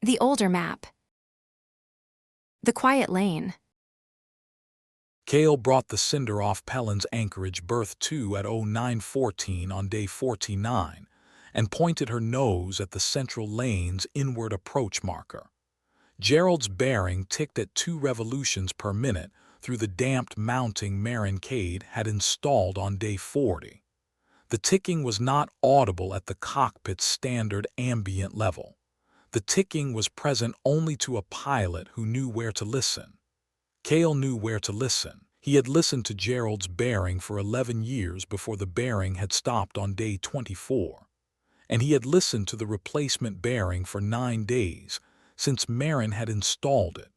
The older map. The quiet lane. Kale brought the Cinder off Pellin's anchorage berth 2 at 0914 on day 49 and pointed her nose at the central lane's inward approach marker. Gerald's bearing ticked at 2 revolutions per minute through the damped mounting Marin Cade had installed on day 40. The ticking was not audible at the cockpit's standard ambient level. The ticking was present only to a pilot who knew where to listen. Kale knew where to listen. He had listened to Gerald's bearing for 11 years before the bearing had stopped on day 24. And he had listened to the replacement bearing for 9 days, since Marin had installed it.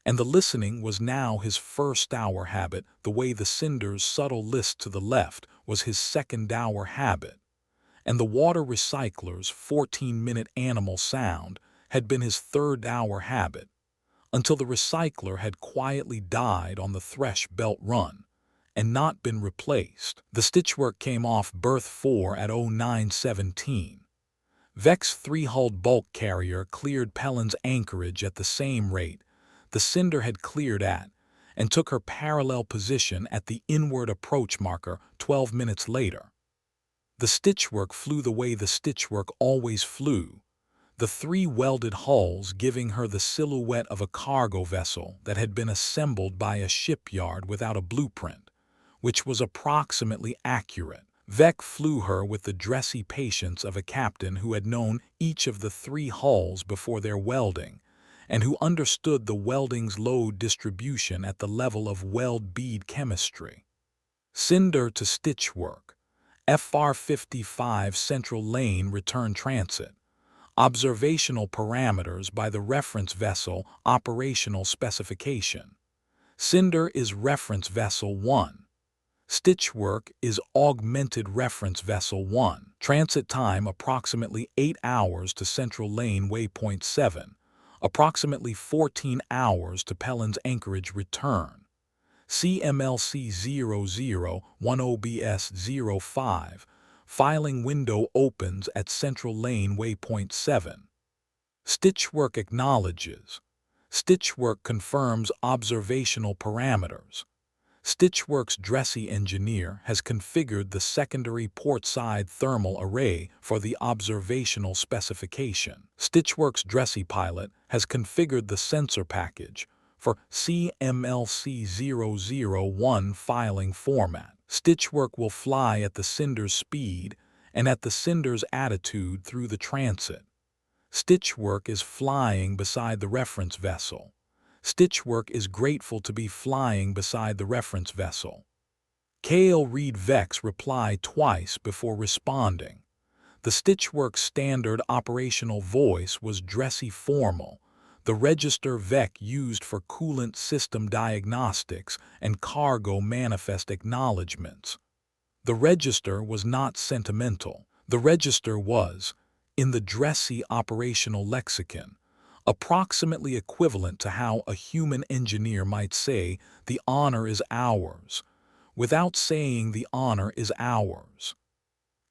And the listening was now his first-hour habit, the way the Cinder's subtle list to the left was his second-hour habit. And the water recycler's 14-minute animal sound had been his third-hour habit, until the recycler had quietly died on the Thresh Belt run and not been replaced. The stitchwork came off berth 4 at 0917. Vec's 3-hulled bulk carrier cleared Pellin's anchorage at the same rate the Cinder had cleared at, and took her parallel position at the inward approach marker 12 minutes later. The stitchwork flew the way the stitchwork always flew, the 3 welded hulls giving her the silhouette of a cargo vessel that had been assembled by a shipyard without a blueprint, which was approximately accurate. Vec flew her with the dressy patience of a captain who had known each of the 3 hulls before their welding, and who understood the welding's load distribution at the level of weld bead chemistry. Cinder to stitchwork. FR 55 Central Lane return transit. Observational parameters by the reference vessel operational specification. Cinder is reference vessel 1. Stitchwork is augmented reference vessel 1. Transit time approximately 8 hours to Central Lane waypoint 7, approximately 14 hours to Pellin's anchorage return. CMLC 0010BS 05. Filing window opens at Central Lane waypoint 7. Stitchwork acknowledges. Stitchwork confirms observational parameters. Stitchwork's dressy engineer has configured the secondary portside thermal array for the observational specification. Stitchwork's dressy pilot has configured the sensor package for CMLC 001 filing format. Stitchwork will fly at the Cinder's speed and at the Cinder's attitude through the transit. Stitchwork is flying beside the reference vessel. Stitchwork is grateful to be flying beside the reference vessel. Kale read Vec's reply twice before responding. The Stitchwork standard operational voice was dressy formal, the register Vec used for coolant system diagnostics and cargo manifest acknowledgments. The register was not sentimental. The register was, in the dressy operational lexicon, approximately equivalent to how a human engineer might say, "The honor is ours," without saying the honor is ours.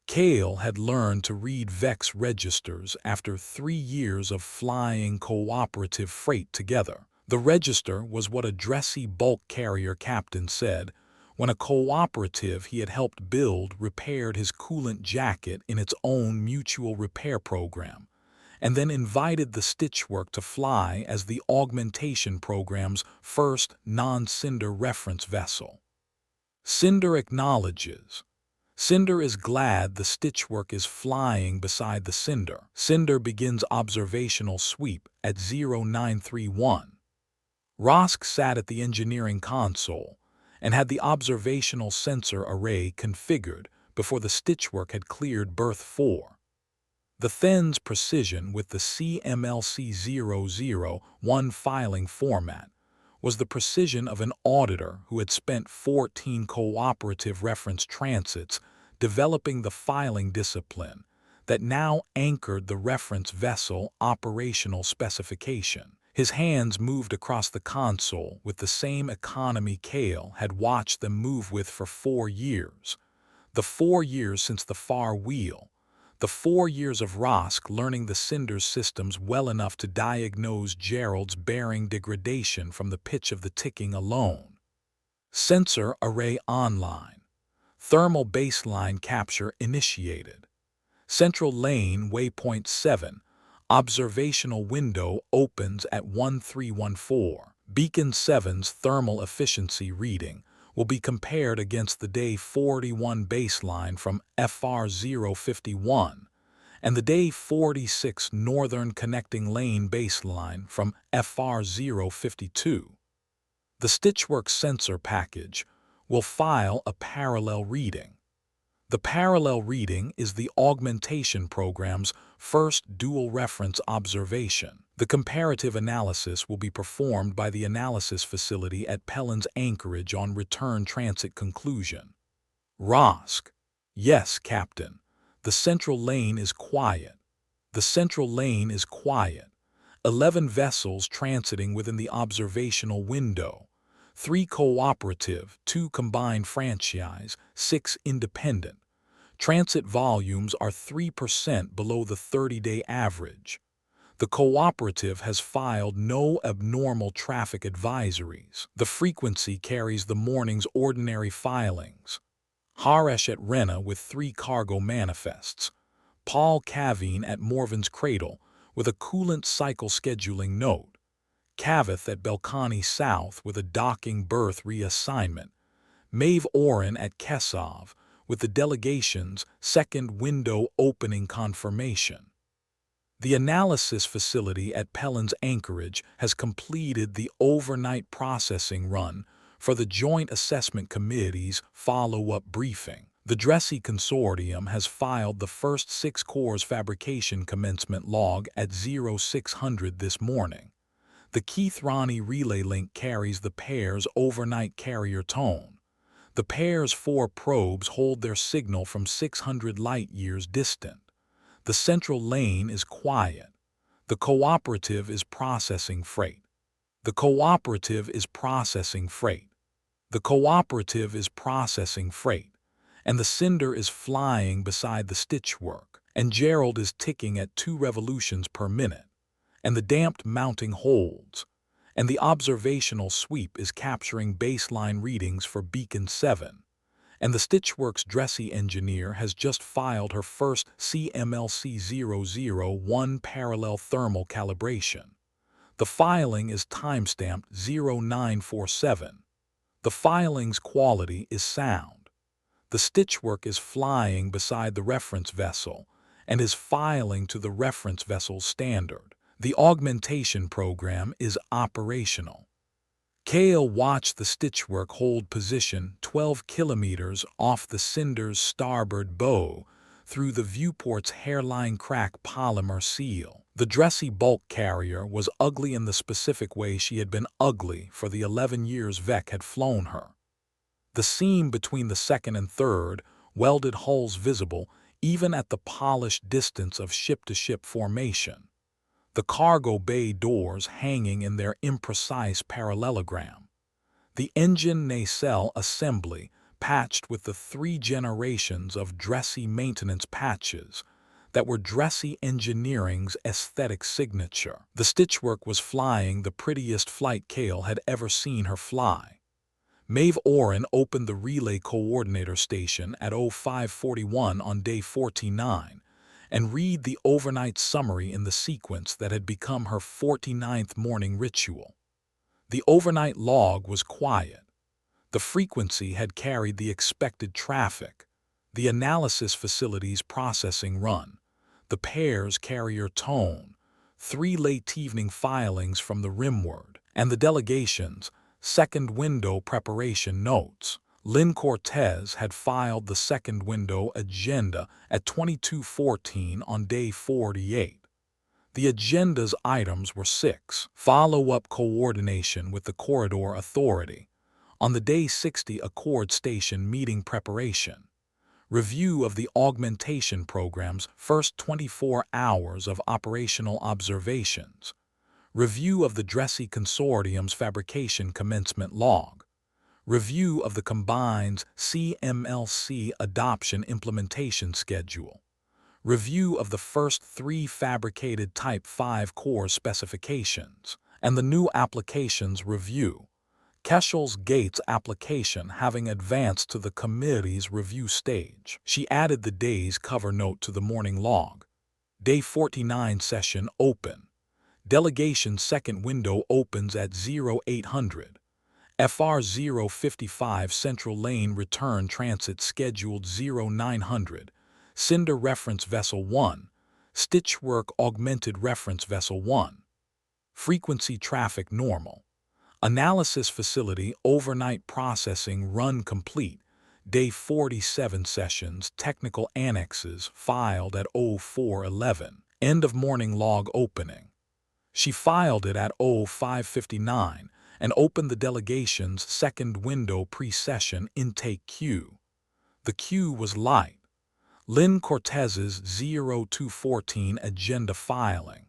Kale had learned to read Vec's registers after 3 years of flying cooperative freight together. The register was what a dressy bulk carrier captain said when a cooperative he had helped build repaired his coolant jacket in its own mutual repair program, and then invited the Stitchwork to fly as the augmentation program's first non-Cinder reference vessel. Cinder acknowledges. Cinder is glad the Stitchwork is flying beside the Cinder. Cinder begins observational sweep at 0931. Rosk sat at the engineering console and had the observational sensor array configured before the Stitchwork had cleared berth 4. The Then's precision with the CMLC 001 filing format was the precision of an auditor who had spent 14 cooperative reference transits developing the filing discipline that now anchored the reference vessel operational specification. His hands moved across the console with the same economy Kale had watched them move with for 4 years. The 4 years since the far wheel, The 4 years of Rosk learning the Cinder's systems well enough to diagnose Gerald's bearing degradation from the pitch of the ticking alone. Sensor array online. Thermal baseline capture initiated. Central lane waypoint 7. Observational window opens at 1314. Beacon 7's thermal efficiency reading will be compared against the day 41 baseline from FR 051 and the day 46 northern connecting lane baseline from FR 052. The Stitchwork sensor package will file a parallel reading. The parallel reading is the augmentation program's first dual reference observation. The comparative analysis will be performed by the analysis facility at Pellen's Anchorage on return transit conclusion. Rosk. Yes, Captain. The central lane is quiet. The central lane is quiet. 11 vessels transiting within the observational window. 3 cooperative, 2 combined franchise, 6 independent. Transit volumes are 3% below the 30-day average. The cooperative has filed no abnormal traffic advisories. The frequency carries the morning's ordinary filings. Haresh at Rena with 3 cargo manifests. Paul Caveen at Morven's Cradle with a coolant cycle scheduling note. Cavith at Belkani South with a docking berth reassignment. Maeve Oren at Kesov with the delegation's second window opening confirmation. The analysis facility at Pellen's Anchorage has completed the overnight processing run for the Joint Assessment Committee's follow-up briefing. The Dressy Consortium has filed the first 6 cores fabrication commencement log at 0600 this morning. The Keith Ronnie relay link carries the pair's overnight carrier tone. The pair's 4 probes hold their signal from 600 light-years distant. The central lane is quiet. The cooperative is processing freight. The cooperative is processing freight. The cooperative is processing freight. And the Cinder is flying beside the Stitchwork. And Gerald is ticking at 2 revolutions per minute. And the damped mounting holds. And the observational sweep is capturing baseline readings for Beacon 7. And the Stitchworks Dressy engineer has just filed her first CMLC001 parallel thermal calibration. The filing is timestamped 0947. The filing's quality is sound. The Stitchwork is flying beside the reference vessel and is filing to the reference vessel's standard. The augmentation program is operational. Kale watched the Stitchwork hold position 12 kilometers off the Cinder's starboard bow through the viewport's hairline crack polymer seal. The Dressy bulk carrier was ugly in the specific way she had been ugly for the 11 years Vec had flown her. The seam between the second and third welded hulls visible even at the polished distance of ship-to-ship formation. The cargo bay doors hanging in their imprecise parallelogram. The engine nacelle assembly patched with the 3 generations of Dressy maintenance patches that were Dressy Engineering's aesthetic signature. The Stitchwork was flying the prettiest flight Kale had ever seen her fly. Maeve Oren opened the relay coordinator station at 0541 on day 49 and read the overnight summary in the sequence that had become her 49th morning ritual. The overnight log was quiet. The frequency had carried the expected traffic, the analysis facility's processing run, the pair's carrier tone, 3 late evening filings from the rimward, and the delegation's second window preparation notes. Lynn Cortez had filed the second window agenda at 2214 on day 48. The agenda's items were 6. Follow-up coordination with the Corridor Authority. On the day 60 Accord Station meeting preparation. Review of the augmentation program's first 24 hours of operational observations. Review of the Dressy Consortium's fabrication commencement log. Review of the Combine's CMLC adoption implementation schedule. review of the first 3 fabricated Type 5 core specifications, and the new applications review. Keshel's Gates application having advanced to the committee's review stage. She added the day's cover note to the morning log. Day 49 session open. Delegation second window opens at 0800. FR 055 Central Lane return transit scheduled 0900. Cinder reference vessel 1. Stitchwork augmented reference vessel 1. Frequency traffic normal. Analysis facility overnight processing run complete. Day 47 sessions technical annexes filed at 0411. End of morning log opening. She filed it at 0559 and opened the delegation's second window pre-session intake queue. The queue was light. Lynn Cortez's 0214 agenda filing.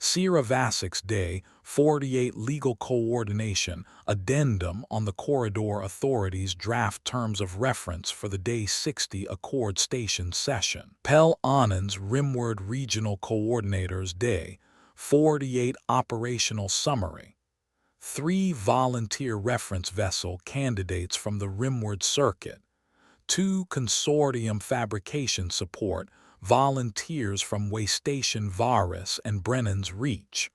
Sierra Vasik's Day 48 Legal Coordination Addendum on the Corridor Authority's Draft Terms of Reference for the Day 60 Accord Station Session. Pell Anand's Rimward Regional Coordinators Day 48 Operational Summary. 3 volunteer reference vessel candidates from the Rimward Circuit. 2 consortium fabrication support volunteers from Waystation Varus and Brennan's Reach.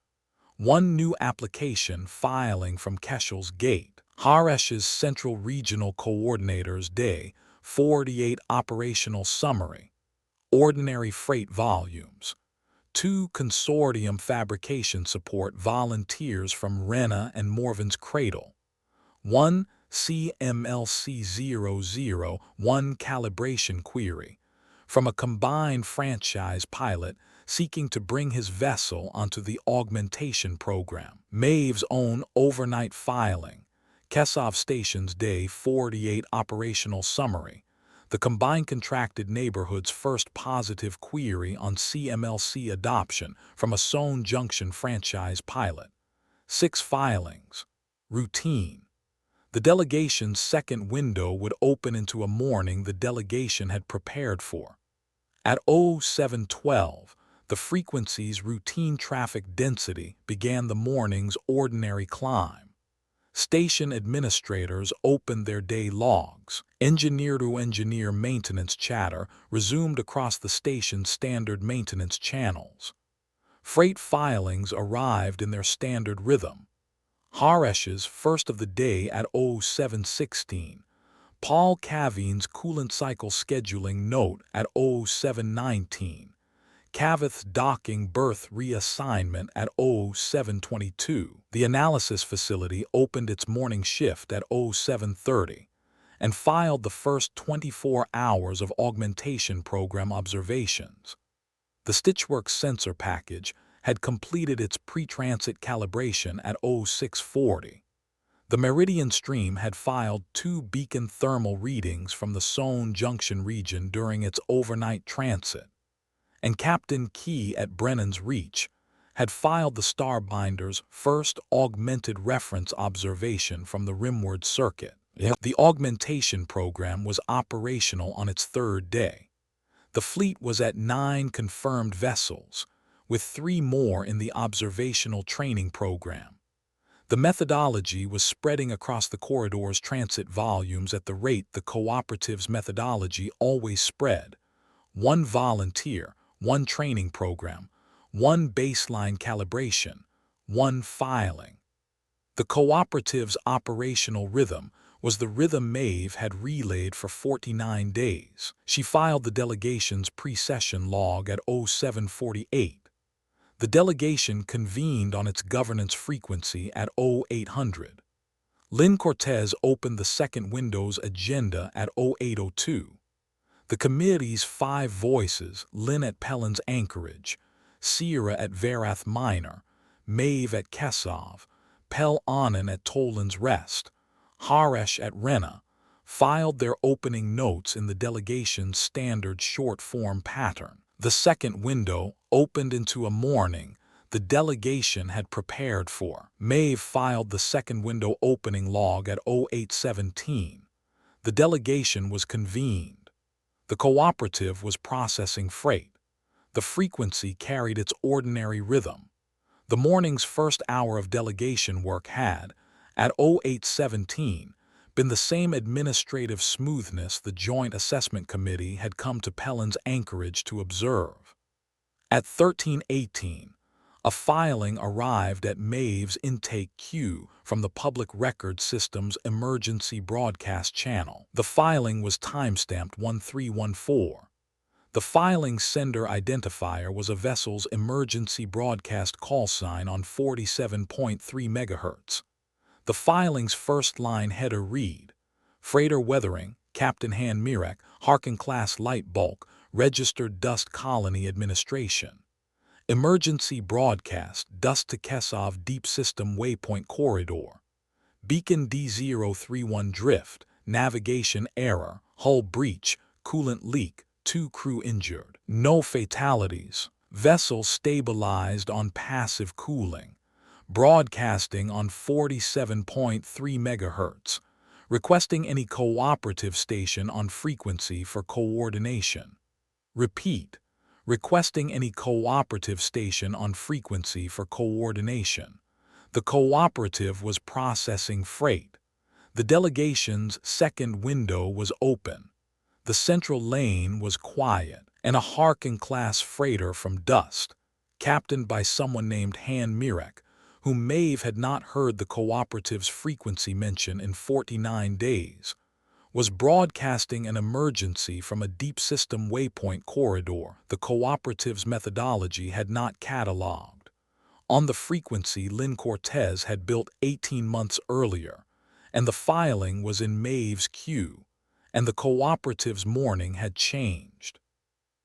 1 new application filing from Keshel's Gate. Haresh's Central Regional Coordinators Day 48 Operational Summary. Ordinary freight volumes. 2 consortium fabrication support volunteers from Rena and Morven's Cradle. 1 CMLC001 calibration query from a combined franchise pilot seeking to bring his vessel onto the augmentation program. Maeve's own overnight filing. Kesov Station's Day 48 operational summary. The combined contracted neighborhood's first positive query on CMLC adoption from a Soane Junction franchise pilot. 6 filings. Routine. The delegation's second window would open into a morning the delegation had prepared for. At 0712, the frequency's routine traffic density began the morning's ordinary climb. Station administrators opened their day logs. Engineer-to-engineer maintenance chatter resumed across the station's standard maintenance channels. Freight filings arrived in their standard rhythm. Haresh's first of the day at 0716. Paul Cavine's coolant cycle scheduling note at 0719. Cavith's docking berth reassignment at 0722. The analysis facility opened its morning shift at 0730 and filed the first 24 hours of augmentation program observations. The Stitchwork sensor package had completed its pre-transit calibration at 0640. The Meridian Stream had filed 2 beacon thermal readings from the Soane Junction region during its overnight transit, and Captain Key at Brennan's Reach had filed the Starbinder's first augmented reference observation from the Rimward Circuit. The augmentation program was operational on its 3rd day. The fleet was at 9 confirmed vessels, with 3 more in the observational training program. The methodology was spreading across the corridor's transit volumes at the rate the cooperative's methodology always spread: 1 volunteer, 1 training program, 1 baseline calibration, 1 filing. The cooperative's operational rhythm was the rhythm Maeve had relayed for 49 days. She filed the delegation's pre-session log at 0748. The delegation convened on its governance frequency at 0800. Lynn Cortez opened the second window's agenda at 0802. The committee's 5 voices, Lynn at Pellin's Anchorage, Sierra at Varath Minor, Maeve at Kesov, Pell Anand at Toland's Rest, Haresh at Rena, filed their opening notes in the delegation's standard short-form pattern. The second window opened into a morning the delegation had prepared for. Maeve filed the second window opening log at 0817. The delegation was convened. The cooperative was processing freight. The frequency carried its ordinary rhythm. The morning's first hour of delegation work had, at 0817, been the same administrative smoothness the Joint Assessment Committee had come to Pelham's Anchorage to observe. At 1318, a filing arrived at Maeve's intake queue from the Public Record System's emergency broadcast channel. The filing was timestamped 1314. The filing sender identifier was a vessel's emergency broadcast call sign on 47.3 MHz. The filing's first-line header read, Freighter Weathering, Captain Han Mirek, Harkin Class Light Bulk, Registered Dust Colony Administration. Emergency Broadcast, Dust to Kesov Deep System Waypoint Corridor. Beacon D031 Drift, Navigation Error, Hull Breach, Coolant Leak, 2 crew injured. No fatalities. Vessel stabilized on passive cooling. Broadcasting on 47.3 MHz. Requesting any cooperative station on frequency for coordination. Repeat. Requesting any cooperative station on frequency for coordination. The cooperative was processing freight. The delegation's second window was open. The central lane was quiet, and a Harkin-class freighter from Dust, captained by someone named Han Mirek, whom Maeve had not heard the cooperative's frequency mention in 49 days, was broadcasting an emergency from a deep system waypoint corridor the cooperative's methodology had not catalogued. On the frequency Lynn Cortez had built 18 months earlier, and the filing was in Maeve's queue, and the cooperative's morning had changed.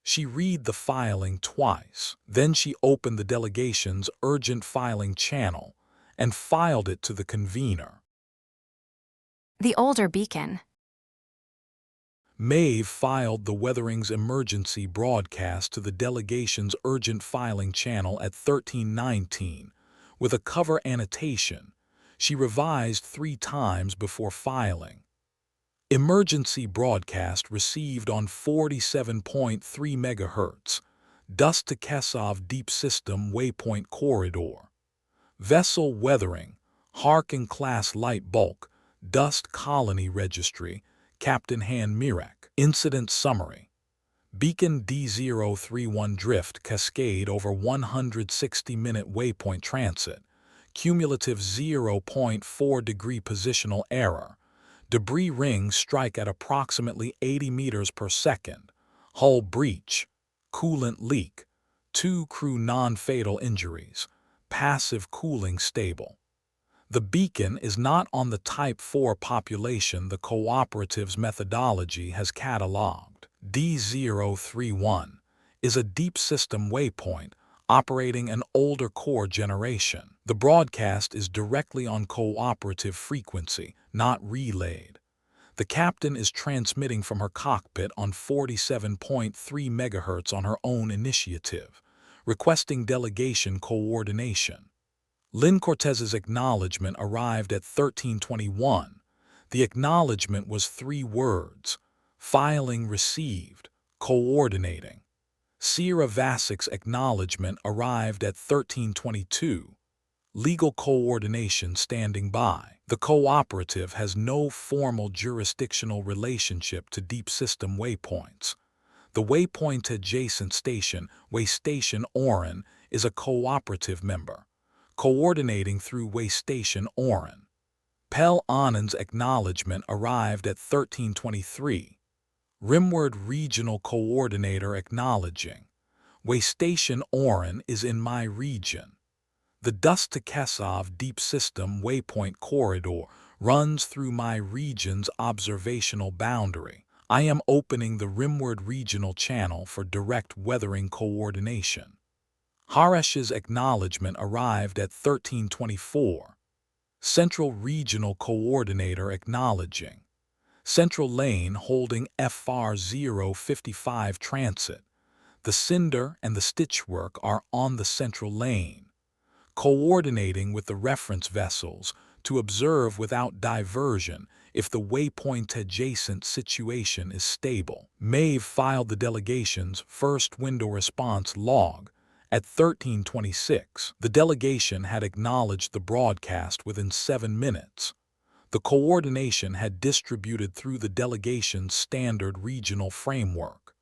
She read the filing twice. Then she opened the delegation's urgent filing channel and filed it to the convener. The older beacon. Maeve filed the Weathering's emergency broadcast to the delegation's urgent filing channel at 1319 with a cover annotation. She revised 3 times before filing. Emergency broadcast received on 47.3 MHz. Dust to Kesov Deep System Waypoint Corridor. Vessel Weathering, Harkin Class Light Bulk, Dust Colony Registry, Captain Han Mirek. Incident Summary. Beacon D031 Drift Cascade over 160-minute waypoint transit. Cumulative 0.4 degree positional error. Debris rings strike at approximately 80 meters per second. Hull breach. Coolant leak. 2 crew non-fatal injuries. Passive cooling stable. The beacon is not on the Type 4 population the cooperative's methodology has catalogued. D031 is a deep system waypoint operating an older core generation. The broadcast is directly on cooperative frequency, not relayed. The captain is transmitting from her cockpit on 47.3 MHz on her own initiative, requesting delegation coordination. Lynn Cortez's acknowledgement arrived at 1321. The acknowledgement was 3 words: filing received, coordinating. Sierra Vasik's acknowledgement arrived at 1322. Legal coordination standing by. The cooperative has no formal jurisdictional relationship to deep system waypoints. The waypoint adjacent station, Waystation Oren, is a cooperative member, coordinating through Waystation Oren. Pel Anand's acknowledgement arrived at 1323. Rimward Regional Coordinator acknowledging. Waystation Oren is in my region. The Dust to Kesov Deep System Waypoint Corridor runs through my region's observational boundary. I am opening the Rimward Regional Channel for direct weathering coordination. Haresh's acknowledgement arrived at 1324. Central Regional Coordinator acknowledging. Central Lane holding FR 055 transit. The cinder and the stitchwork are on the central lane. Coordinating with the reference vessels to observe without diversion if the waypoint-adjacent situation is stable. Maeve filed the delegation's first window response log at 13:26. The delegation had acknowledged the broadcast within 7 minutes. The coordination had distributed through the delegation's standard regional framework.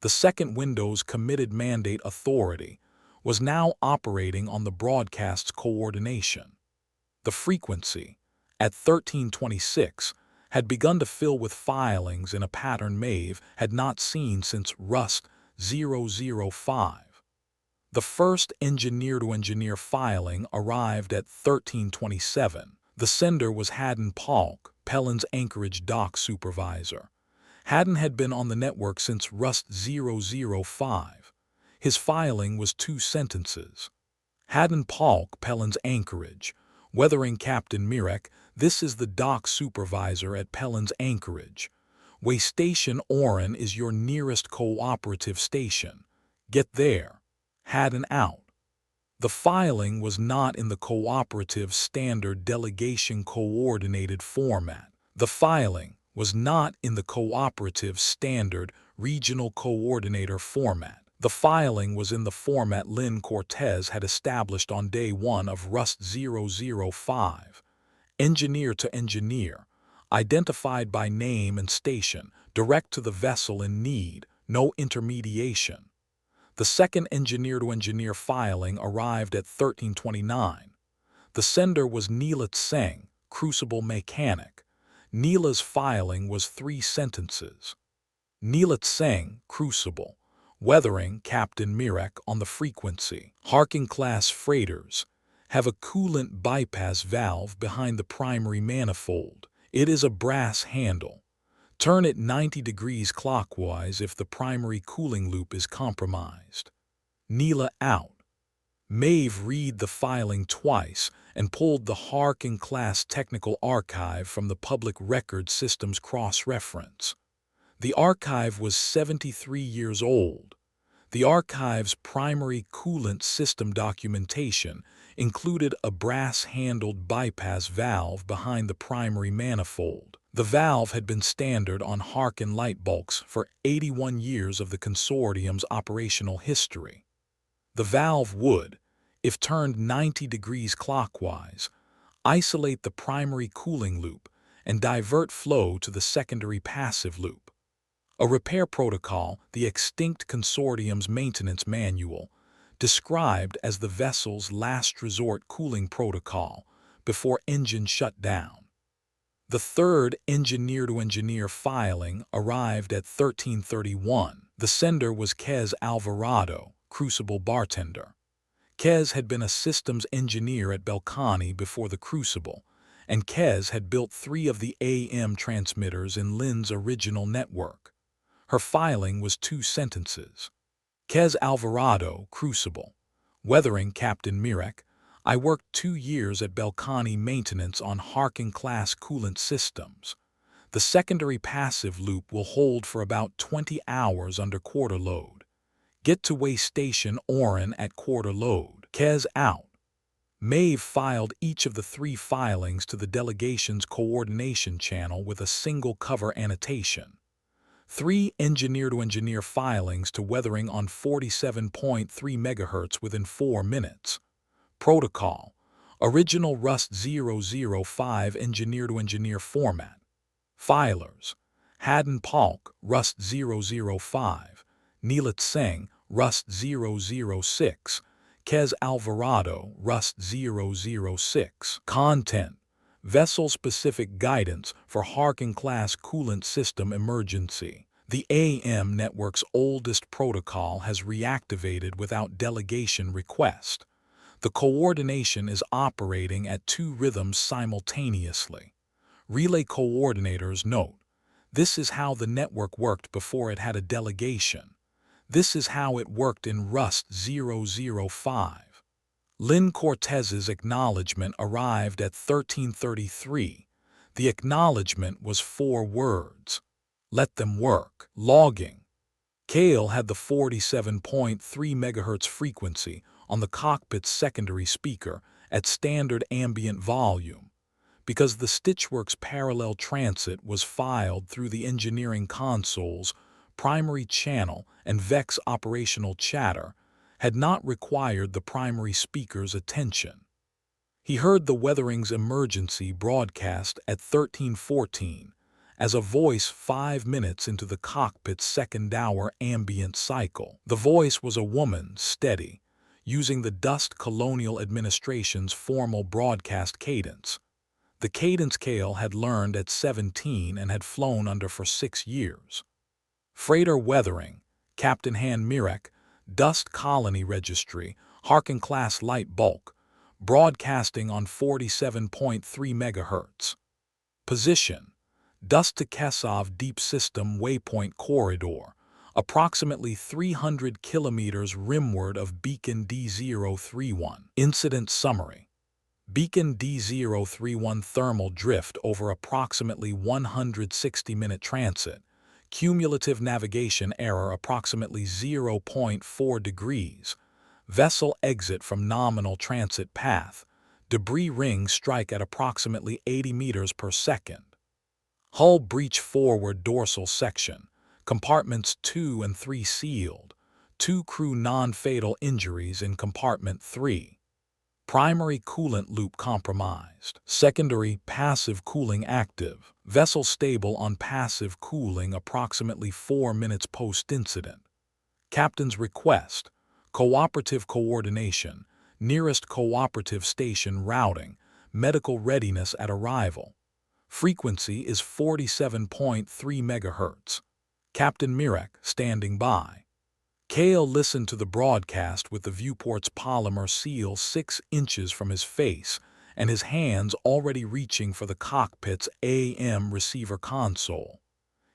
The second window's committed mandate authority was now operating on the broadcast's coordination. The frequency, at 1326, had begun to fill with filings in a pattern Maeve had not seen since Rust 005. The first engineer-to-engineer filing arrived at 1327. The sender was Haddon Palk, Pellin's Anchorage dock supervisor. Haddon had been on the network since Rust 005. His filing was 2 sentences. Haddon Palk, Pellin's Anchorage. Weathering Captain Mirek, this is the dock supervisor at Pellin's Anchorage. Way Station Oren is your nearest cooperative station. Get there. Haddon out. The filing was not in the cooperative standard delegation coordinated format. The filing was not in the cooperative standard regional coordinator format. The filing was in the format Lynn Cortez had established on day 1 of Rust 005. Engineer to engineer, identified by name and station, direct to the vessel in need, no intermediation. The second engineer-to-engineer filing arrived at 1329. The sender was Neela Tseng, crucible mechanic. Neela's filing was 3 sentences. Neela Tseng, crucible. Weathering Captain Mirek on the frequency. Harking-class freighters have a coolant bypass valve behind the primary manifold. It is a brass handle. Turn it 90 degrees clockwise if the primary cooling loop is compromised. Neela out. Maeve read the filing twice and pulled the Harking-class technical archive from the Public Record System's cross-reference. The archive was 73 years old. The archive's primary coolant system documentation included a brass-handled bypass valve behind the primary manifold. The valve had been standard on Harkin light bulbs for 81 years of the consortium's operational history. The valve would, if turned 90 degrees clockwise, isolate the primary cooling loop and divert flow to the secondary passive loop. A repair protocol, the extinct consortium's maintenance manual, described as the vessel's last resort cooling protocol before engine shut down. The third engineer-to-engineer filing arrived at 1331. The sender was Kez Alvarado, crucible bartender. Kez had been a systems engineer at Belcani before the crucible, and Kez had built 3 of the AM transmitters in Lynn's original network. Her filing was 2 sentences. Kez Alvarado, crucible. Weathering Captain Mirek, I worked 2 years at Belcani maintenance on Harking-class coolant systems. The secondary passive loop will hold for about 20 hours under quarter load. Get to Way Station Oren at quarter load. Kez out. Maeve filed each of the 3 filings to the delegation's coordination channel with a single cover annotation. 3 engineer-to-engineer filings to weathering on 47.3 MHz within 4 minutes. Protocol, original Rust 005 engineer-to-engineer format. Filers, Haddon Palk, Rust 005, Neela Tseng, Rust 006, Kez Alvarado, Rust 006. Content, vessel-specific guidance for Harking-class coolant system emergency. The AM network's oldest protocol has reactivated without delegation request. The coordination is operating at 2 rhythms simultaneously. Relay coordinators note, this is how the network worked before it had a delegation. This is how it worked in Rust 005. Lynn Cortez's acknowledgement arrived at 1333. The acknowledgement was 4 words. Let them work. Logging. Kale had the 47.3 MHz frequency on the cockpit's secondary speaker at standard ambient volume. Because the Stitchworks parallel transit was filed through the engineering console's primary channel and VEX operational chatter had not required the primary speaker's attention. He heard the weathering's emergency broadcast at 13:14 as a voice 5 minutes into the cockpit's second-hour ambient cycle. The voice was a woman, steady, using the Dust Colonial Administration's formal broadcast cadence. The cadence Cale had learned at 17 and had flown under for 6 years. Freighter weathering, Captain Han Mirek, Dust Colony Registry, Harkin Class Light Bulk, broadcasting on 47.3 MHz. Position, Dust to Kesov Deep System Waypoint Corridor, approximately 300 kilometers rimward of Beacon D031. Incident Summary. Beacon D031 thermal drift over approximately 160-minute transit. Cumulative navigation error approximately 0.4 degrees. Vessel exit from nominal transit path. Debris ring strike at approximately 80 meters per second. Hull breach forward dorsal section. Compartments 2 and 3 sealed. 2 crew non-fatal injuries in compartment 3. Primary coolant loop compromised. Secondary passive cooling active. Vessel stable on passive cooling approximately 4 minutes post-incident. Captain's request. Cooperative coordination. Nearest cooperative station routing. Medical readiness at arrival. Frequency is 47.3 MHz. Captain Mirek standing by. Cale listened to the broadcast with the viewport's polymer seal 6 inches from his face and his hands already reaching for the cockpit's AM receiver console.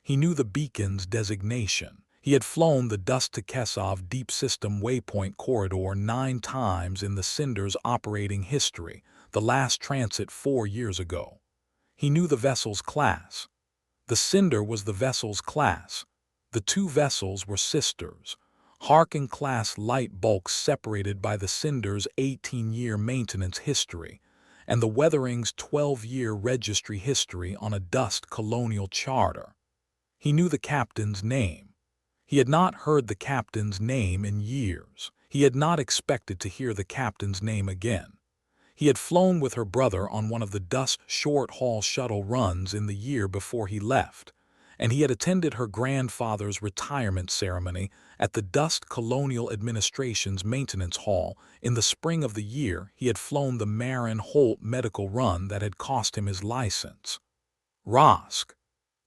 He knew the beacon's designation. He had flown the Dust to Kesov Deep System Waypoint Corridor 9 times in the Cinder's operating history, the last transit 4 years ago. He knew the vessel's class. The Cinder was the vessel's class. The 2 vessels were sisters. Harkin-class light bulks separated by the Cinder's 18-year maintenance history and the Weathering's 12-year registry history on a Dust colonial charter. He knew the captain's name. He had not heard the captain's name in years. He had not expected to hear the captain's name again. He had flown with her brother on one of the Dust short-haul shuttle runs in the year before he left, and he had attended her grandfather's retirement ceremony at the Dust Colonial Administration's maintenance hall in the spring of the year he had flown the Marin Holt medical run that had cost him his license. Rosk.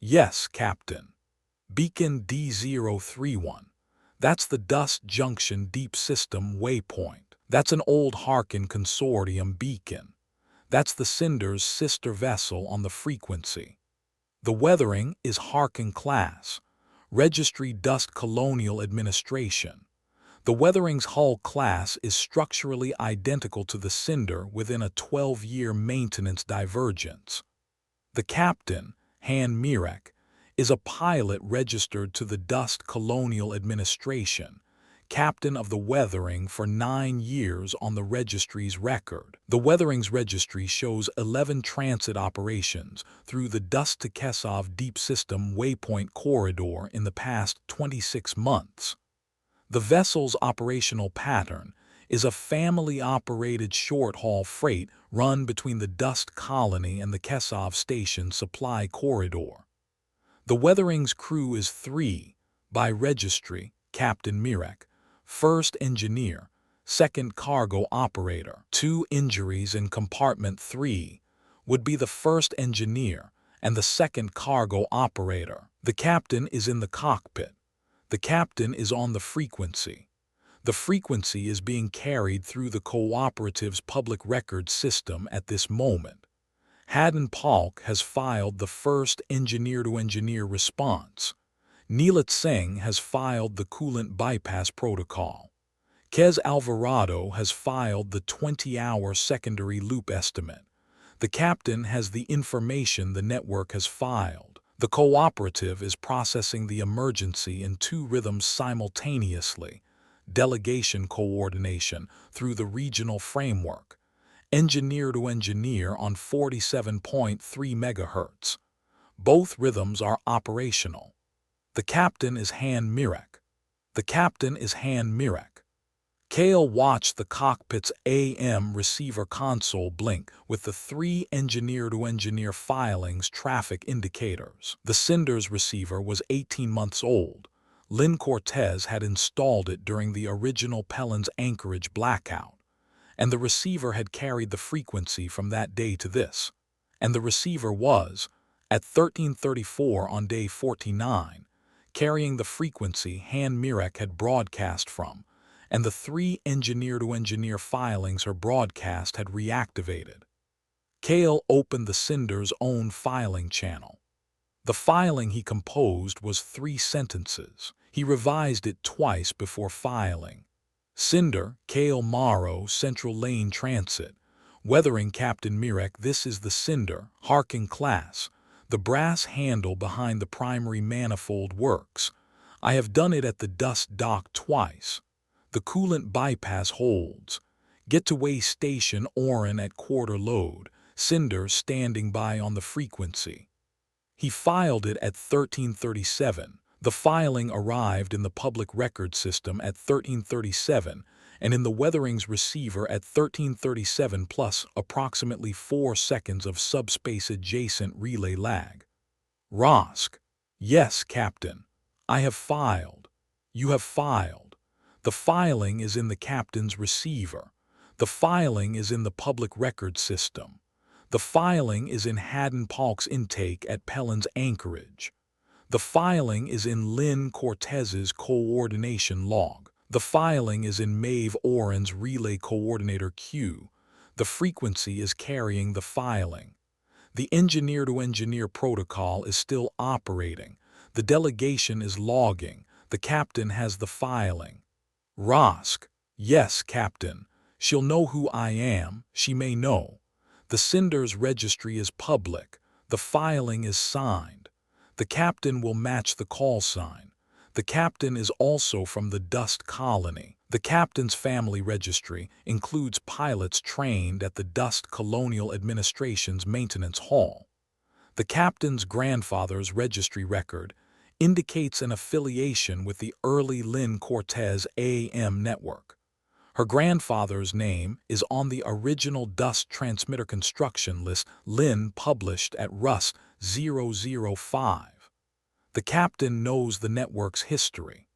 Yes, Captain. Beacon D031. That's the Dust Junction Deep System Waypoint. That's an old Harkin Consortium beacon. That's the Cinder's sister vessel on the frequency. The weathering is Harkin class. Registry Dust Colonial Administration. The weathering's hull class is structurally identical to the Cinder within a 12-year maintenance divergence. The captain, Han Mirek, is a pilot registered to the Dust Colonial Administration, captain of the weathering for 9 years on the registry's record. The weathering's registry shows 11 transit operations through the Dust to Kesov Deep System Waypoint Corridor in the past 26 months. The vessel's operational pattern is a family-operated short-haul freight run between the Dust Colony and the Kesov Station supply corridor. The weathering's crew is 3, by registry, Captain Mirek, first engineer, second cargo operator. 2 injuries in compartment 3 would be the first engineer and the second cargo operator. The captain is in the cockpit. The captain is on the frequency. The frequency is being carried through the cooperative's public record system at this moment. Haddon Palk has filed the first engineer-to-engineer response. Neelat Singh has filed the coolant bypass protocol. Kez Alvarado has filed the 20-hour secondary loop estimate. The captain has the information the network has filed. The cooperative is processing the emergency in 2 rhythms simultaneously. Delegation coordination through the regional framework. engineer to engineer on 47.3 MHz. Both rhythms are operational. The captain is Han Mirek. The captain is Han Mirek. Kale watched the cockpit's AM receiver console blink with the 3 engineer-to-engineer filings traffic indicators. The Cinder's receiver was 18 months old. Lynn Cortez had installed it during the original Pellin's Anchorage blackout, and the receiver had carried the frequency from that day to this. And the receiver was, at 1334 on day 49, carrying the frequency Han Mirek had broadcast from, and the 3 engineer-to-engineer filings her broadcast had reactivated. Kale opened the Cinder's own filing channel. The filing he composed was 3 sentences. He revised it twice before filing. Cinder, Kale Morrow, Central Lane Transit. Weathering Captain Mirek, this is the Cinder, Harking Class. The brass handle behind the primary manifold works. I have done it at the dust dock twice. The coolant bypass holds. Get to way station Orin at quarter load. Cinder standing by on the frequency. He filed it at 1337. The filing arrived in the public record system at 1337 and in the Weathering's receiver at 1337 plus approximately 4 seconds of subspace adjacent relay lag. Rosk. Yes, Captain. I have filed. You have filed. The filing is in the captain's receiver. The filing is in the public record system. The filing is in Haddon Palk's intake at Pellin's Anchorage. The filing is in Lynn Cortez's coordination log. The filing is in Maeve Oren's relay coordinator queue. The frequency is carrying the filing. The engineer-to-engineer protocol is still operating. The delegation is logging. The captain has the filing. Rosk. Yes, Captain. She'll know who I am. She may know. The Cinder's registry is public. The filing is signed. The captain will match the call sign. The captain is also from the Dust Colony. The captain's family registry includes pilots trained at the Dust Colonial Administration's maintenance hall. The captain's grandfather's registry record indicates an affiliation with the early Lynn Cortez AM network. Her grandfather's name is on the original Dust transmitter construction list Lynn published at Rust 005. The captain knows the network's history.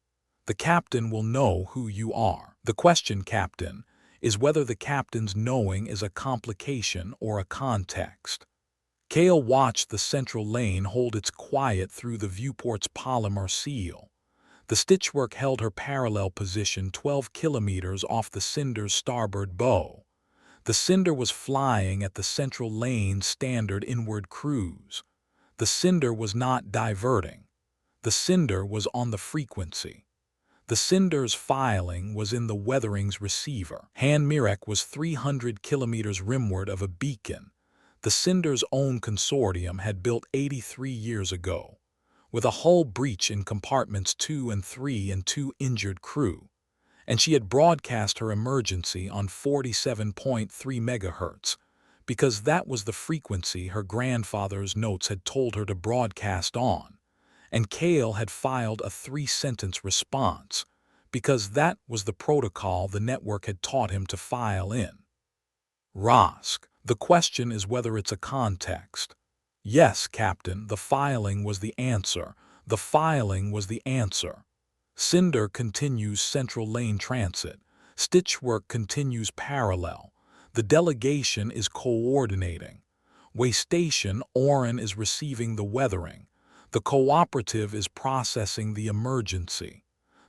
The captain will know who you are. The question, Captain, is whether the captain's knowing is a complication or a context. Kale watched the central lane hold its quiet through the viewport's polymer seal. The stitchwork held her parallel position 12 kilometers off the Cinder's starboard bow. The Cinder was flying at the central lane's standard inward cruise. The Cinder was not diverting. The Cinder was on the frequency. The Cinder's filing was in the Weathering's receiver. Han Mirek was 300 kilometers rimward of a beacon. The Cinder's own consortium had built 83 years ago, with a hull breach in compartments 2 and 3 and 2 injured crew, and she had broadcast her emergency on 47.3 MHz, because that was the frequency her grandfather's notes had told her to broadcast on. And Kale had filed a 3-sentence response, because that was the protocol the network had taught him to file in. Rosk. The question is whether it's a context. Yes, Captain, the filing was the answer. The filing was the answer. Cinder continues central lane transit. Stitchwork continues parallel. The delegation is coordinating. Way station Orin is receiving the weathering. The cooperative is processing the emergency.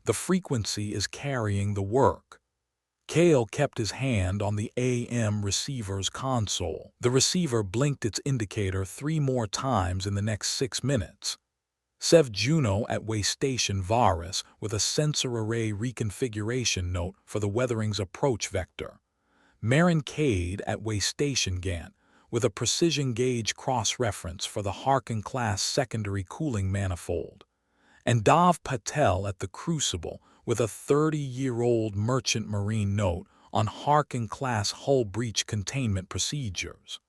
The frequency is carrying the work. Kale kept his hand on the AM receiver's console. The receiver blinked its indicator 3 more times in the next 6 minutes. Sev Juno at way station Varus with a sensor array reconfiguration note for the weathering's approach vector. Marin Cade at way station Gant with a precision gauge cross-reference for the Harkin-class secondary cooling manifold, and Dav Patel at the Crucible with a 30-year-old merchant marine note on Harkin-class hull breach containment procedures.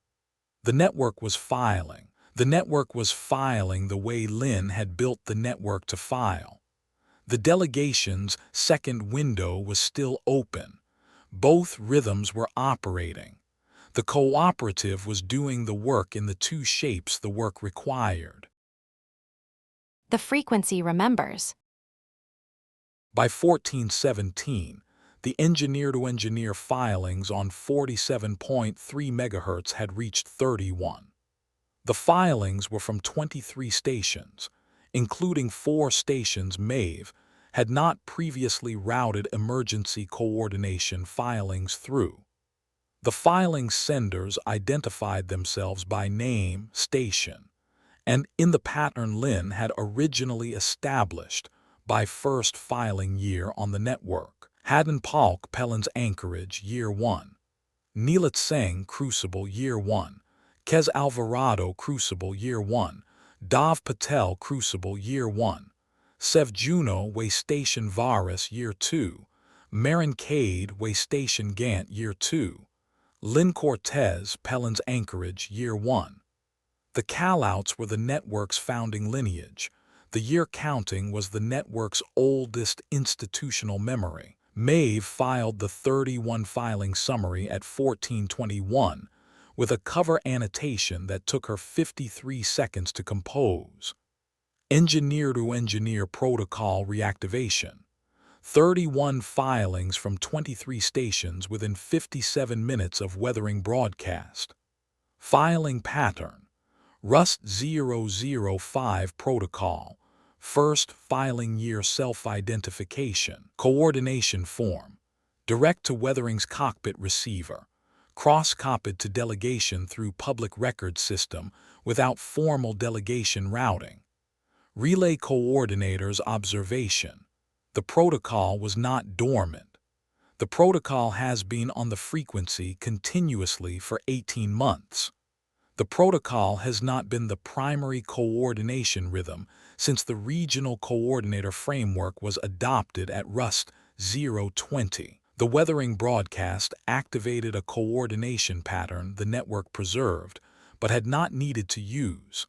The network was filing. The network was filing the way Lynn had built the network to file. The delegation's second window was still open. Both rhythms were operating. The cooperative was doing the work in the two shapes the work required. The frequency remembers. By 1417, the engineer-to-engineer filings on 47.3 MHz had reached 31. The filings were from 23 stations, including 4 stations Maeve had not previously routed emergency coordination filings through. The filing senders identified themselves by name, station, and in the pattern Lynn had originally established by first filing year on the network. Haddon Palk Pellin's Anchorage Year 1, Neelat Singh Crucible Year 1, Kez Alvarado Crucible Year 1, Dav Patel Crucible Year 1, Sev Juno Way Station Varus Year 2, Marin Cade Way Station Gant Year 2, Lynn Cortez Pellin's Anchorage Year 1. The callouts were the network's founding lineage. The year counting was the network's oldest institutional memory. Maeve filed the 31 filing summary at 1421 with a cover annotation that took her 53 seconds to compose. Engineer-to-engineer protocol reactivation. 31 filings from 23 stations within 57 minutes of weathering broadcast. Filing pattern. Rust 005 protocol. First filing year self-identification. Coordination form. Direct to weathering's cockpit receiver. Cross-copied to delegation through public record system without formal delegation routing. Relay coordinator's observation. The protocol was not dormant. The protocol has been on the frequency continuously for 18 months. The protocol has not been the primary coordination rhythm since the regional coordinator framework was adopted at Rust 020. The weathering broadcast activated a coordination pattern the network preserved but had not needed to use.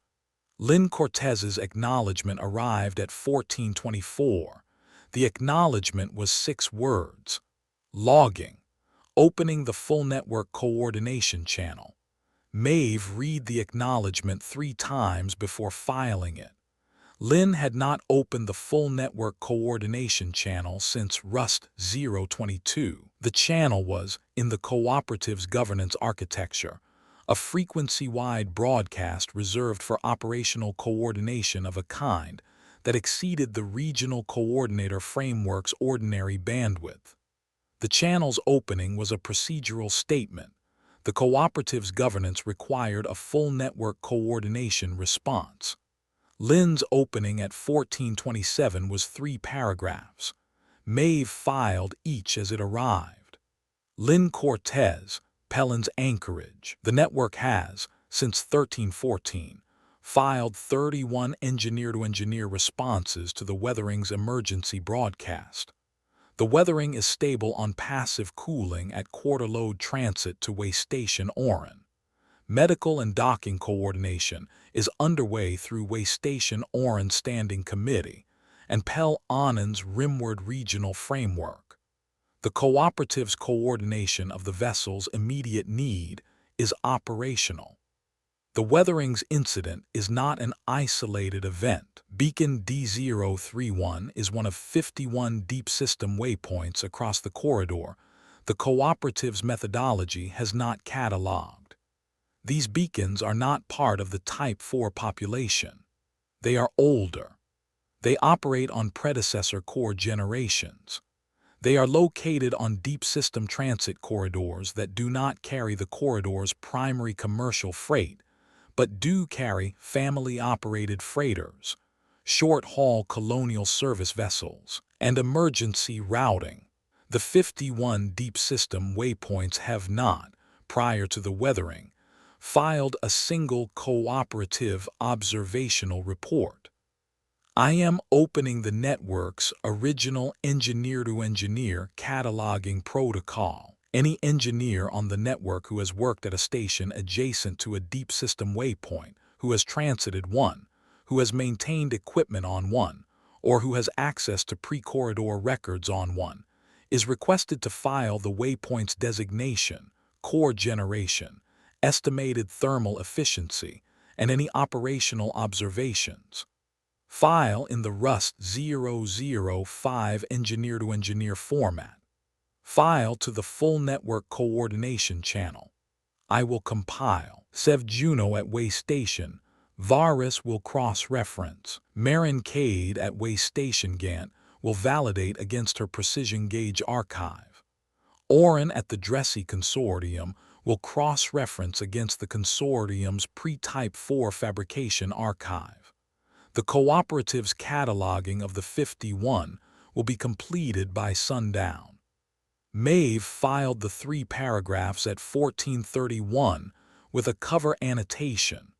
Lynn Cortez's acknowledgement arrived at 1424. The acknowledgement was 6 words. Logging. Opening the full network coordination channel. Maeve read the acknowledgement 3 times before filing it. Lynn had not opened the full network coordination channel since Rust 022. The channel was, in the cooperative's governance architecture, a frequency-wide broadcast reserved for operational coordination of a kind that exceeded the regional coordinator framework's ordinary bandwidth. The channel's opening was a procedural statement. The cooperative's governance required a full network coordination response. Lynn's opening at 1427 was 3 paragraphs. Maeve filed each as it arrived. Lynn Cortez, Pellin's Anchorage. The network has, since 1314, filed 31 engineer-to-engineer responses to the weathering's emergency broadcast. The weathering is stable on passive cooling at quarter-load transit to Way Station Oran. Medical and docking coordination is underway through Way Station Oran Standing Committee and Pel Anand's Rimward Regional Framework. The cooperative's coordination of the vessel's immediate need is operational. The weathering's incident is not an isolated event. Beacon D031 is one of 51 deep system waypoints across the corridor. The cooperative's methodology has not cataloged. These beacons are not part of the Type 4 population. They are older. They operate on predecessor core generations. They are located on deep system transit corridors that do not carry the corridor's primary commercial freight, but do carry family-operated freighters, short-haul colonial service vessels, and emergency routing. The 51 deep system waypoints have not, prior to the weathering, filed a single cooperative observational report. I am opening the network's original engineer-to-engineer cataloging protocol. Any engineer on the network who has worked at a station adjacent to a deep system waypoint, who has transited one, who has maintained equipment on one, or who has access to pre-corridor records on one, is requested to file the waypoint's designation, core generation, estimated thermal efficiency, and any operational observations. File in the Rust 005 engineer-to-engineer format. File to the full network coordination channel. I will compile. Sev Juno at way station. Varus will cross-reference. Marin Cade at way station Gant will validate against her precision gauge archive. Oren at the Dressy Consortium will cross-reference against the consortium's pre-Type 4 fabrication archive. The cooperative's cataloging of the 51 will be completed by sundown. Maeve filed the 3 paragraphs at 1431 with a cover annotation.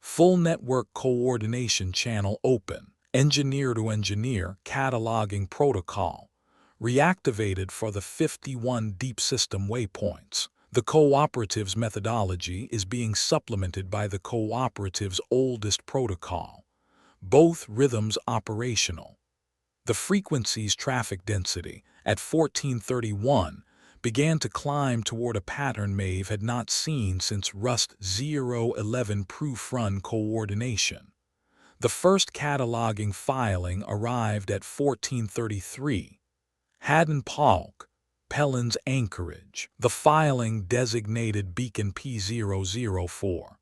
Full network coordination channel open. Engineer-to-engineer cataloging protocol. Reactivated for the 51 deep system waypoints. The cooperative's methodology is being supplemented by the cooperative's oldest protocol. Both rhythms operational. The frequency's traffic density, at 1431, began to climb toward a pattern Maeve had not seen since Rust 011 proof-run coordination. The first cataloging filing arrived at 1433. Haddon Palk, Pellin's Anchorage. The filing designated beacon P004,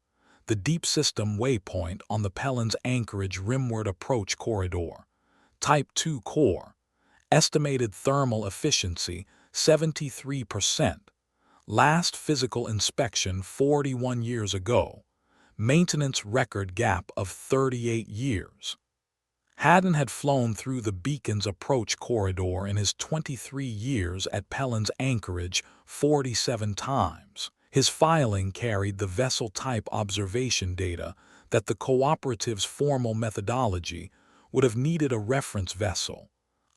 the deep system waypoint on the Pellin's Anchorage rimward approach corridor. Type 2 core. Estimated thermal efficiency 73%. Last physical inspection 41 years ago. Maintenance record gap of 38 years. Haddon had flown through the beacon's approach corridor in his 23 years at Pellin's Anchorage 47 times. His filing carried the vessel type observation data that the cooperative's formal methodology would have needed a reference vessel,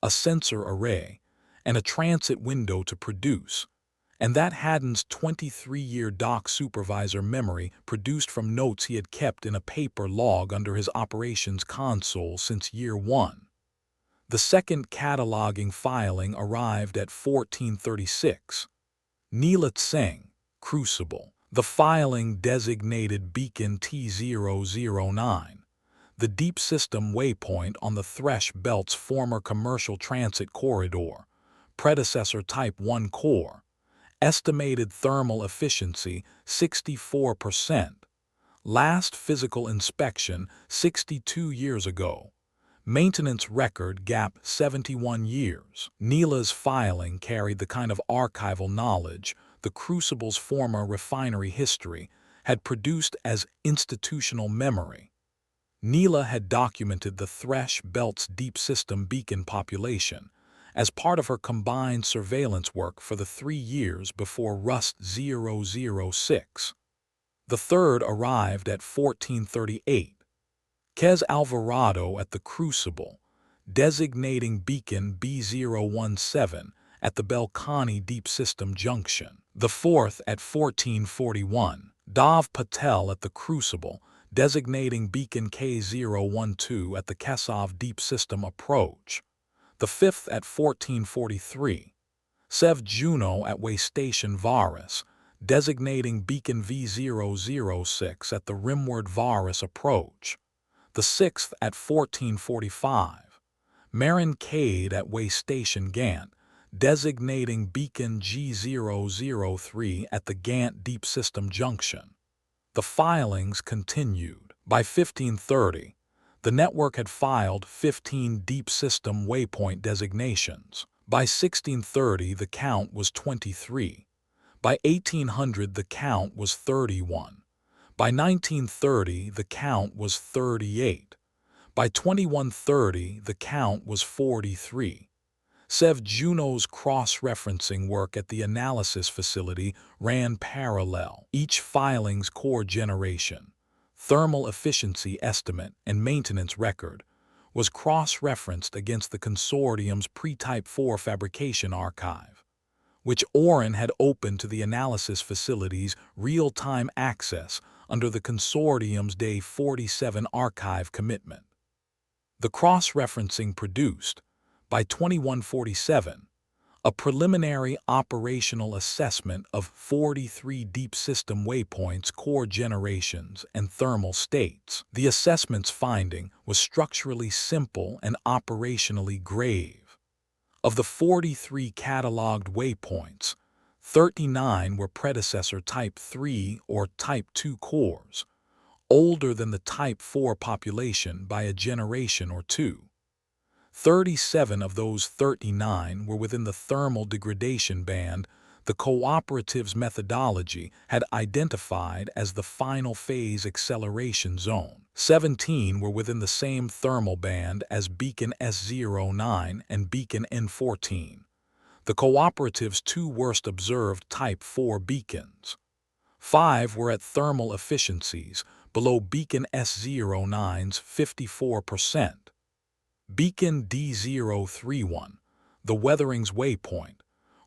a sensor array, and a transit window to produce, and that Haddon's 23-year dock supervisor memory produced from notes he had kept in a paper log under his operations console since year 1. The second cataloging filing arrived at 1436. Neelat Singh, Crucible. The filing designated beacon T009. The deep system waypoint on the Thresh Belt's former commercial transit corridor, predecessor Type 1 core. Estimated thermal efficiency 64%. Last physical inspection 62 years ago. Maintenance record gap 71 years. Neela's filing carried the kind of archival knowledge the Crucible's former refinery history had produced as institutional memory. Neela had documented the Thresh Belt's deep system beacon population as part of her combined surveillance work for the 3 years before Rust 006. The third arrived at 1438. Kez Alvarado at the Crucible, designating beacon B017 at the Belkani Deep System Junction. The fourth at 1441. Dav Patel at the Crucible, designating beacon K012 at the Kesov Deep System Approach. The fifth at 1443. Sev Juno at way station Varus, designating beacon V006 at the rimward Varus Approach. The sixth at 1445. Marin Cade at way station Gant, designating beacon G003 at the Gant Deep System Junction. The filings continued. By 1530, the network had filed 15 deep system waypoint designations. By 1630, the count was 23. By 1800, the count was 31. By 1930, the count was 38. By 2130, the count was 43. Sev Juno's cross-referencing work at the analysis facility ran parallel. Each filing's core generation, thermal efficiency estimate, and maintenance record was cross-referenced against the consortium's pre-Type 4 fabrication archive. which Oren had opened to the analysis facility's real-time access under the consortium's Day 47 archive commitment. The cross-referencing produced, by 2147, a preliminary operational assessment of 43 deep system waypoints, core generations, and thermal states. The assessment's finding was structurally simple and operationally grave. Of the 43 cataloged waypoints, 39 were predecessor Type 3 or Type 2 cores, older than the Type 4 population by a generation or two. 37 of those 39 were within the thermal degradation band the cooperative's methodology had identified as the final phase acceleration zone. 17 were within the same thermal band as Beacon S09 and Beacon N14, the cooperative's two worst observed Type 4 beacons. 5 were at thermal efficiencies below Beacon S09's 54%. Beacon D031, the weathering's waypoint,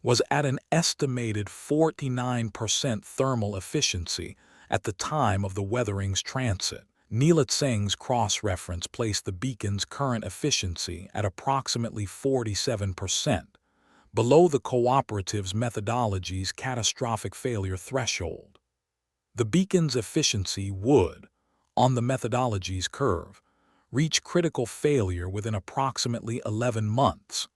was at an estimated 49% thermal efficiency at the time of the weathering's transit. Nielsen cross-reference placed the beacon's current efficiency at approximately 47%, below the cooperative's methodology's catastrophic failure threshold. The beacon's efficiency would, on the methodology's curve, reach critical failure within approximately 11 months.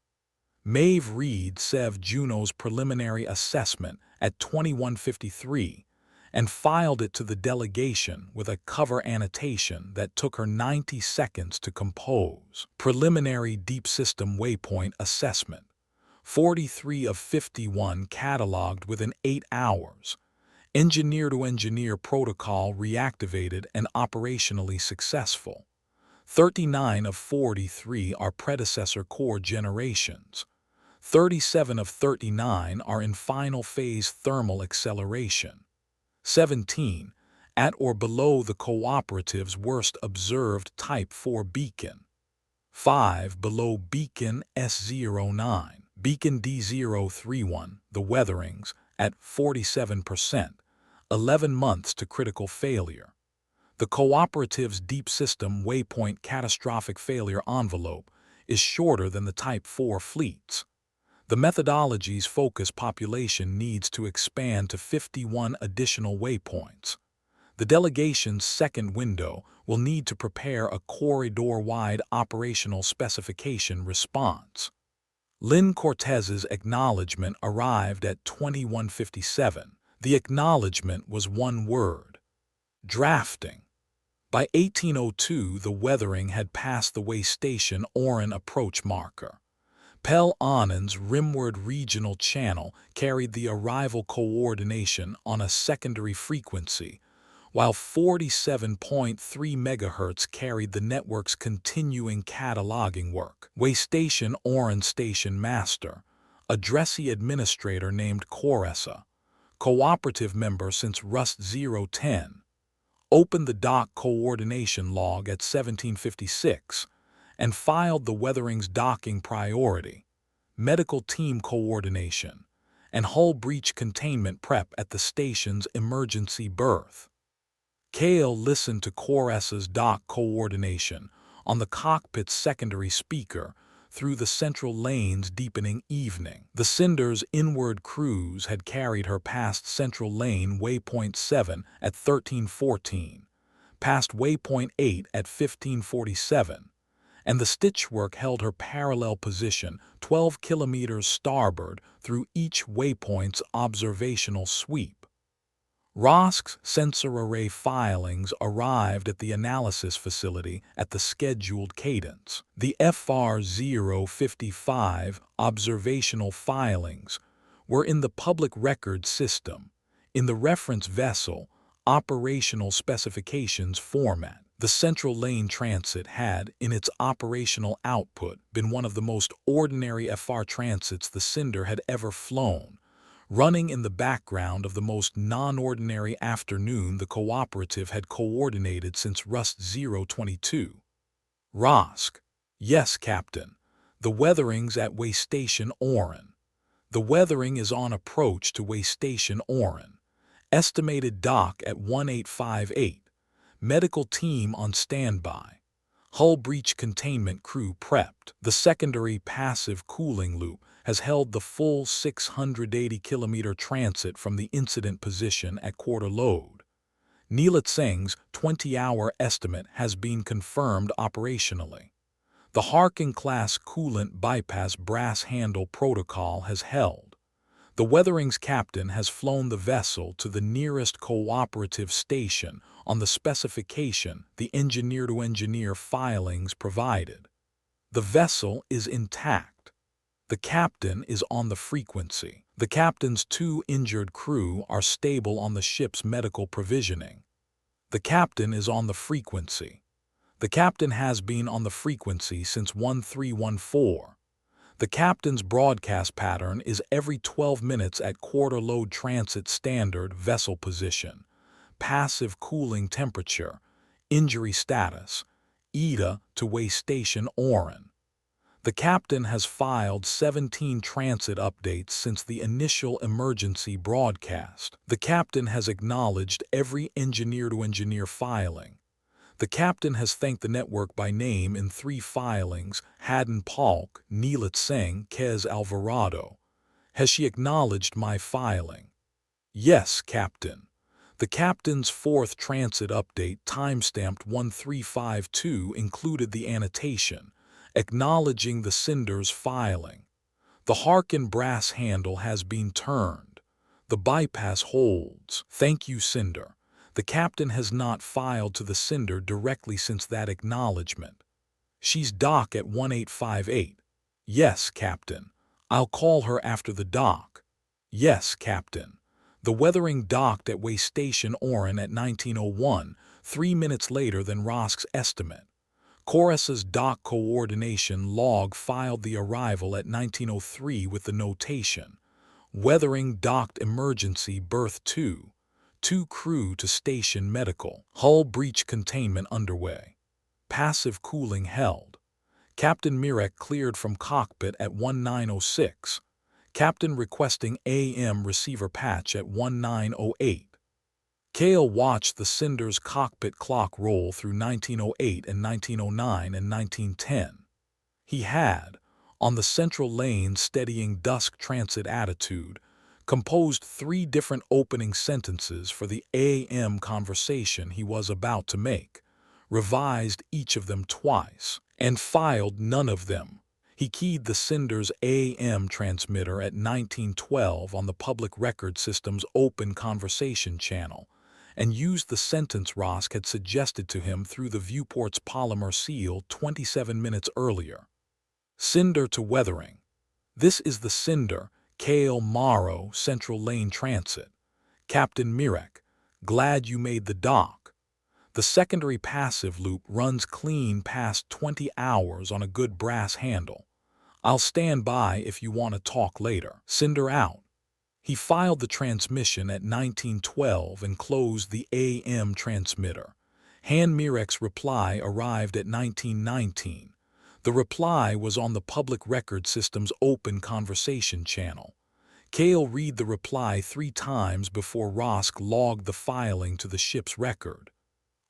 Maeve Reed SEV Juno's preliminary assessment at 2153 and filed it to the delegation with a cover annotation that took her 90 seconds to compose. Preliminary Deep System Waypoint Assessment. 43 of 51 cataloged within 8 hours. Engineer-to-engineer protocol reactivated and operationally successful. 39 of 43 are predecessor core generations. 37 of 39 are in final phase thermal acceleration. 17 at or below the cooperative's worst observed Type 4 beacon. 5 below Beacon S09. Beacon D031, the weatherings, at 47%, 11 months to critical failure. The cooperative's deep system waypoint catastrophic failure envelope is shorter than the Type 4 fleets. The methodology's focus population needs to expand to 51 additional waypoints. The delegation's second window will need to prepare a corridor-wide operational specification response. Lynn Cortez's acknowledgement arrived at 2157. The acknowledgement was one word: drafting. By 1802, the weathering had passed the way station Oren approach marker. Pel Annan's Rimward Regional Channel carried the arrival coordination on a secondary frequency, while 47.3 MHz carried the network's continuing cataloging work. Way station Oren Station Master, a dressy administrator named Coressa, cooperative member since Rust 010, opened the dock coordination log at 1756 and filed the weathering's docking priority, medical team coordination, and hull breach containment prep at the station's emergency berth. Kale listened to Coressa's dock coordination on the cockpit's secondary speaker through the central lane's deepening evening. The Cinder's inward cruise had carried her past central lane waypoint 7 at 1314, past waypoint 8 at 1547, and the stitchwork held her parallel position 12 kilometers starboard through each waypoint's observational sweep. Rosk's sensor array filings arrived at the analysis facility at the scheduled cadence. The FR-055 observational filings were in the public record system, in the reference vessel, operational specifications format. The Central Lane Transit had, in its operational output, been one of the most ordinary FR transits the Cinder had ever flown, running in the background of the most non-ordinary afternoon the cooperative had coordinated since Rust 022. Rosk: yes, Captain. The weatherings at way station Oren. The weathering is on approach to way station Orin. Estimated dock at 1858. Medical team on standby. Hull breach containment crew prepped. The secondary passive cooling loop has held the full 680-kilometer transit from the incident position at quarter load. Neelat Singh's 20-hour estimate has been confirmed operationally. The Harkin-class coolant bypass brass handle protocol has held. The weathering's captain has flown the vessel to the nearest cooperative station on the specification the engineer-to-engineer filings provided. The vessel is intact. The captain is on the frequency. The captain's 2 injured crew are stable on the ship's medical provisioning. The captain is on the frequency. The captain has been on the frequency since 1314. The captain's broadcast pattern is every 12 minutes at quarter load transit standard vessel position, passive cooling temperature, injury status, ETA to way station Orin. The captain has filed 17 transit updates since the initial emergency broadcast. The captain has acknowledged every engineer-to-engineer filing. The captain has thanked the network by name in 3 filings: Haddon Palk, Neelat Singh, Kez Alvarado. Has she acknowledged my filing? Yes, Captain. The captain's 4th transit update, timestamped 1352, included the annotation, acknowledging the Cinder's filing. The Harkin brass handle has been turned. The bypass holds. Thank you, Cinder. The captain has not filed to the Cinder directly since that acknowledgement. She's dock at 1858. Yes, Captain. I'll call her after the dock. Yes, Captain. The weathering docked at way station Orin at 1901, 3 minutes later than Rosk's estimate. Chorus's dock coordination log filed the arrival at 1903 with the notation: weathering docked emergency berth 2. 2 crew to station medical. Hull breach containment underway. Passive cooling held. Captain Mirek cleared from cockpit at 1906. Captain requesting AM receiver patch at 1908. Kale watched the Cinder's cockpit clock roll through 1908 and 1909 and 1910. He had, on the central lane steadying dusk transit attitude, composed 3 different opening sentences for the AM conversation he was about to make, revised each of them twice, and filed none of them. He keyed the Cinder's AM transmitter at 1912 on the public record system's open conversation channel, and used the sentence Rosk had suggested to him through the viewport's polymer seal 27 minutes earlier. Cinder to weathering. This is the Cinder, Kale Morrow, Central Lane Transit. Captain Mirek, glad you made the dock. The secondary passive loop runs clean past 20 hours on a good brass handle. I'll stand by if you want to talk later. Cinder out. He filed the transmission at 1912 and closed the AM transmitter. Han Mirek's reply arrived at 1919. The reply was on the public record system's open conversation channel. Kale read the reply 3 times before Rosk logged the filing to the ship's record.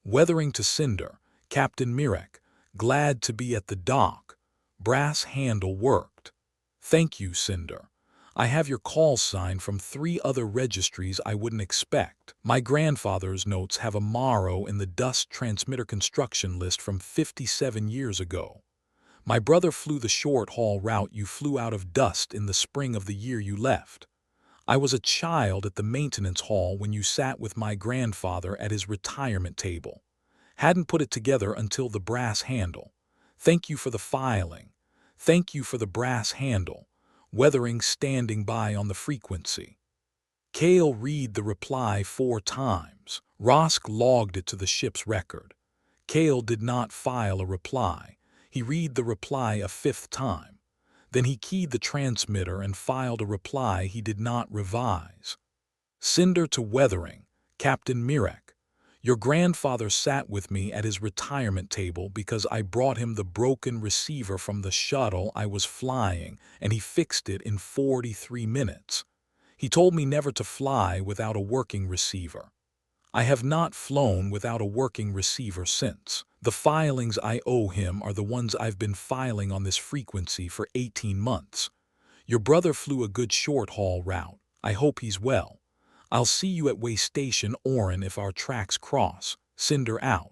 Weathering to Cinder, Captain Mirek, glad to be at the dock. Brass handle worked. Thank you, Cinder. I have your call sign from 3 other registries I wouldn't expect. My grandfather's notes have a Morrow in the dust transmitter construction list from 57 years ago. My brother flew the short-haul route you flew out of dust in the spring of the year you left. I was a child at the maintenance hall when you sat with my grandfather at his retirement table. Hadn't put it together until the brass handle. Thank you for the filing. Thank you for the brass handle. Weathering standing by on the frequency. Kale read the reply 4 times. Rosk logged it to the ship's record. Kale did not file a reply. He read the reply a 5th time. Then he keyed the transmitter and filed a reply he did not revise. Cinder to weathering, Captain Mirek. Your grandfather sat with me at his retirement table because I brought him the broken receiver from the shuttle I was flying, and he fixed it in 43 minutes. He told me never to fly without a working receiver. I have not flown without a working receiver since. The filings I owe him are the ones I've been filing on this frequency for 18 months. Your brother flew a good short-haul route. I hope he's well. I'll see you at Way Station Orin if our tracks cross. Cinder out.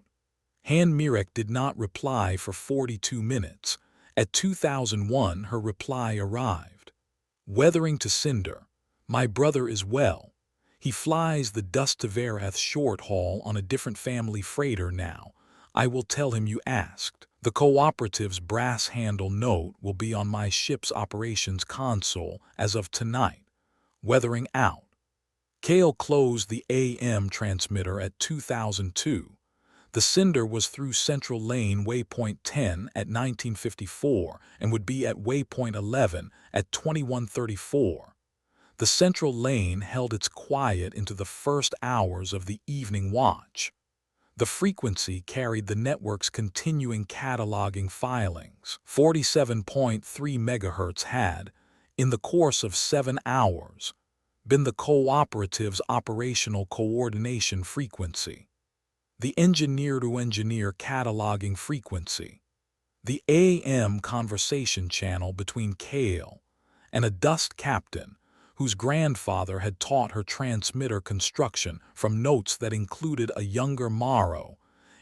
Han Mirek did not reply for 42 minutes. At 2001, her reply arrived. Weathering to Cinder. My brother is well. He flies the Dust-to-Verath short haul on a different family freighter now. I will tell him you asked. The cooperative's brass handle note will be on my ship's operations console as of tonight. Weathering out. Kale closed the AM transmitter at 2002. The Cinder was through Central Lane Waypoint 10 at 1954 and would be at Waypoint 11 at 2134. The Central Lane held its quiet into the first hours of the evening watch. The frequency carried the network's continuing cataloging filings. 47.3 MHz had, in the course of 7 hours, been the cooperative's operational coordination frequency. The engineer-to-engineer cataloging frequency. The AM conversation channel between Kale and a dust captain whose grandfather had taught her transmitter construction from notes that included a younger Morrow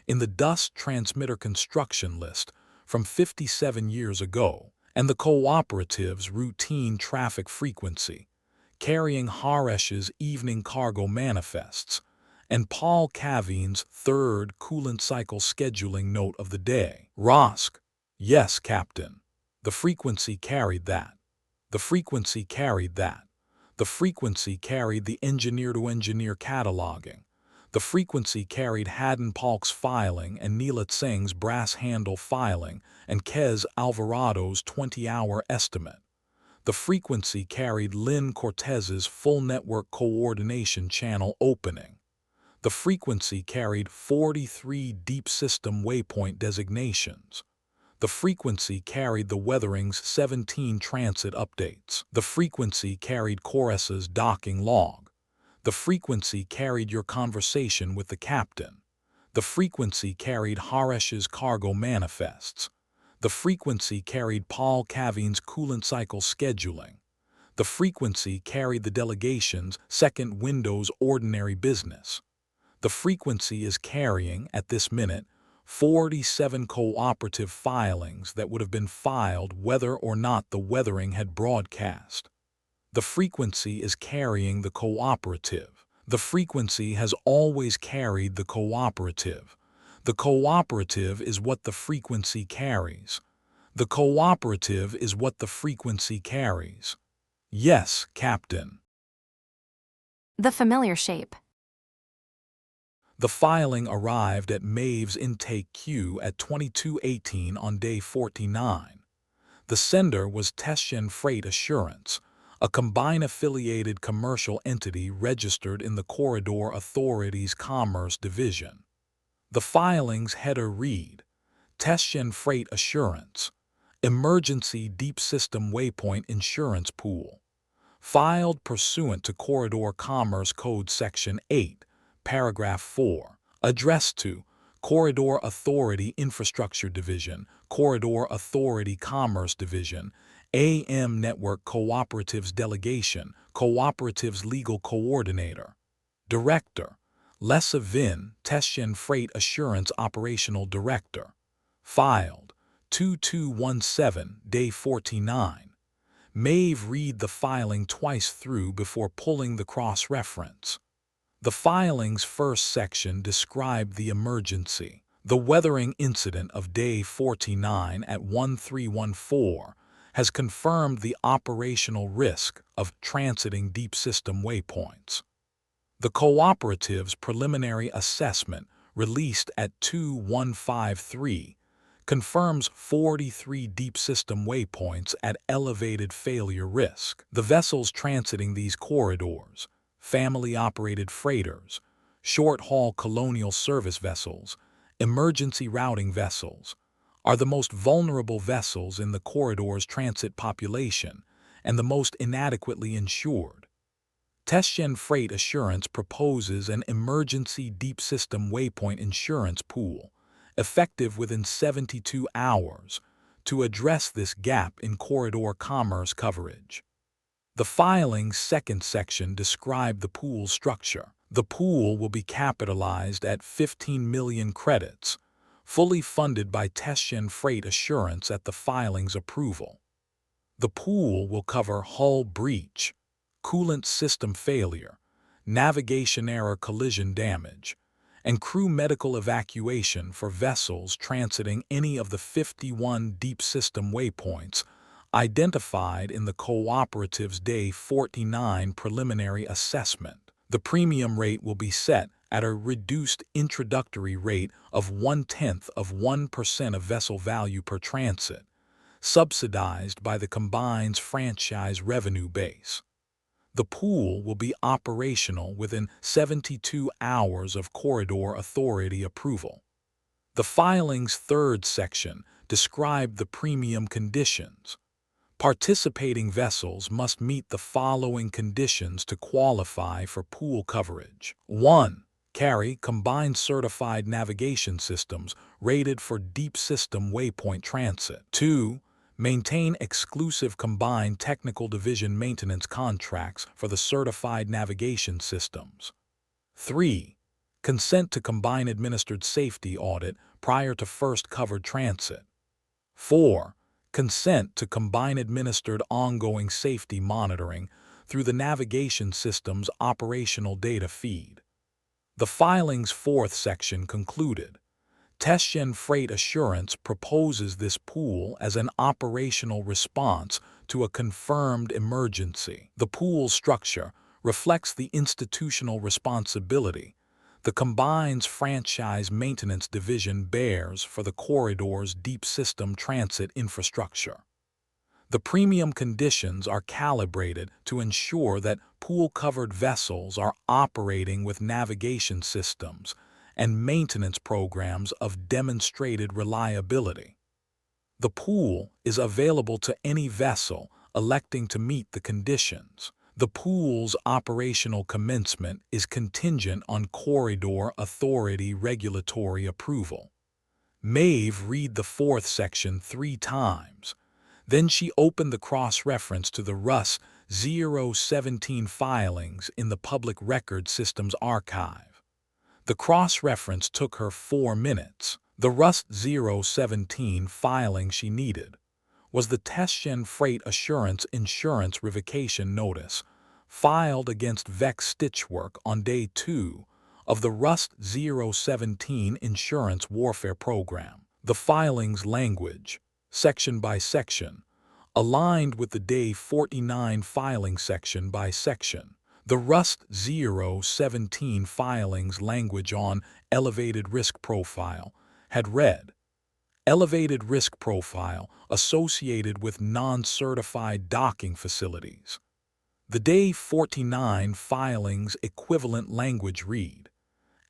in the dust transmitter construction list from 57 years ago, and the cooperative's routine traffic frequency, carrying Haresh's evening cargo manifests, and Paul Cavine's third coolant cycle scheduling note of the day. Rosk. Yes, Captain. The frequency carried that. The frequency carried that. The frequency carried the engineer-to-engineer cataloging. The frequency carried Haddon Palk's filing and Neelat Singh's brass handle filing and Kez Alvarado's 20-hour estimate. The frequency carried Lynn Cortez's full network coordination channel opening. The frequency carried 43 deep system waypoint designations. The frequency carried the Weathering's 17 transit updates. The frequency carried Chorus's docking log. The frequency carried your conversation with the captain. The frequency carried Haresh's cargo manifests. The frequency carried Paul Cavine's coolant cycle scheduling. The frequency carried the delegation's second window's ordinary business. The frequency is carrying, at this minute, 47 cooperative filings that would have been filed whether or not the Weathering had broadcast. The frequency is carrying the cooperative. The frequency has always carried the cooperative. The cooperative is what the frequency carries. The cooperative is what the frequency carries. Yes, Captain. The familiar shape. The filing arrived at Maeve's intake queue at 2218 on day 49. The sender was Tesjen Freight Assurance, a combined-affiliated commercial entity registered in the Corridor Authority's Commerce Division. The filing's header read, Tesjen Freight Assurance, Emergency Deep System Waypoint Insurance Pool, filed pursuant to Corridor Commerce Code Section 8, Paragraph 4, addressed to Corridor Authority Infrastructure Division, Corridor Authority Commerce Division, AM Network Cooperatives Delegation, Cooperatives Legal Coordinator. Director, Lessa Vin, Tesjen Freight Assurance Operational Director. Filed, 2217, day 49. Maeve read the filing twice through before pulling the cross-reference. The filing's first section described the emergency. The weathering incident of day 49 at 1314 has confirmed the operational risk of transiting deep system waypoints. The cooperative's preliminary assessment, released at 2153, confirms 43 deep system waypoints at elevated failure risk. The vessels transiting these corridors, family-operated freighters, short-haul colonial service vessels, emergency routing vessels, are the most vulnerable vessels in the corridor's transit population and the most inadequately insured. Tesjen Freight Assurance proposes an emergency deep system waypoint insurance pool, effective within 72 hours, to address this gap in corridor commerce coverage. The filing's second section described the pool structure. The pool will be capitalized at 15 million credits, fully funded by Tesjen Freight Assurance at the filing's approval. The pool will cover hull breach, coolant system failure, navigation error collision damage, and crew medical evacuation for vessels transiting any of the 51 deep system waypoints identified in the Cooperative's Day 49 preliminary assessment. The premium rate will be set at a reduced introductory rate of 0.1% of vessel value per transit, subsidized by the combine's franchise revenue base. The pool will be operational within 72 hours of Corridor Authority approval. The filing's third section described the premium conditions. Participating vessels must meet the following conditions to qualify for pool coverage. 1. Carry combined certified navigation systems rated for deep system waypoint transit. 2. Maintain exclusive combined technical division maintenance contracts for the certified navigation systems. 3. Consent to combine administered safety audit prior to first covered transit. 4. Consent to combine administered ongoing safety monitoring through the navigation system's operational data feed. The filing's fourth section concluded. Tesjen Freight Assurance proposes this pool as an operational response to a confirmed emergency. The pool structure reflects the institutional responsibility the combine's franchise maintenance division bears for the corridor's deep system transit infrastructure. The premium conditions are calibrated to ensure that pool-covered vessels are operating with navigation systems and maintenance programs of demonstrated reliability. The pool is available to any vessel electing to meet the conditions. The pool's operational commencement is contingent on Corridor Authority regulatory approval. Maeve read the fourth section 3 times. Then she opened the cross-reference to the Rus. 017 filings in the Public Record Systems archive. The cross-reference took her 4 minutes. The Rus. 017 filing she needed was the Tesjen Freight Assurance Insurance Revocation Notice filed against Vex Stitchwork on Day 2 of the Rus. 017 Insurance Warfare Program. The filing's language, section by section, aligned with the Day 49 filing section by section. The Rus. 017 filing's language on elevated risk profile had read, elevated risk profile associated with non-certified docking facilities. The Day 49 filing's equivalent language read,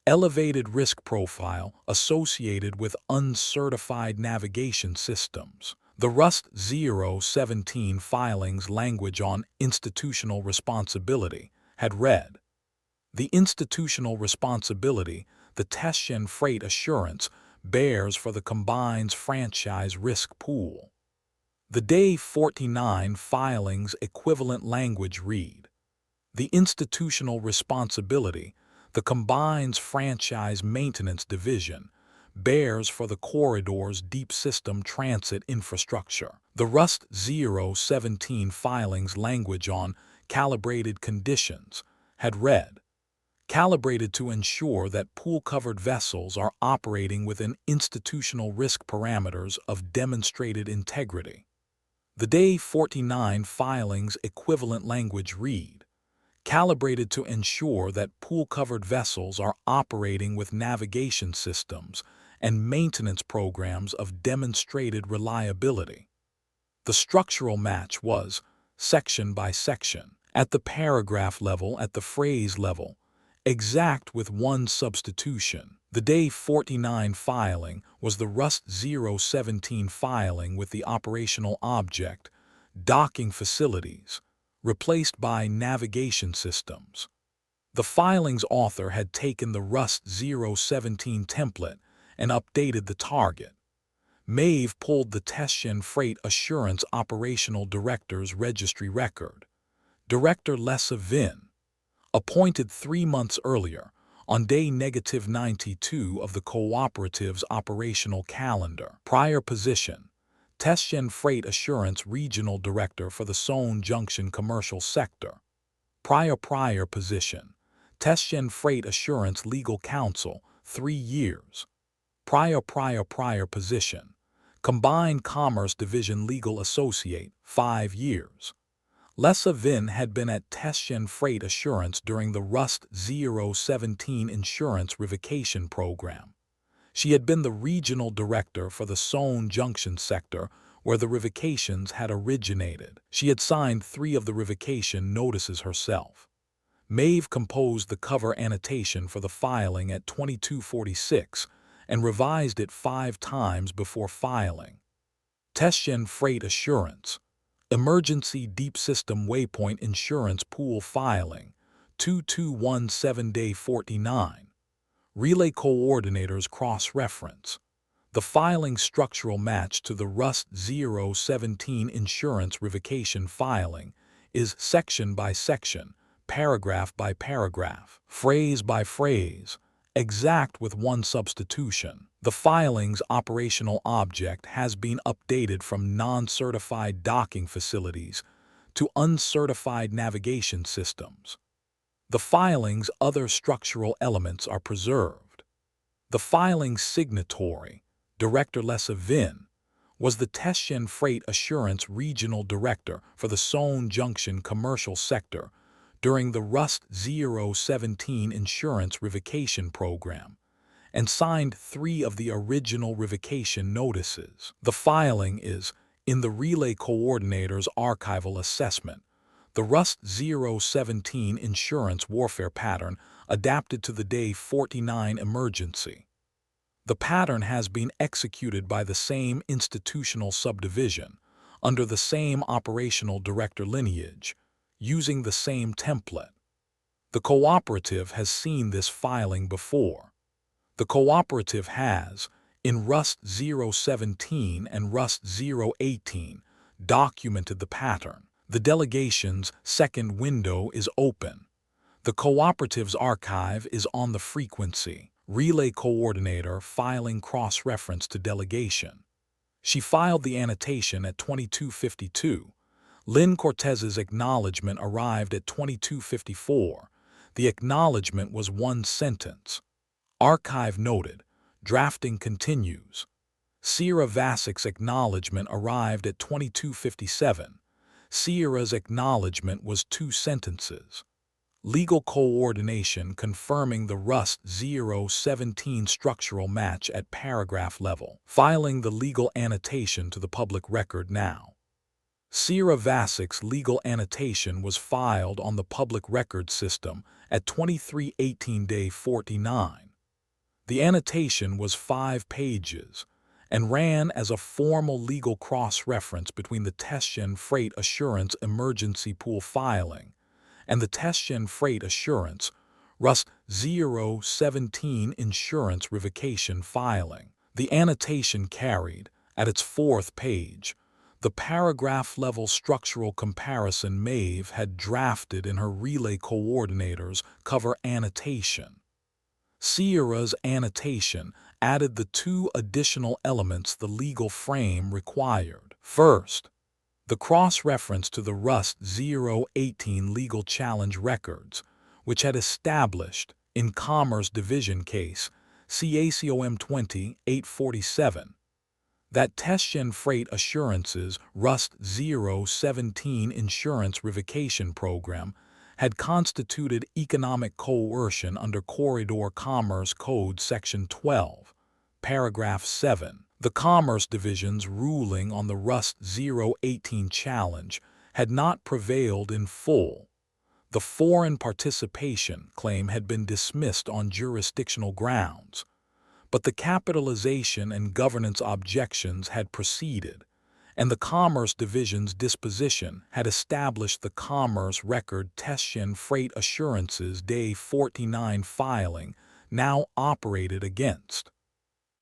elevated risk profile associated with uncertified navigation systems. The Rus. 017 filing's language on institutional responsibility had read, the institutional responsibility the Tesjen Freight Assurance bears for the combine's franchise risk pool. The Day 49 filing's equivalent language read, the institutional responsibility the combine's franchise maintenance division bears for the corridor's deep system transit infrastructure. The Rus. 017 filing's language on calibrated conditions had read, calibrated to ensure that pool-covered vessels are operating within institutional risk parameters of demonstrated integrity. The Day 49 filing's equivalent language read, calibrated to ensure that pool-covered vessels are operating with navigation systems and maintenance programs of demonstrated reliability. The structural match was, section by section, at the paragraph level, at the phrase level, exact with one substitution. The Day 49 filing was the Rust 017 filing with the operational object, docking facilities, replaced by navigation systems. The filing's author had taken the Rust 017 template and updated the target. Maeve pulled the Teshin Freight Assurance Operational Director's registry record. Director Lessa Vin, appointed 3 months earlier, on day -92 of the cooperative's operational calendar. Prior position: Teshin Freight Assurance Regional Director for the Seoul Junction Commercial Sector. Prior position: Teshin Freight Assurance Legal Counsel, 3 years. Prior position: Combined Commerce Division Legal Associate, 5 years. Lessa Vin had been at Teshin Freight Assurance during the Rust 017 insurance revocation program. She had been the regional director for the Seoul Junction sector where the revocations had originated. She had signed 3 of the revocation notices herself. Maeve composed the cover annotation for the filing at 2246 and revised it 5 times before filing. Teshin Freight Assurance, Emergency Deep System Waypoint Insurance Pool Filing, 2217 Day 49. Relay Coordinators Cross-Reference. The filing structural match to the Rust 017 insurance revocation filing is section by section, paragraph by paragraph, phrase by phrase, exact with one substitution. The filing's operational object has been updated from non-certified docking facilities to uncertified navigation systems. The filing's other structural elements are preserved. The filing's signatory, Director Lessa Vin, was the Teshin Freight Assurance Regional Director for the Seoul Junction Commercial Sector during the Rust 017 insurance revocation program, and signed 3 of the original revocation notices. The filing is in the Relay Coordinator's archival assessment, the Rust 017 insurance warfare pattern adapted to the Day 49 emergency. The pattern has been executed by the same institutional subdivision, under the same operational director lineage, using the same template. The cooperative has seen this filing before. The cooperative has, in Rust 017 and Rust 018, documented the pattern. The delegation's second window is open. The cooperative's archive is on the frequency. Relay Coordinator filing cross-reference to delegation. She filed the annotation at 2252. Lynn Cortez's acknowledgement arrived at 2254. The acknowledgement was 1 sentence. Archive noted. Drafting continues. Sierra Vasik's acknowledgement arrived at 2257. Sierra's acknowledgement was 2 sentences. Legal coordination confirming the Rust 017 structural match at paragraph level. Filing the legal annotation to the public record now. Sierra Vasik's legal annotation was filed on the public record system at 2318 Day 49. The annotation was 5 pages and ran as a formal legal cross-reference between the Teshin Freight Assurance Emergency Pool filing and the Teshin Freight Assurance Rust 017 insurance revocation filing. The annotation carried, at its 4th page, the paragraph-level structural comparison Maeve had drafted in her Relay Coordinator's cover annotation. Sierra's annotation added the 2 additional elements the legal frame required. First, the cross-reference to the Rust 018 legal challenge records, which had established, in Commerce Division case, CACOM 20-847, that Teshin Freight Assurance's Rust 017 insurance revocation program had constituted economic coercion under Corridor Commerce Code Section 12, Paragraph 7. The Commerce Division's ruling on the Rust 018 challenge had not prevailed in full. The foreign participation claim had been dismissed on jurisdictional grounds, but the capitalization and governance objections had proceeded, and the Commerce Division's disposition had established the Commerce Record Testshin Freight Assurances Day 49 filing now operated against.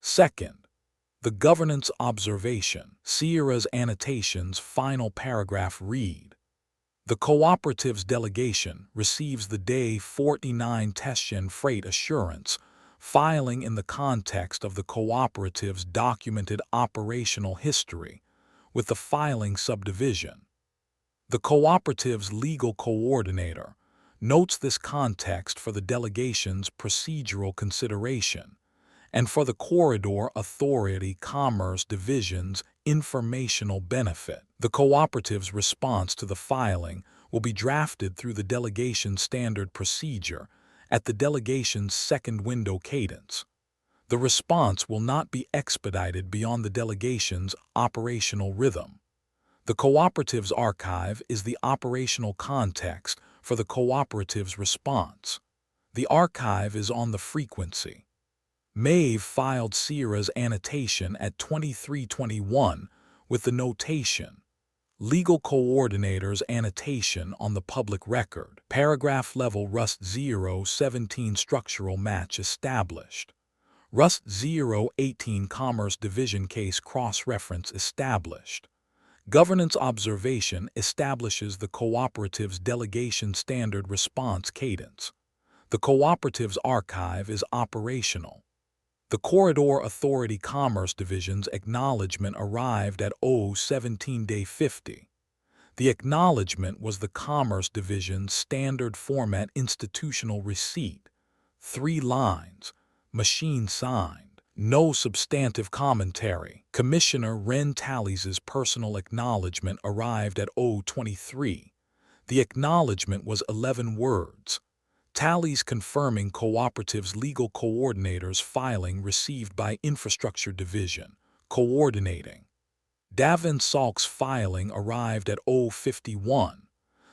Second, the governance observation, Sierra's annotations final paragraph read, the Cooperative's delegation receives the Day 49 Testshin Freight Assurance filing in the context of the Cooperative's documented operational history with the filing subdivision. The Cooperative's legal coordinator notes this context for the delegation's procedural consideration and for the Corridor Authority Commerce Division's informational benefit. The Cooperative's response to the filing will be drafted through the delegation's standard procedure at the delegation's second window cadence. The response will not be expedited beyond the delegation's operational rhythm. The Cooperative's archive is the operational context for the Cooperative's response. The archive is on the frequency. Maeve filed Sierra's annotation at 2321 with the notation, Legal Coordinator's annotation on the public record, paragraph level Rust 017 structural match established. Rust 018 Commerce Division case cross-reference established. Governance observation establishes the Cooperative's delegation standard response cadence. The Cooperative's archive is operational. The Corridor Authority Commerce Division's acknowledgement arrived at 017 Day 50. The acknowledgement was the Commerce Division's standard format institutional receipt, 3 lines, machine signed, no substantive commentary. Commissioner Ren Tallies's personal acknowledgement arrived at 023. The acknowledgement was 11 words. Tallies confirming Cooperative's legal coordinator's filing received by Infrastructure Division, coordinating. Davin Salk's filing arrived at 051.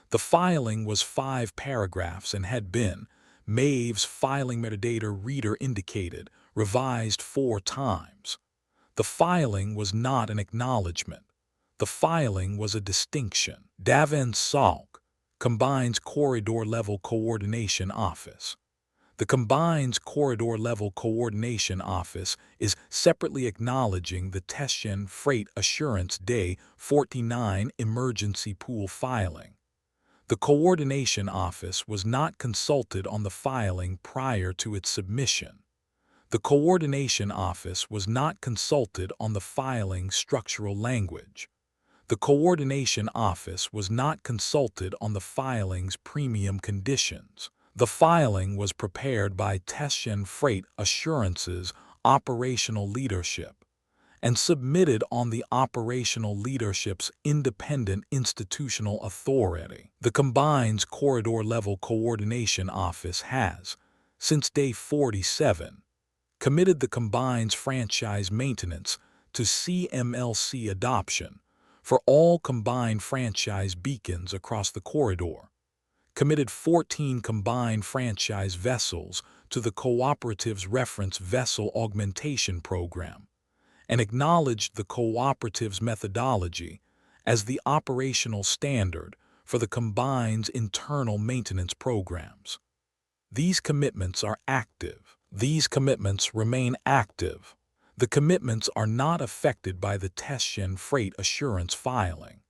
The filing was 5 paragraphs and had been, Maeve's filing metadata reader indicated, revised 4 times. The filing was not an acknowledgement. The filing was a distinction. Davin Salk combines Corridor Level Coordination Office. The Combines Corridor Level Coordination Office is separately acknowledging the Testshin Freight Assurance Day 49 emergency pool filing. The Coordination Office was not consulted on the filing prior to its submission. The Coordination Office was not consulted on the filing structural language. The Coordination Office was not consulted on the filing's premium conditions. The filing was prepared by Testshin Freight Assurance's operational leadership and submitted on the operational leadership's independent institutional authority. The Combines Corridor Level Coordination Office has, since Day 47, committed the Combines franchise maintenance to CMLC adoption for all combined franchise beacons across the corridor, committed 14 combined franchise vessels to the Cooperative's reference vessel augmentation program, and acknowledged the Cooperative's methodology as the operational standard for the Combine's internal maintenance programs. These commitments are active. These commitments remain active. The commitments are not affected by the Testshin Freight Assurance filing.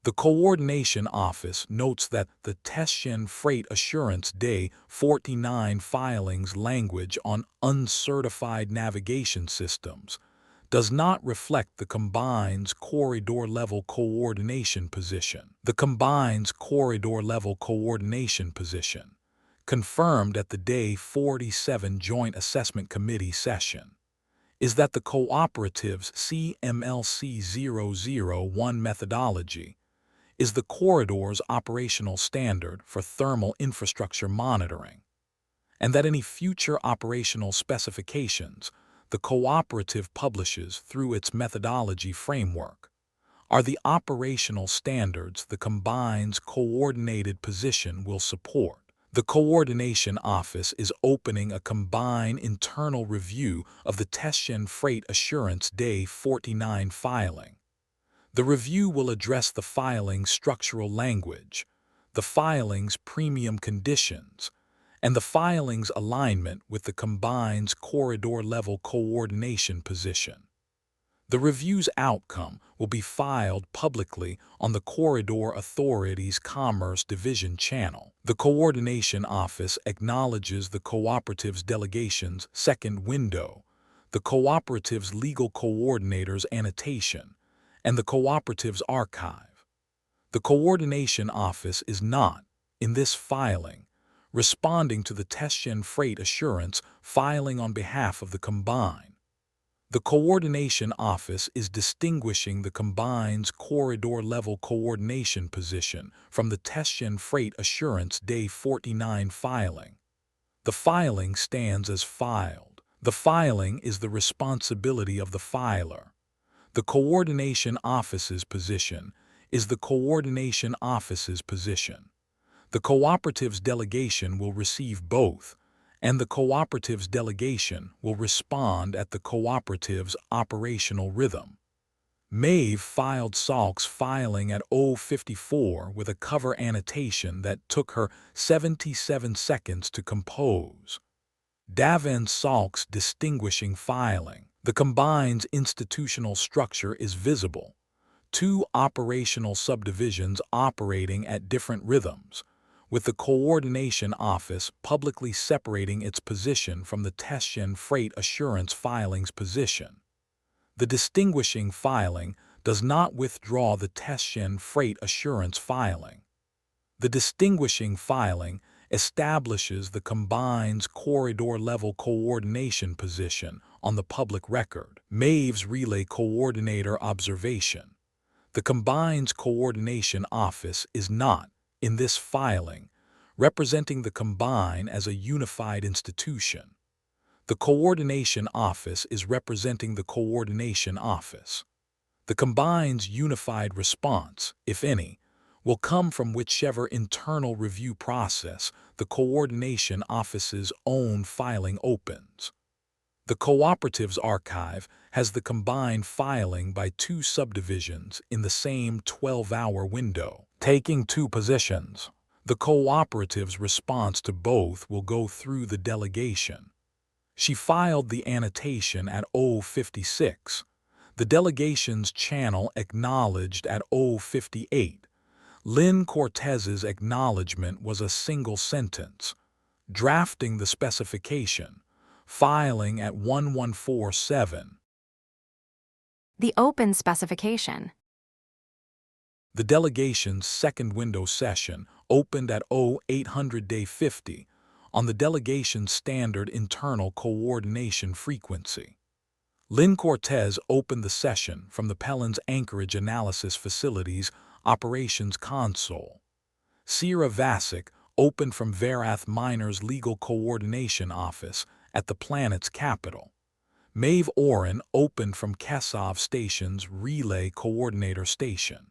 The Coordination Office notes that the Testshin Freight Assurance Day 49 filing's language on uncertified navigation systems does not reflect the Combine's Corridor Level Coordination position. The Combine's Corridor Level Coordination position, confirmed at the Day 47 Joint Assessment Committee session, is that the Cooperative's CMLC 001 methodology is the corridor's operational standard for thermal infrastructure monitoring, and that any future operational specifications the Cooperative publishes through its methodology framework are the operational standards the combine's coordinated position will support. The Coordination Office is opening a combined internal review of the Teshchen Freight Assurance Day 49 filing. The review will address the filing's structural language, the filing's premium conditions, and the filing's alignment with the combine's corridor-level coordination position. The review's outcome will be filed publicly on the Corridor Authority's Commerce Division channel. The Coordination Office acknowledges the Cooperative's delegation's second window, the Cooperative's legal coordinator's annotation, and the Cooperative's archive. The Coordination Office is not, in this filing, responding to the Teshchen Freight Assurance filing on behalf of the combine. The Coordination Office is distinguishing the combine's corridor-level coordination position from the Teshchen Freight Assurance Day 49 filing. The filing stands as filed. The filing is the responsibility of the filer. The Coordination Office's position is the Coordination Office's position. The Cooperative's delegation will receive both, and the Cooperative's delegation will respond at the Cooperative's operational rhythm. Maeve filed Salk's filing at 0:54 with a cover annotation that took her 77 seconds to compose. Daven Salk's distinguishing filing. The combine's institutional structure is visible. Two operational subdivisions operating at different rhythms, with the Coordination Office publicly separating its position from the Teshchen Freight Assurance filing's position. The distinguishing filing does not withdraw the Teshchen Freight Assurance filing. The distinguishing filing establishes the combine's corridor-level coordination position on the public record. Maeve's Relay Coordinator Observation. The combine's Coordination Office is not, in this filing, representing the combine as a unified institution. The Coordination Office is representing the Coordination Office. The combine's unified response, if any, will come from whichever internal review process the Coordination Office's own filing opens. The Cooperative's archive has the combined filing by two subdivisions in the same 12-hour window, taking two positions. The Cooperative's response to both will go through the delegation. She filed the annotation at 0:56. The delegation's channel acknowledged at 0:58. Lynn Cortez's acknowledgement was a single sentence. Drafting the specification. Filing at 1147. The open specification. The delegation's second window session opened at 0800 day 50 on the delegation's standard internal coordination frequency. Lynn Cortez opened the session from the Pellen's Anchorage Analysis Facility's Operations Console. Sierra Vasic opened from Verath Miner's Legal Coordination Office at the planet's capital. Maeve Oren opened from Kesov Station's Relay Coordinator Station.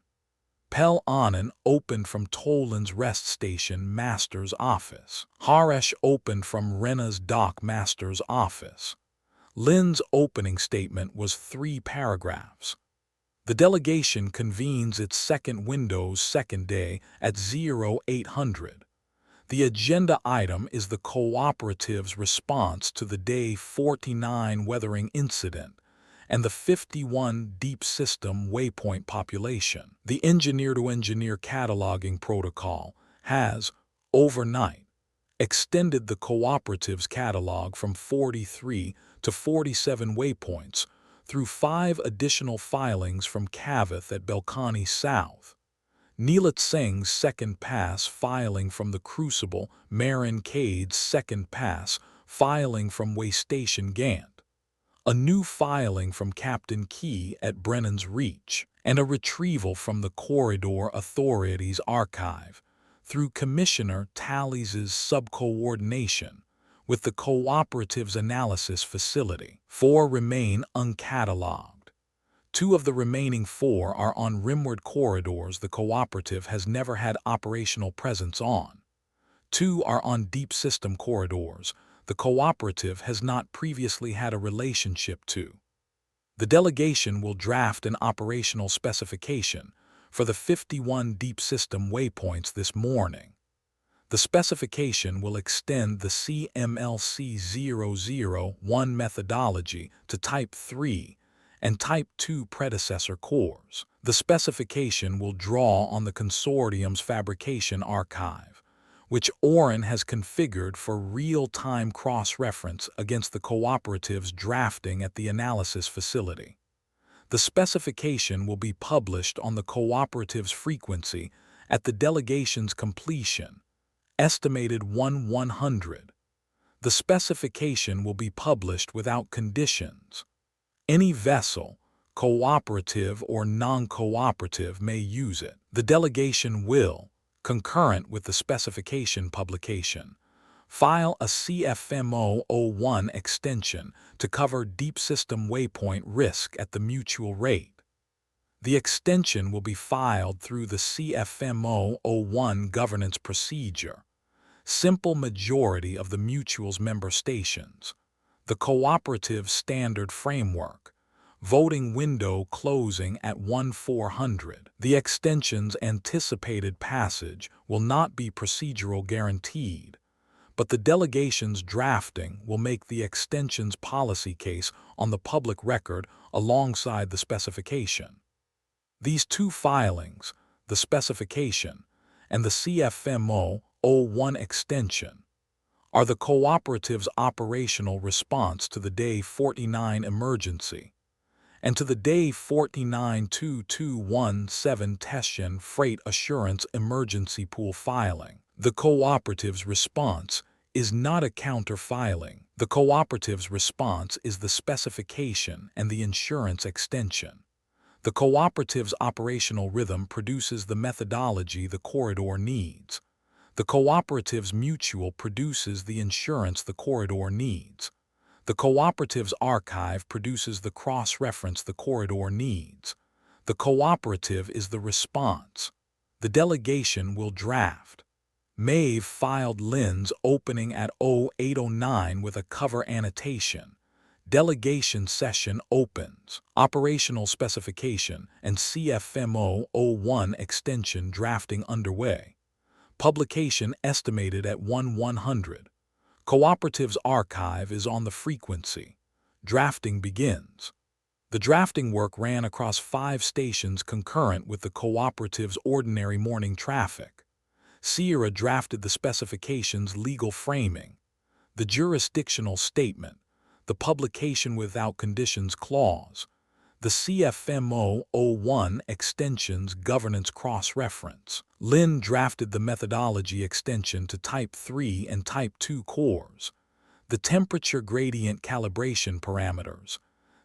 Pel Anand opened from Toland's Rest Station Master's Office. Haresh opened from Rena's Dock Master's Office. Lynn's opening statement was 3 paragraphs. The delegation convenes its second window's second day at 0800. The agenda item is the Cooperative's response to the Day 49 weathering incident and the 51 deep system waypoint population. The engineer-to-engineer cataloging protocol has, overnight, extended the Cooperative's catalog from 43 to 47 waypoints through 5 additional filings from Cavath at Belkani South. Neelat Singh's second pass filing from the Crucible, Marin Cade's second pass filing from Waystation Gant, a new filing from Captain Key at Brennan's Reach, and a retrieval from the Corridor Authority's archive through Commissioner Tallies's sub-coordination with the Cooperative's analysis facility. 4 remain uncatalogued. 2 of the remaining 4 are on rimward corridors the cooperative has never had operational presence on. 2 are on deep system corridors the cooperative has not previously had a relationship to. The delegation will draft an operational specification for the 51 deep system waypoints this morning. The specification will extend the CMLC-001 methodology to Type 3 and Type 2 predecessor cores. The specification will draw on the consortium's fabrication archive, which Oren has configured for real-time cross-reference against the cooperative's drafting at the analysis facility. The specification will be published on the cooperative's frequency at the delegation's completion, estimated 1/100. The specification will be published without conditions. Any vessel, cooperative or non-cooperative, may use it. The delegation will, concurrent with the specification publication, file a CFMO-01 extension to cover deep system waypoint risk at the mutual rate. The extension will be filed through the CFMO-01 governance procedure. Simple majority of the mutual's member stations. The cooperative standard framework. Voting window closing at 1/400. The extension's anticipated passage will not be procedural guaranteed, but the delegation's drafting will make the extension's policy case on the public record alongside the specification. These 2 filings, the specification and the CFMO-01 extension, are the cooperative's operational response to the Day 49 emergency and to the Day 49-2217 Teshin Freight Assurance Emergency Pool filing. The cooperative's response is not a counter-filing. The cooperative's response is the specification and the insurance extension. The cooperative's operational rhythm produces the methodology the corridor needs. The cooperative's mutual produces the insurance the corridor needs. The cooperative's archive produces the cross-reference the corridor needs. The cooperative is the response. The delegation will draft. Maeve filed Lynn's opening at 0809 with a cover annotation. Delegation session opens. Operational specification and CFMO-01 extension drafting underway. Publication estimated at 1/100. Cooperative's archive is on the frequency. Drafting begins. The drafting work ran across 5 stations concurrent with the cooperative's ordinary morning traffic. Sierra drafted the specification's legal framing, the jurisdictional statement, the publication without conditions clause, the CFMO-01 extension's governance cross-reference. Lynn drafted the methodology extension to Type 3 and Type 2 cores, the temperature gradient calibration parameters,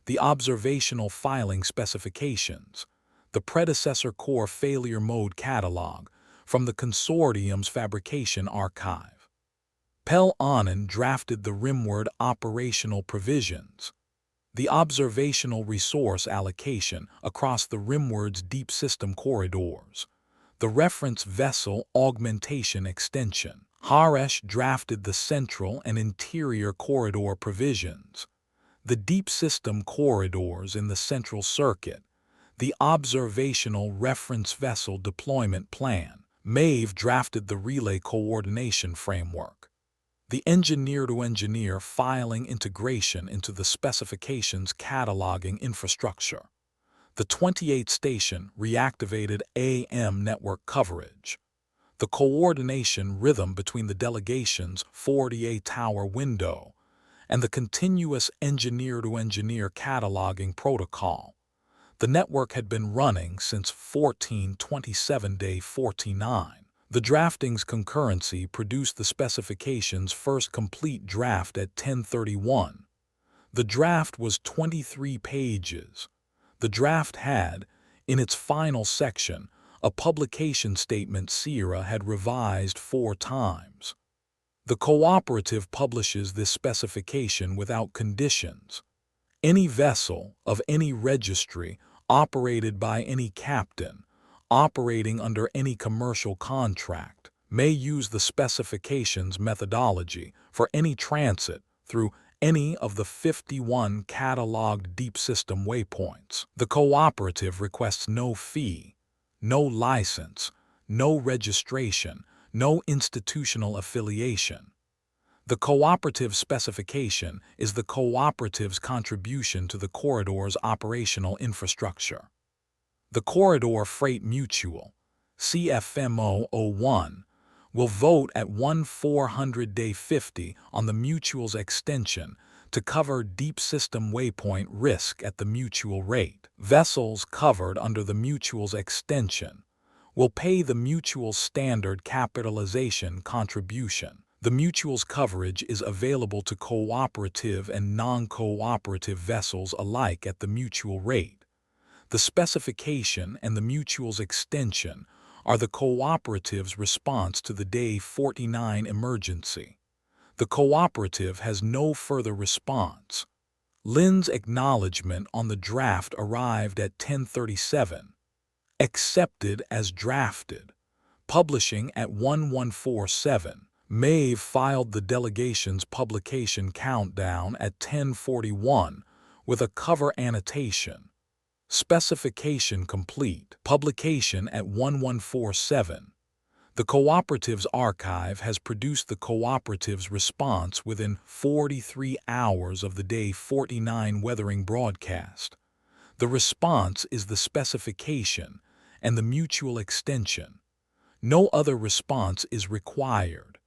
the observational filing specifications, the predecessor core failure mode catalog from the consortium's fabrication archive. Pell Anand drafted the rimward operational provisions, the observational resource allocation across the rimward's deep system corridors, the reference vessel augmentation extension. Haresh drafted the central and interior corridor provisions, the deep system corridors in the central circuit, the observational reference vessel deployment plan. Maeve drafted the relay coordination framework, the engineer-to-engineer filing integration into the specification's cataloging infrastructure, the 28-station reactivated AM network coverage, the coordination rhythm between the delegation's 48-tower window and the continuous engineer-to-engineer cataloging protocol. The network had been running since 14/27 day 49. The drafting's concurrency produced the specification's first complete draft at 10:31. The draft was 23 pages. The draft had, in its final section, a publication statement Sierra had revised 4 times. The cooperative publishes this specification without conditions. Any vessel of any registry operated by any captain, operating under any commercial contract, may use the specifications methodology for any transit through any of the 51 cataloged deep system waypoints. The cooperative requests no fee, no license, no registration, no institutional affiliation. The cooperative specification is the cooperative's contribution to the corridor's operational infrastructure. The Corridor Freight Mutual, CFMO 01, will vote at 1/400-day 50 on the mutual's extension to cover deep system waypoint risk at the mutual rate. Vessels covered under the mutual's extension will pay the mutual's standard capitalization contribution. The mutual's coverage is available to cooperative and non-cooperative vessels alike at the mutual rate. The specification and the mutual's extension are the cooperative's response to the Day 49 emergency. The cooperative has no further response. Lynn's acknowledgement on the draft arrived at 10:37. Accepted as drafted. Publishing at 1147. Maeve filed the delegation's publication countdown at 10:41 with a cover annotation. Specification complete. Publication at 1147. The cooperative's archive has produced the cooperative's response within 43 hours of the Day 49 weathering broadcast. The response is the specification and the mutual extension. No other response is required.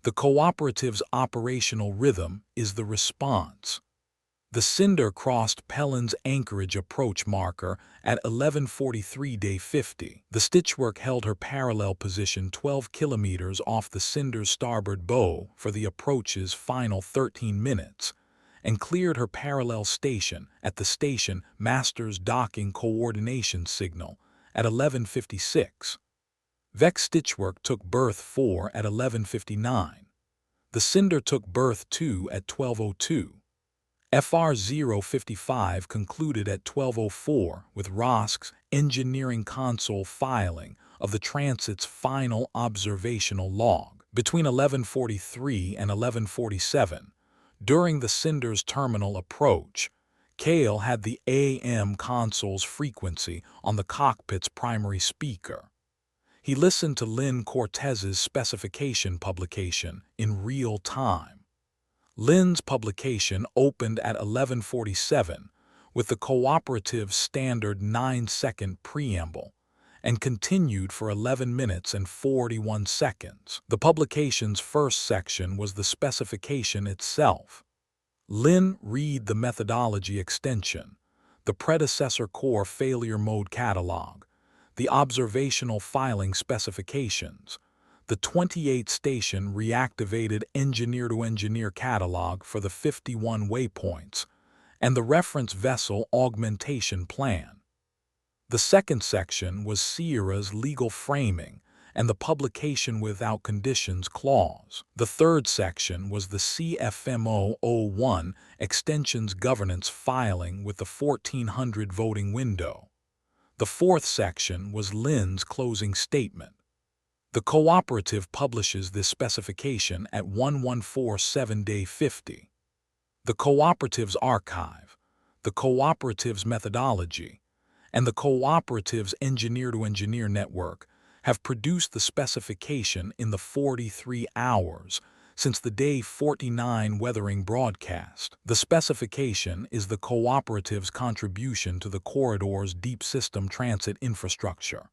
The cooperative's operational rhythm is the response. The Cinder crossed Pellin's anchorage approach marker at 11:43 day 50. The Stitchwork held her parallel position 12 kilometers off the Cinder's starboard bow for the approach's final 13 minutes and cleared her parallel station at the station master's docking coordination signal at 11:56. Vex Stitchwork took berth 4 at 11:59. The Cinder took berth 2 at 12:02. FR 055 concluded at 12:04 with Rosk's engineering console filing of the transit's final observational log. Between 11:43 and 11:47, during the Cinder's terminal approach, Cale had the AM console's frequency on the cockpit's primary speaker. He listened to Lynn Cortez's specification publication in real time. Lynn's publication opened at 11:47 with the cooperative's standard 9-second preamble and continued for 11 minutes and 41 seconds. The publication's first section was the specification itself. Lynn read the methodology extension, the predecessor core failure mode catalog, the observational filing specifications, the 28-station reactivated engineer-to-engineer catalog for the 51 waypoints, and the reference vessel augmentation plan. The second section was Sierra's legal framing and the publication without conditions clause. The third section was the CFMO 01 extensions governance filing with the 1400 voting window. The fourth section was Lynn's closing statement. The cooperative publishes this specification at 1147 day 50. The cooperative's archive, the cooperative's methodology, and the cooperative's engineer-to-engineer network have produced the specification in the 43 hours since the Day 49 weathering broadcast. The specification is the cooperative's contribution to the corridor's deep system transit infrastructure.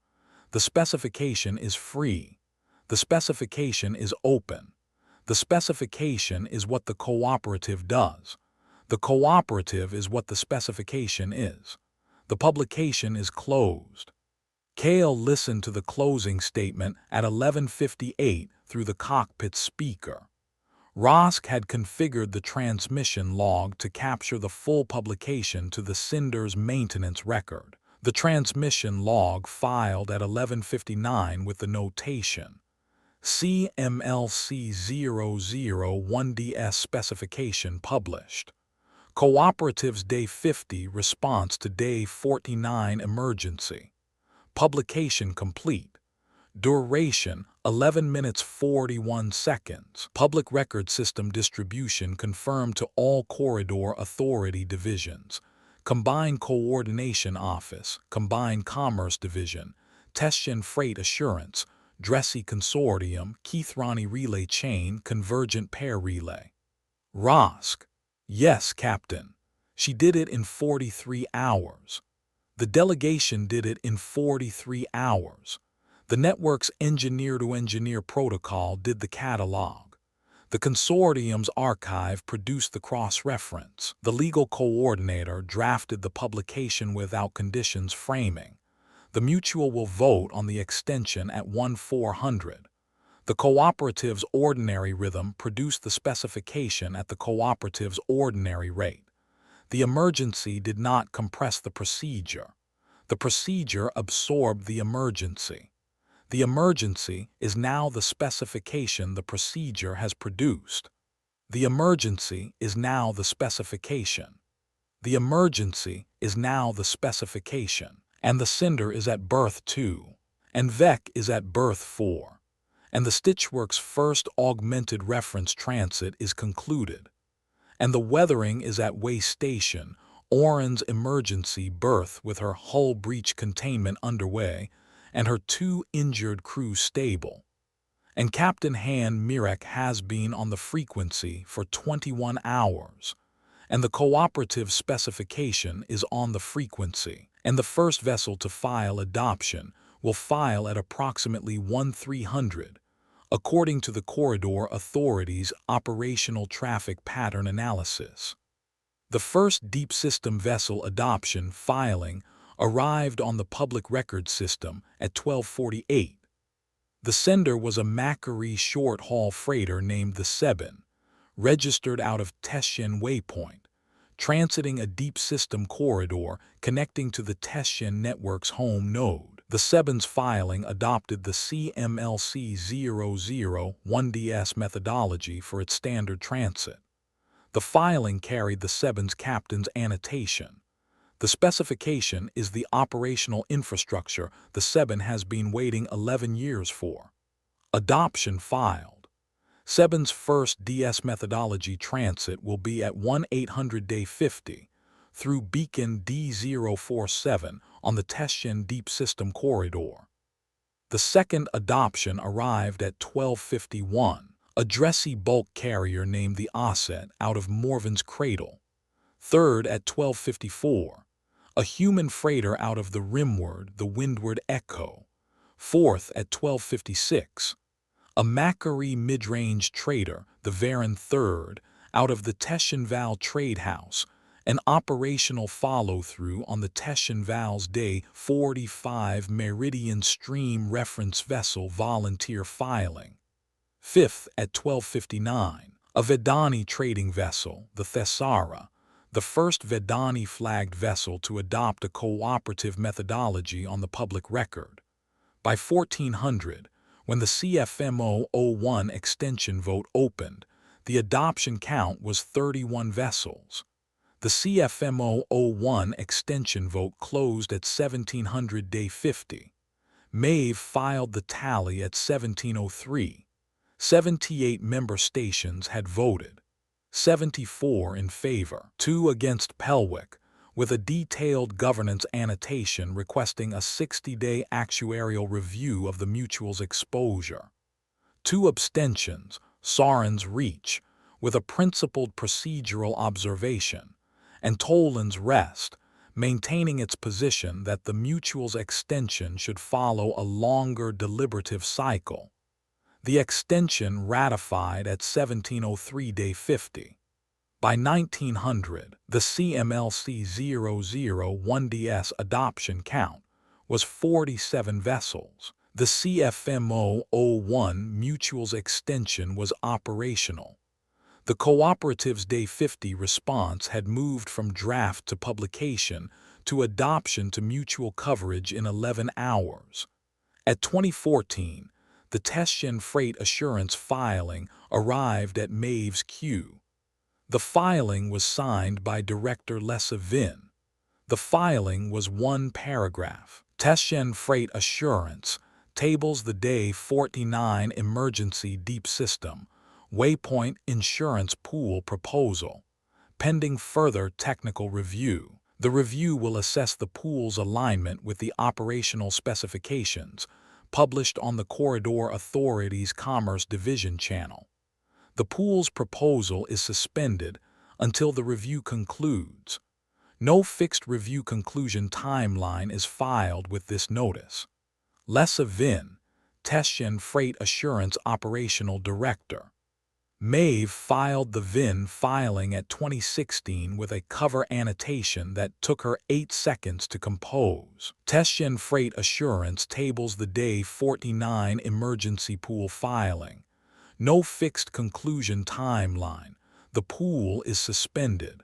The specification is free. The specification is open. The specification is what the cooperative does. The cooperative is what the specification is. The publication is closed. Cale listened to the closing statement at 11:58 through the cockpit speaker. Rosk had configured the transmission log to capture the full publication to the Cinder's maintenance record. The transmission log filed at 11:59 with the notation CMLC 001DS specification published. Cooperatives Day 50 response to Day 49 emergency. Publication complete. Duration 11 minutes 41 seconds. Public record system distribution confirmed to all corridor authority divisions. Combined Coordination Office, Combined Commerce Division, Teshin Freight Assurance, Dressy Consortium, Keithrani Relay Chain, Convergent Pair Relay. Rosk. Yes, Captain. She did it in 43 hours. The delegation did it in 43 hours. The network's engineer-to-engineer protocol did the catalog. The consortium's archive produced the cross-reference. The legal coordinator drafted the publication without conditions framing. The mutual will vote on the extension at 1/400. The cooperative's ordinary rhythm produced the specification at the cooperative's ordinary rate. The emergency did not compress the procedure. The procedure absorbed the emergency. The emergency is now the specification the procedure has produced. The emergency is now the specification. The emergency is now the specification. And the cinder is at berth 2. And VEC is at berth 4. And the Stitchworks first augmented reference transit is concluded. And the weathering is at way station, Oren's emergency berth with her hull breach containment underway, and her 2 injured crew stable. And Captain Han Mirek has been on the frequency for 21 hours. And the cooperative specification is on the frequency. And the first vessel to file adoption will file at approximately 1300, according to the Corridor Authority's operational traffic pattern analysis. The first deep system vessel adoption filing arrived on the public record system at 12:48. The sender was a Macquarie short-haul freighter named the Sebin, registered out of Teshin Waypoint, transiting a deep system corridor connecting to the Teshin network's home node. The Sebin's filing adopted the CMLC 001DS methodology for its standard transit. The filing carried the Sebin's captain's annotation. The specification is the operational infrastructure the Sebin has been waiting 11 years for. Adoption filed. Sebin's first DS methodology transit will be at 1/800 Day 50 through Beacon D047 on the Teshin Deep System Corridor. The second adoption arrived at 12:51, a dressy bulk carrier named the Osset out of Morven's Cradle. Third at 12:54, a human freighter out of the Rimward, the Windward Echo. Fourth at 12:56, a Macquarie mid-range trader, the Varan Third, out of the Teshin-Val Trade House, an operational follow-through on the Teshin-Val's Day 45 Meridian Stream reference vessel volunteer filing. Fifth at 12:59, a Vedani trading vessel, the Thesara, the first Vedani-flagged vessel to adopt a cooperative methodology on the public record. By 1400, when the CFMO 01 extension vote opened, the adoption count was 31 vessels. The CFMO 01 extension vote closed at 1700 Day 50. Maeve filed the tally at 1703. 78 member stations had voted. 74 in favor, 2 against Pelwick, with a detailed governance annotation requesting a 60-day actuarial review of the mutual's exposure. 2 abstentions, Saren's Reach, with a principled procedural observation, and Toland's Rest, maintaining its position that the mutual's extension should follow a longer deliberative cycle. The extension ratified at 1703 Day 50. By 1900, the CMLC 001DS adoption count was 47 vessels. The CFMO 01 Mutual's extension was operational. The cooperative's Day 50 response had moved from draft to publication to adoption to mutual coverage in 11 hours. At 2014, the Teshin Freight Assurance filing arrived at Maeve's queue. The filing was signed by Director Lessa Vin. The filing was one paragraph. Tesyen Freight Assurance tables the Day 49 Emergency Deep System Waypoint Insurance Pool Proposal, pending further technical review. The review will assess the pool's alignment with the operational specifications published on the Corridor Authority's Commerce Division channel. The pool's proposal is suspended until the review concludes. No fixed review conclusion timeline is filed with this notice. Lessa Vin, Tesyen Freight Assurance Operational Director. Maeve filed the VIN filing at 2016 with a cover annotation that took her 8 seconds to compose. Tesyen Freight Assurance tables the Day 49 Emergency Pool filing. No fixed conclusion timeline. The pool is suspended.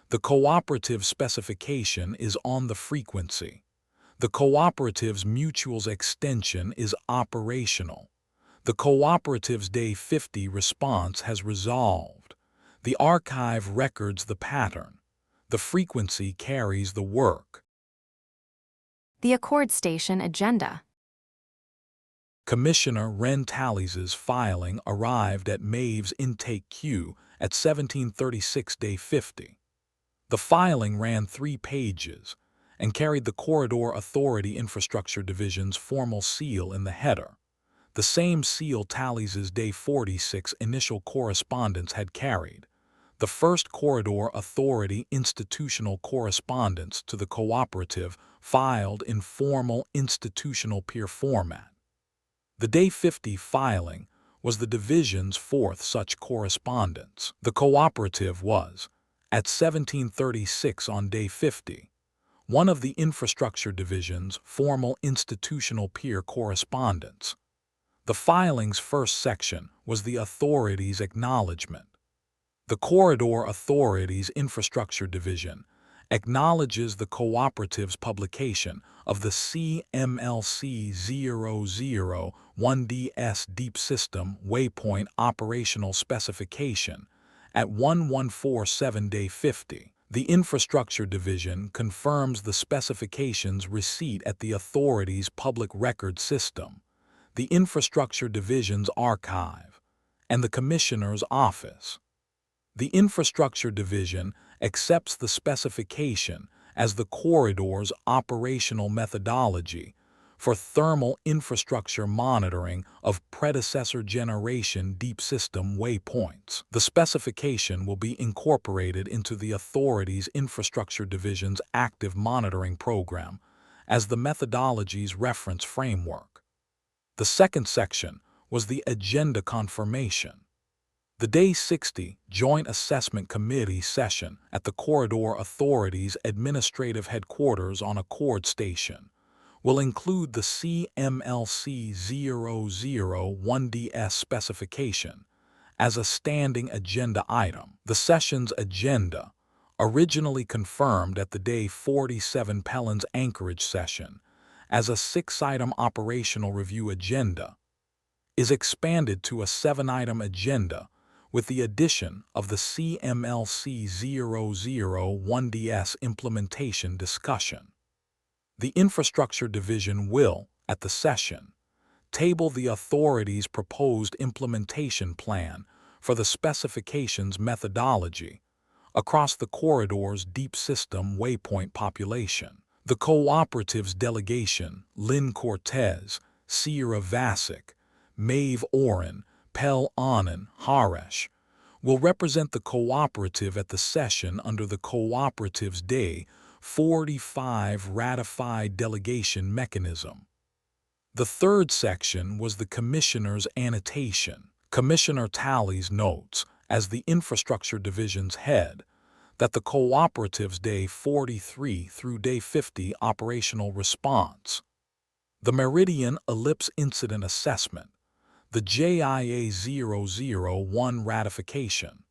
The cooperative specification is on the frequency. The cooperative's mutuals extension is operational. The cooperative's Day 50 response has resolved. The archive records the pattern. The frequency carries the work. The Accord Station Agenda. Commissioner Ren Tallies's filing arrived at Maeve's intake queue at 1736 Day 50. The filing ran 3 pages and carried the Corridor Authority Infrastructure Division's formal seal in the header. The same seal Tallies's Day 46 initial correspondence had carried. The first Corridor Authority institutional correspondence to the cooperative filed in formal institutional peer format. The Day 50 filing was the division's 4th such correspondence. The cooperative was, at 1736 on Day 50, one of the Infrastructure Division's formal institutional peer correspondence. The filing's first section was the authority's acknowledgement. The Corridor Authority's Infrastructure Division acknowledges the cooperative's publication of the CMLC 001DS Deep System Waypoint Operational Specification at 1147 Day 50. The Infrastructure Division confirms the specification's receipt at the authority's public record system, the Infrastructure Division's archive, and the Commissioner's office. The Infrastructure Division accepts the specification as the corridor's operational methodology for thermal infrastructure monitoring of predecessor generation deep system waypoints. The specification will be incorporated into the authority's Infrastructure Division's active monitoring program as the methodology's reference framework. The second section was the agenda confirmation. The Day 60 Joint Assessment Committee session at the Corridor Authority's administrative headquarters on Accord Station will include the CMLC 001DS specification as a standing agenda item. The session's agenda, originally confirmed at the Day 47 Pelland's Anchorage session as a 6-item operational review agenda, is expanded to a 7-item agenda with the addition of the CMLC 001DS implementation discussion. The Infrastructure Division will, at the session, table the authority's proposed implementation plan for the specification's methodology across the corridor's deep system waypoint population. The cooperative's delegation, Lynn Cortez, Sierra Vasic, Maeve Oren, Pel Anand, Haresh, will represent the cooperative at the session under the cooperative's Day 45 ratified delegation mechanism. The third section was the Commissioner's annotation. Commissioner Tallies notes, as the Infrastructure Division's head, that the cooperative's Day 43 through Day 50 operational response, the Meridian Ellipse Incident Assessment, the JIA 001 ratification,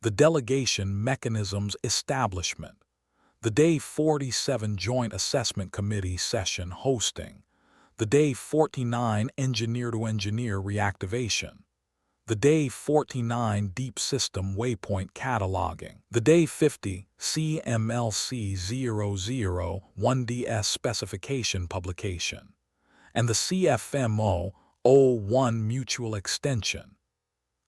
the delegation mechanism's establishment, the Day 47 Joint Assessment Committee session hosting, the Day 49 Engineer-to-Engineer reactivation, The Day 49 Deep System Waypoint Cataloging. The Day 50 CMLC00-1DS Specification Publication. And the CFMO-01 Mutual Extension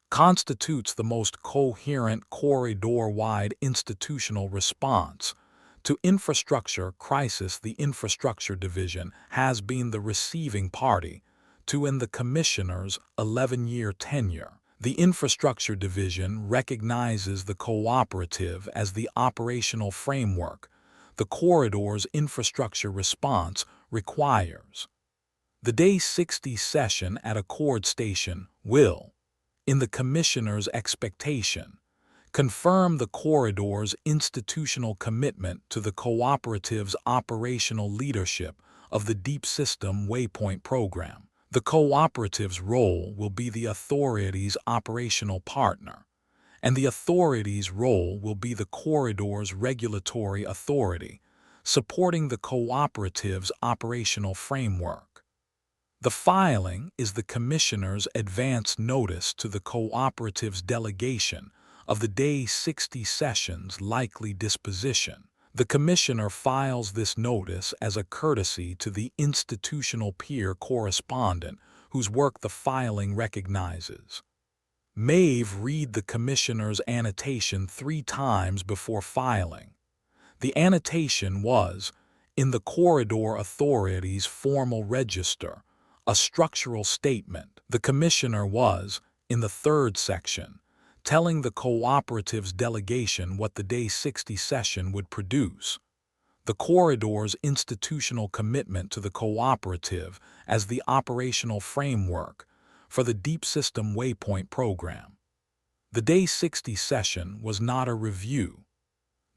constitutes the most coherent corridor-wide institutional response to infrastructure crisis. The Infrastructure Division has been the receiving party to in the Commissioner's 11-year tenure. The Infrastructure Division recognizes the cooperative as the operational framework the corridor's infrastructure response requires. The Day 60 session at Accord Station will, in the Commissioner's expectation, confirm the corridor's institutional commitment to the cooperative's operational leadership of the Deep System Waypoint Program. The cooperative's role will be the authority's operational partner, and the authority's role will be the corridor's regulatory authority, supporting the cooperative's operational framework. The filing is the Commissioner's advance notice to the cooperative's delegation of the Day 60 session's likely disposition. The Commissioner files this notice as a courtesy to the institutional peer correspondent whose work the filing recognizes. Read the Commissioner's annotation 3 times before filing. The annotation was, in the Corridor Authority's formal register, a structural statement. The Commissioner was, in the 3rd section, telling the cooperative's delegation what the Day 60 session would produce. The corridor's institutional commitment to the cooperative as the operational framework for the Deep System Waypoint Program. The Day 60 session was not a review.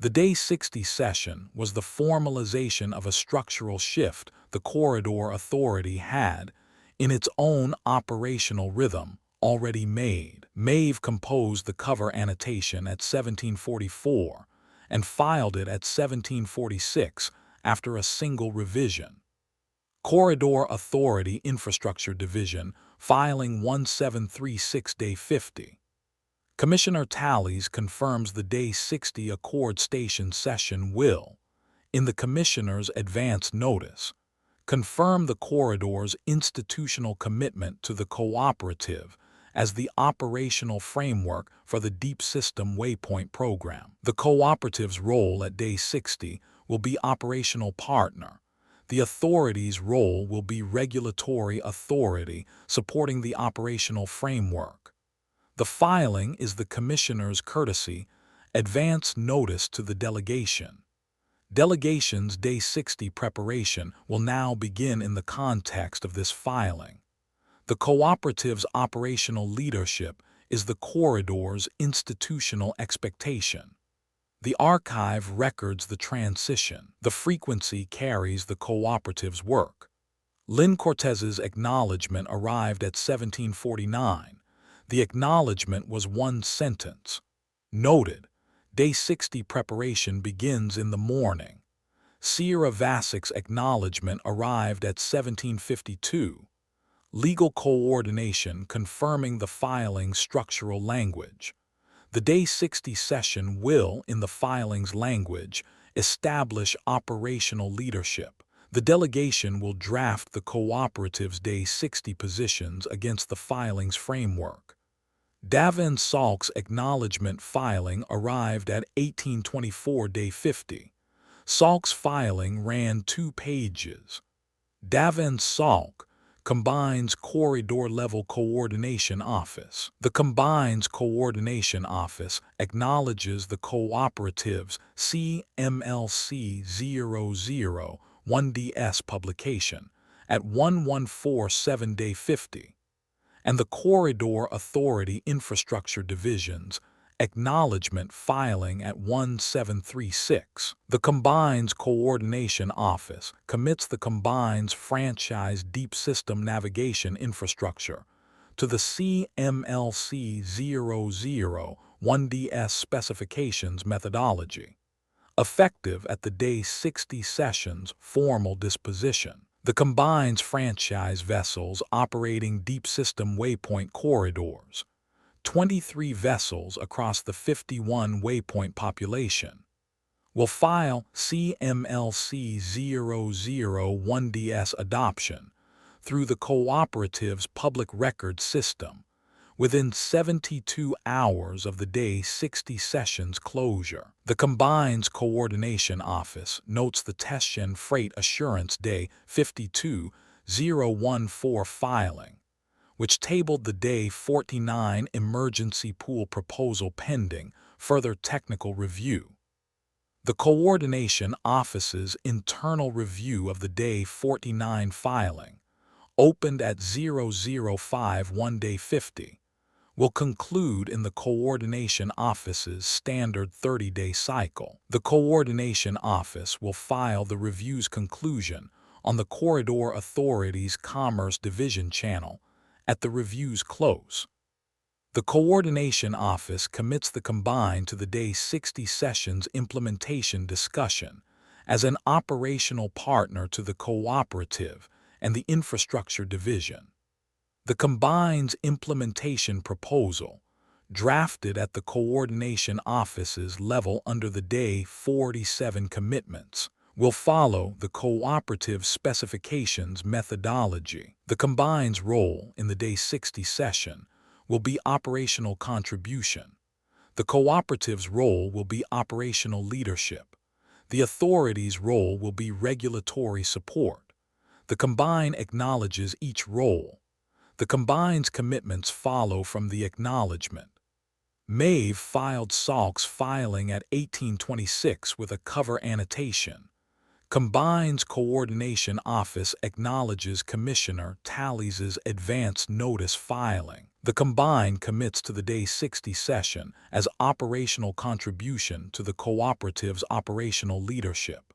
The Day 60 session was the formalization of a structural shift the Corridor Authority had, in its own operational rhythm, already made. Maeve composed the cover annotation at 1744 and filed it at 1746 after a single revision. Corridor Authority Infrastructure Division, filing 1736 Day 50. Commissioner Tallies confirms the Day 60 Accord Station session will, in the Commissioner's advance notice, confirm the corridor's institutional commitment to the cooperative as the operational framework for the Deep System Waypoint Program. The cooperative's role at Day 60 will be operational partner. The authority's role will be regulatory authority supporting the operational framework. The filing is the Commissioner's courtesy advance notice to the delegation. Delegation's Day 60 preparation will now begin in the context of this filing. The cooperative's operational leadership is the corridor's institutional expectation. The archive records the transition. The frequency carries the cooperative's work. Lynn Cortez's acknowledgement arrived at 1749. The acknowledgement was 1 sentence. Noted, Day 60 preparation begins in the morning. Sierra Vassic's acknowledgement arrived at 1752. Legal coordination confirming the filing's structural language. The Day 60 session will, in the filing's language, establish operational leadership. The delegation will draft the cooperative's Day 60 positions against the filing's framework. Davin Salk's acknowledgement filing arrived at 1824 Day 50. Salk's filing ran 2 pages. Davin Salk combines Corridor-Level Coordination Office. The Combines Coordination Office acknowledges the cooperative's CMLC00-1DS publication at 1147 Day 50, and the Corridor Authority Infrastructure Division's acknowledgement filing at 1736. The Combines Coordination Office commits the Combines Franchise Deep System Navigation Infrastructure to the CMLC00-1DS specifications methodology, effective at the Day 60 session's formal disposition. The Combines franchise vessels operating Deep System Waypoint corridors 23 vessels across the 51 waypoint population will file CMLC001DS adoption through the cooperative's public record system within 72 hours of the day 60 sessions closure. The Combines Coordination Office notes the Testshen Freight Assurance Day 52014 filing, which tabled the Day 49 emergency pool proposal pending further technical review. The Coordination Office's internal review of the Day 49 filing, opened at 0051 Day 50, will conclude in the Coordination Office's standard 30-day cycle. The Coordination Office will file the review's conclusion on the Corridor Authority's Commerce Division channel at the review's close. The Coordination Office commits the Combine to the Day 60 sessions implementation discussion as an operational partner to the Cooperative and the Infrastructure Division. The Combine's implementation proposal, drafted at the Coordination Office's level under the Day 47 commitments, will follow the Cooperative specifications methodology. The Combine's role in the Day 60 session will be operational contribution. The Cooperative's role will be operational leadership. The Authority's role will be regulatory support. The Combine acknowledges each role. The Combine's commitments follow from the acknowledgement. Maeve filed Salk's filing at 1826 with a cover annotation. Combine's Coordination Office acknowledges Commissioner Tallies's advance notice filing. The Combine commits to the Day 60 session as operational contribution to the Cooperative's operational leadership.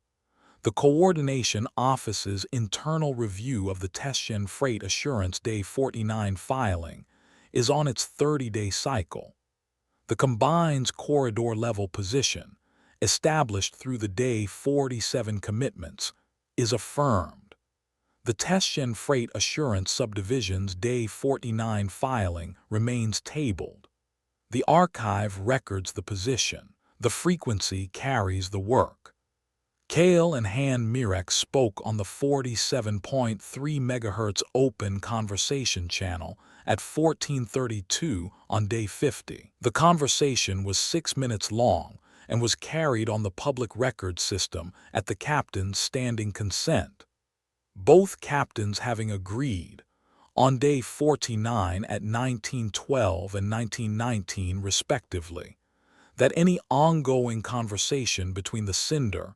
The Coordination Office's internal review of the Testshen Freight Assurance Day 49 filing is on its 30-day cycle. The Combine's corridor-level position, established through the Day 47 commitments, is affirmed. The Testshen Freight Assurance Subdivision's Day 49 filing remains tabled. The archive records the position. The frequency carries the work. Kale and Han Mirek spoke on the 47.3 MHz open conversation channel at 14:32 on Day 50. The conversation was 6 minutes long and was carried on the public record system at the captain's standing consent. Both captains having agreed, on Day 49 at 1912 and 1919 respectively, that any ongoing conversation between the sender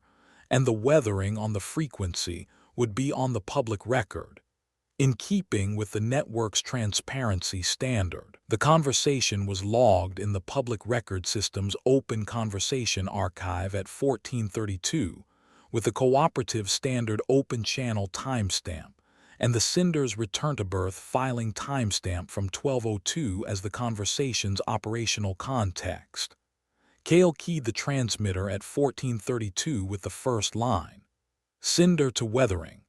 and the weathering on the frequency would be on the public record, in keeping with the network's transparency standard. The conversation was logged in the public record system's open conversation archive at 14:32, with the cooperative standard open channel timestamp, and the sender's return to birth filing timestamp from 12:02 as the conversation's operational context. Kale keyed the transmitter at 14:32 with the first line. Sender to weathering.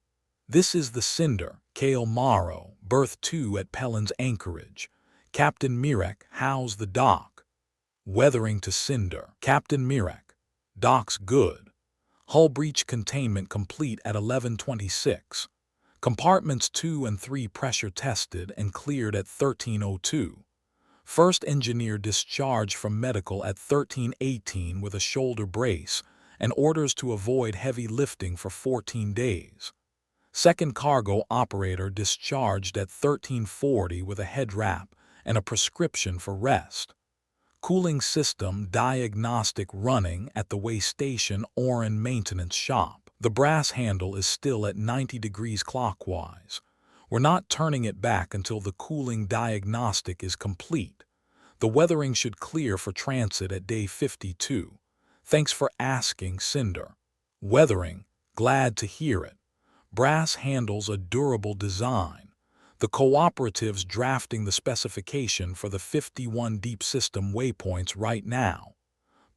This is the sender, Kale Morrow, berth 2 at Pellin's Anchorage. Captain Mirek, how's the dock? Weathering to sender. Captain Mirek, dock's good. Hull breach containment complete at 11:26. Compartments 2 and 3 pressure tested and cleared at 13:02. First engineer discharged from medical at 13:18 with a shoulder brace and orders to avoid heavy lifting for 14 days. Second cargo operator discharged at 13:40 with a head wrap and a prescription for rest. Cooling system diagnostic running at the way station Oren maintenance shop. The brass handle is still at 90 degrees clockwise. We're not turning it back until the cooling diagnostic is complete. The weathering should clear for transit at Day 52. Thanks for asking, Cinder. Weathering, glad to hear it. Brass handles a durable design. The cooperative's drafting the specification for the 51 deep system waypoints right now.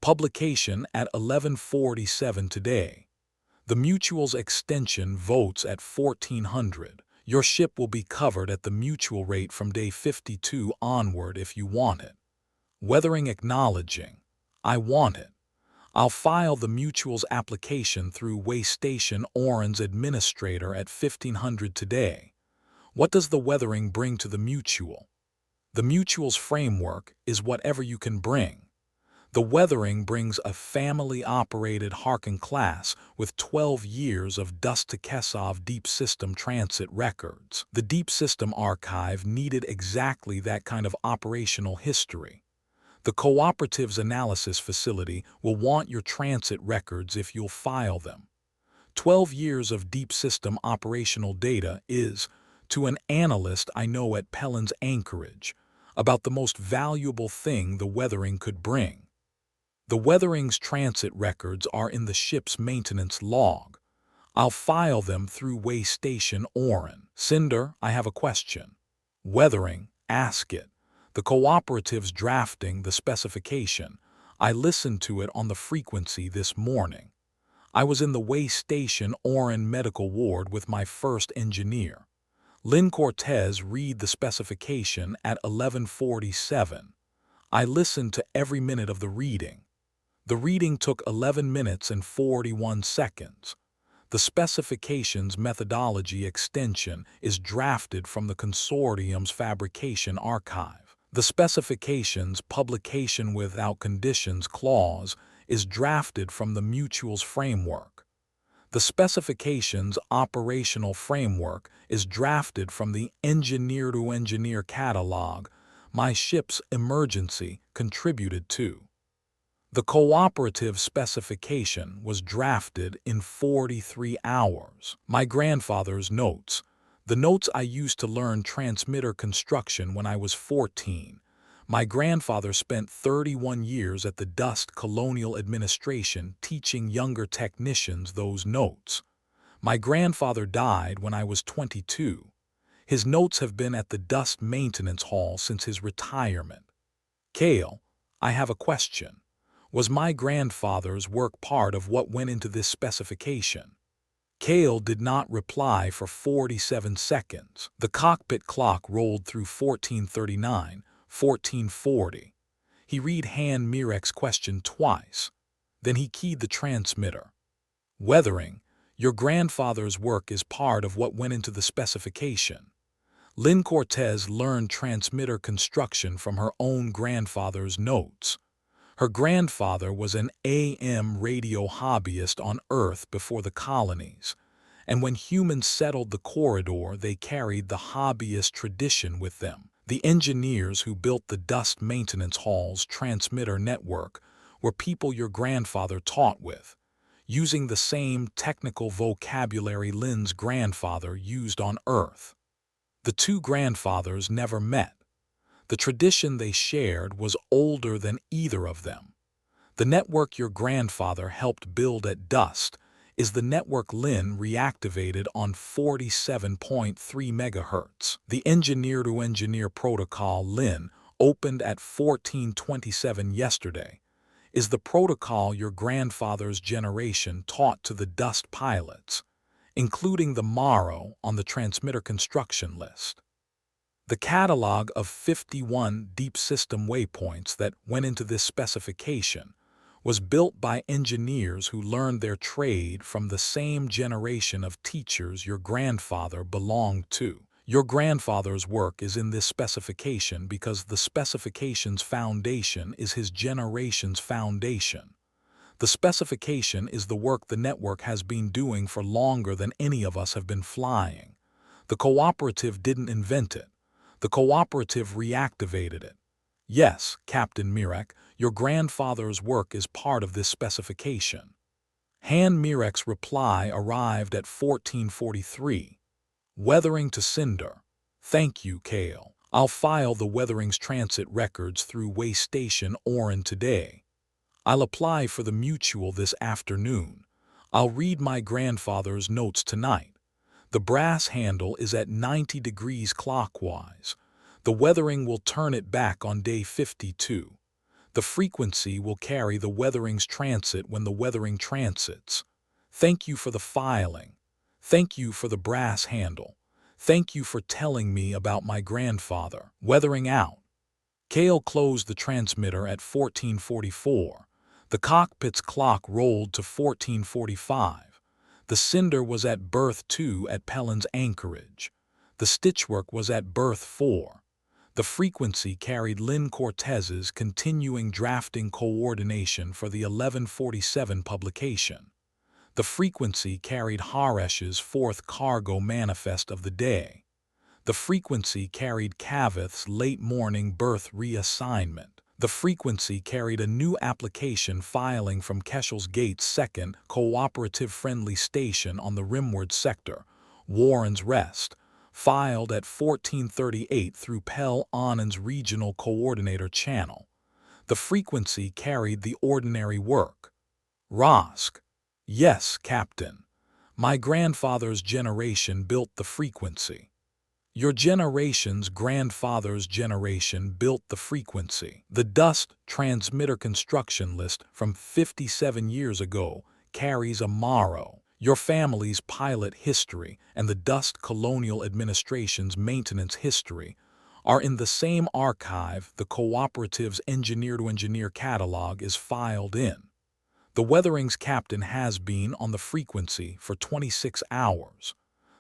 Publication at 11:47 today. The Mutual's extension votes at 1400. Your ship will be covered at the mutual rate from day 52 onward if you want it. Weathering acknowledging. I want it. I'll file the mutual's application through Way Station Oran's administrator at 1500 today. What does the weathering bring to the mutual? The mutual's framework is whatever you can bring. The weathering brings a family-operated Harkin class with 12 years of Dust-to-Kesov Deep System Transit records. The Deep System Archive needed exactly that kind of operational history. The Cooperative's analysis facility will want your transit records if you'll file them. 12 years of deep system operational data is, to an analyst I know at Pellin's Anchorage, about the most valuable thing the weathering could bring. The weathering's transit records are in the ship's maintenance log. I'll file them through Way Station Oran. Cinder, I have a question. Weathering, ask it. The Cooperative's drafting the specification. I listened to it on the frequency this morning. I was in the Way Station Oran medical ward with my first engineer. Lynn Cortez read the specification at 11:47. I listened to every minute of the reading. The reading took 11 minutes and 41 seconds. The specification's methodology extension is drafted from the consortium's fabrication archive. The specification's publication without conditions clause is drafted from the mutual's framework. The specification's operational framework is drafted from the engineer-to-engineer catalog my ship's emergency contributed to. The cooperative specification was drafted in 43 hours. My grandfather's notes, the notes I used to learn transmitter construction when I was 14. My grandfather spent 31 years at the Dust Colonial Administration teaching younger technicians those notes. My grandfather died when I was 22. His notes have been at the Dust Maintenance Hall since his retirement. Cale, I have a question. Was my grandfather's work part of what went into this specification? Cale did not reply for 47 seconds. The cockpit clock rolled through 1439, 1440. He read Han Mirek's question twice. Then he keyed the transmitter. Weathering, your grandfather's work is part of what went into the specification. Lynn Cortez learned transmitter construction from her own grandfather's notes. Her grandfather was an AM radio hobbyist on Earth before the colonies, and when humans settled the corridor, they carried the hobbyist tradition with them. The engineers who built the Dust Maintenance Hall's transmitter network were people your grandfather taught with, using the same technical vocabulary Lynn's grandfather used on Earth. The two grandfathers never met. The tradition they shared was older than either of them. The network your grandfather helped build at Dust is the network Lynn reactivated on 47.3 MHz. The engineer-to-engineer protocol Lynn opened at 1427 yesterday is the protocol your grandfather's generation taught to the Dust pilots, including the Morrow on the transmitter construction list. The catalog of 51 deep system waypoints that went into this specification was built by engineers who learned their trade from the same generation of teachers your grandfather belonged to. Your grandfather's work is in this specification because the specification's foundation is his generation's foundation. The specification is the work the network has been doing for longer than any of us have been flying. The cooperative didn't invent it. The cooperative reactivated it. Yes, Captain Mirek, your grandfather's work is part of this specification. Han Mirek's reply arrived at 1443. Weathering to Cinder. Thank you, Cale. I'll file the weathering's transit records through Way Station Oran today. I'll apply for the mutual this afternoon. I'll read my grandfather's notes tonight. The brass handle is at 90 degrees clockwise. The weathering will turn it back on day 52. The frequency will carry the weathering's transit when the weathering transits. Thank you for the filing. Thank you for the brass handle. Thank you for telling me about my grandfather. Weathering out. Cale closed the transmitter at 1444. The cockpit's clock rolled to 1445. The Cinder was at berth 2 at Pellin's anchorage. The Stitchwork was at berth 4. The frequency carried Lynn Cortez's continuing drafting coordination for the 1147 publication. The frequency carried Haresh's fourth cargo manifest of the day. The frequency carried Cavith's late morning berth reassignment. The frequency carried a new application filing from Keshel's Gate's second cooperative-friendly station on the Rimward sector, Warren's Rest, filed at 1438 through Pell Annan's regional coordinator channel. The frequency carried the ordinary work. Rosk. Yes, Captain. My grandfather's generation built the frequency. Your generation's grandfather's generation built the frequency. The Dust transmitter construction list from 57 years ago carries a Morrow. Your family's pilot history and the Dust Colonial Administration's maintenance history are in the same archive the cooperative's engineer-to-engineer catalog is filed in. The Weathering's captain has been on the frequency for 26 hours.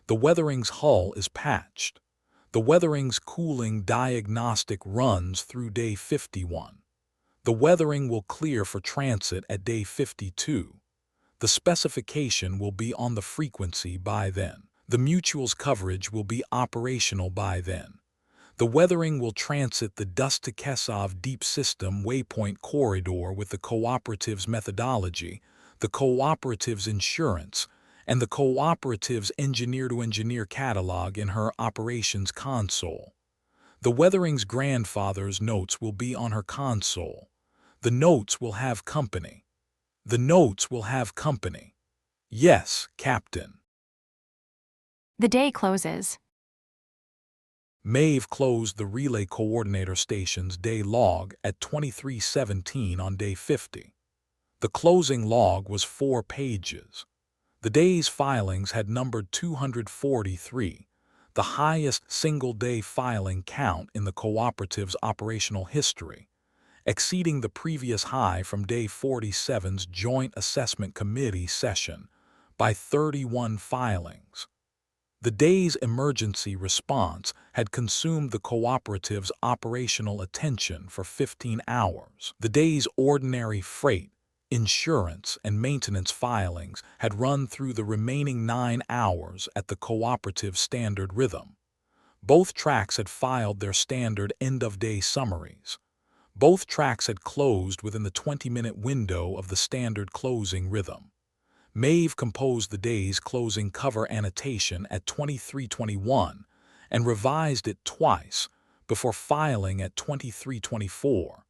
The Weathering's hull is patched. The Weathering's cooling diagnostic runs through day 51. The Weathering will clear for transit at day 52. The specification will be on the frequency by then. The Mutual's coverage will be operational by then. The Weathering will transit the Dust-to-Kesov Deep System Waypoint Corridor with the cooperative's methodology, the cooperative's insurance, and the cooperative's engineer-to-engineer catalog in her operations console. The Weathering's grandfather's notes will be on her console. The notes will have company. The notes will have company. Yes, Captain. The day closes. Maeve closed the relay coordinator station's day log at 23:17 on day 50. The closing log was 4 pages. The day's filings had numbered 243, the highest single-day filing count in the cooperative's operational history, exceeding the previous high from day 47's Joint Assessment Committee session by 31 filings. The day's emergency response had consumed the cooperative's operational attention for 15 hours. The day's ordinary freight, insurance, and maintenance filings had run through the remaining 9 hours at the cooperative standard rhythm. Both tracks had filed their standard end-of-day summaries. Both tracks had closed within the 20-minute window of the standard closing rhythm. Maeve composed the day's closing cover annotation at 23:21 and revised it twice before filing at 23:24.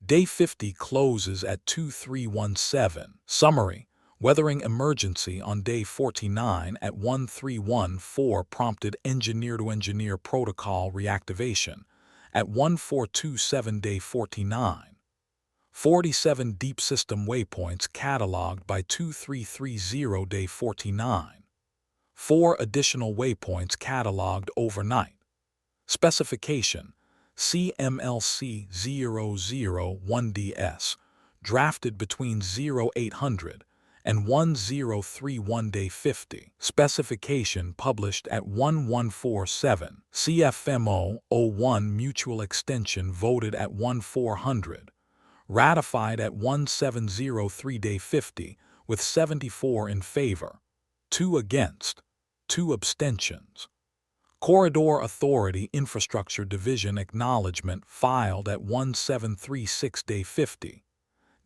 Day 50 closes at 23:17. Summary: Weathering emergency on day 49 at 1314 prompted engineer-to-engineer protocol reactivation at 1427 day 49. 47 deep system waypoints cataloged by 2330 day 49. 4 additional waypoints cataloged overnight. Specification: CMLC 001DS, drafted between 0800 and 1031 day 50. Specification published at 1147. CFMO 01 mutual extension voted at 1400. Ratified at 1703 day 50 with 74 in favor, 2 against, 2 abstentions. Corridor Authority Infrastructure Division Acknowledgement filed at 1736 day 50.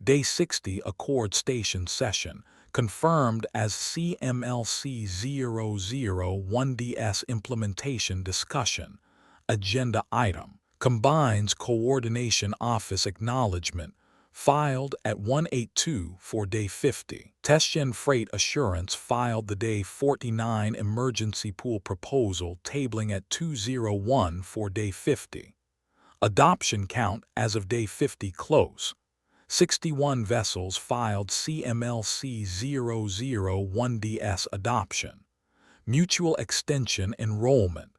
Day 60 Accord Station Session confirmed as CMLC 001DS Implementation Discussion. Agenda Item: Combines Coordination Office Acknowledgement filed at 182 for day 50. Testgen Freight Assurance filed the day 49 Emergency Pool Proposal tabling at 201 for day 50. Adoption count as of day 50 close. 61 vessels filed CMLC 001DS adoption. Mutual extension enrollment.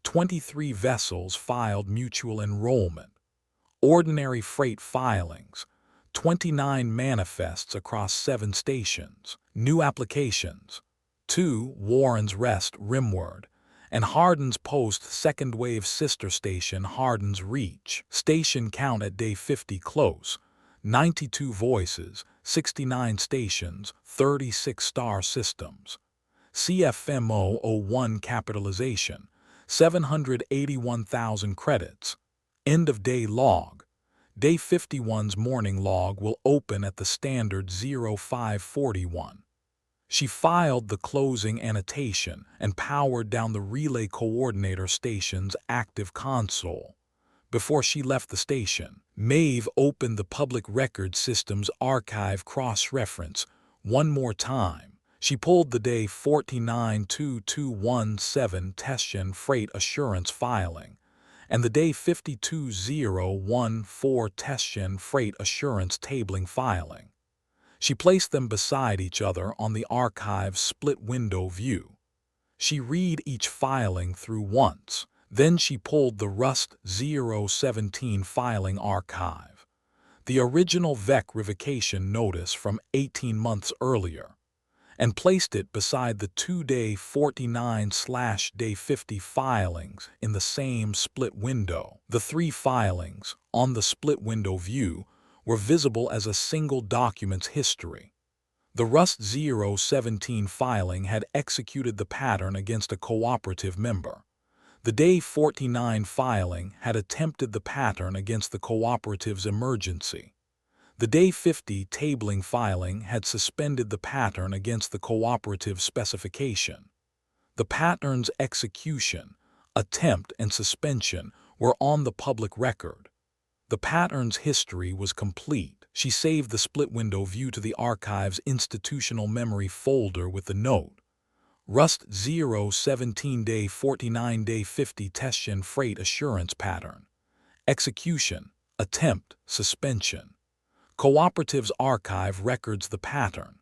23 vessels filed mutual enrollment. Ordinary freight filings. 29 manifests across 7 stations. New applications. 2 Warren's Rest Rimward and Hardin's Post second wave sister station Hardin's Reach. Station count at day 50 close. 92 voices, 69 stations, 36 star systems. CFMO 01 capitalization, 781,000 credits. End of day log. Day 51's morning log will open at the standard 0541. She filed the closing annotation and powered down the relay coordinator station's active console. Before she left the station, Maeve opened the Public Record Systems Archive cross-reference one more time. She pulled the day 492217 Testion Freight Assurance filing and the day 52014 Testion Freight Assurance tabling filing. She placed them beside each other on the archive's split-window view. She read each filing through once. Then she pulled the Rust 017 filing archive, the original VEC revocation notice from 18 months earlier, and placed it beside the 2-day 49/day 50 filings in the same split window. The 3 filings, on the split window view, were visible as a single document's history. The Rust 017 filing had executed the pattern against a cooperative member. The day 49 filing had attempted the pattern against the cooperative's emergency. The day 50 tabling filing had suspended the pattern against the cooperative specification. The pattern's execution, attempt, and suspension were on the public record. The pattern's history was complete. She saved the split window view to the archive's institutional memory folder with the note, Rust 017 day 49 day 50 Testion Freight Assurance Pattern. Execution, attempt, suspension. Cooperative's archive records the pattern.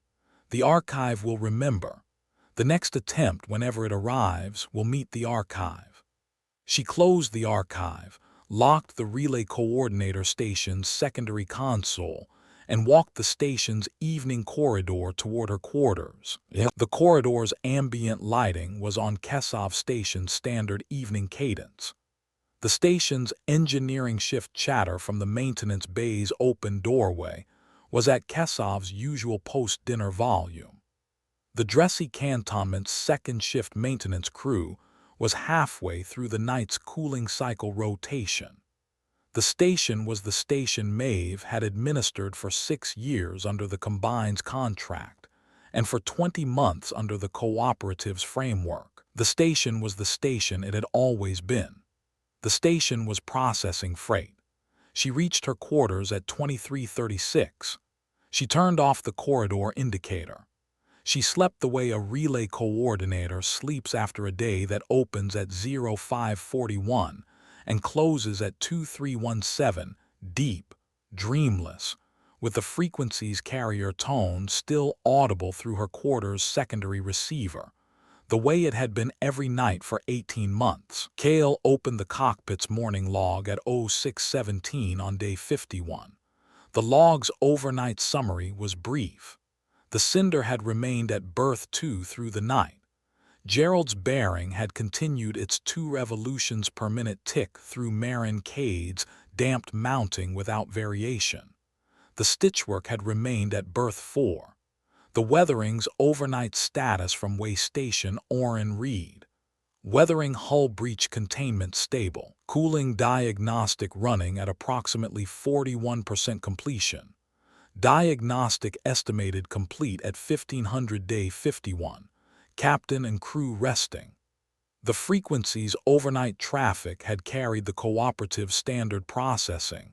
The archive will remember. The next attempt, whenever it arrives, will meet the archive. She closed the archive, locked the relay coordinator station's secondary console, and walked the station's evening corridor toward her quarters. The corridor's ambient lighting was on Kesov Station's standard evening cadence. The station's engineering shift chatter from the maintenance bay's open doorway was at Kesov's usual post-dinner volume. The dressy cantonment's second shift maintenance crew was halfway through the night's cooling cycle rotation. The station was the station Maeve had administered for 6 years under the Combine's contract, and for 20 months under the cooperative's framework. The station was the station it had always been. The station was processing freight. She reached her quarters at 2336. She turned off the corridor indicator. She slept the way a relay coordinator sleeps after a day that opens at 0541 and closes at 2317, deep, dreamless, with the frequency's carrier tone still audible through her quarter's secondary receiver, the way it had been every night for 18 months. Cale opened the cockpit's morning log at 0617 on day 51. The log's overnight summary was brief. The Cinder had remained at berth 2 through the night. Gerald's bearing had continued its 2 revolutions per minute tick through Marin Cade's damped mounting without variation. The stitchwork had remained at berth 4. The weathering's overnight status from way station Orrin Reed. Weathering hull breach containment stable. Cooling diagnostic running at approximately 41% completion. Diagnostic estimated complete at 1500 day 51. Captain and crew resting. The frequency's overnight traffic had carried the cooperative standard processing,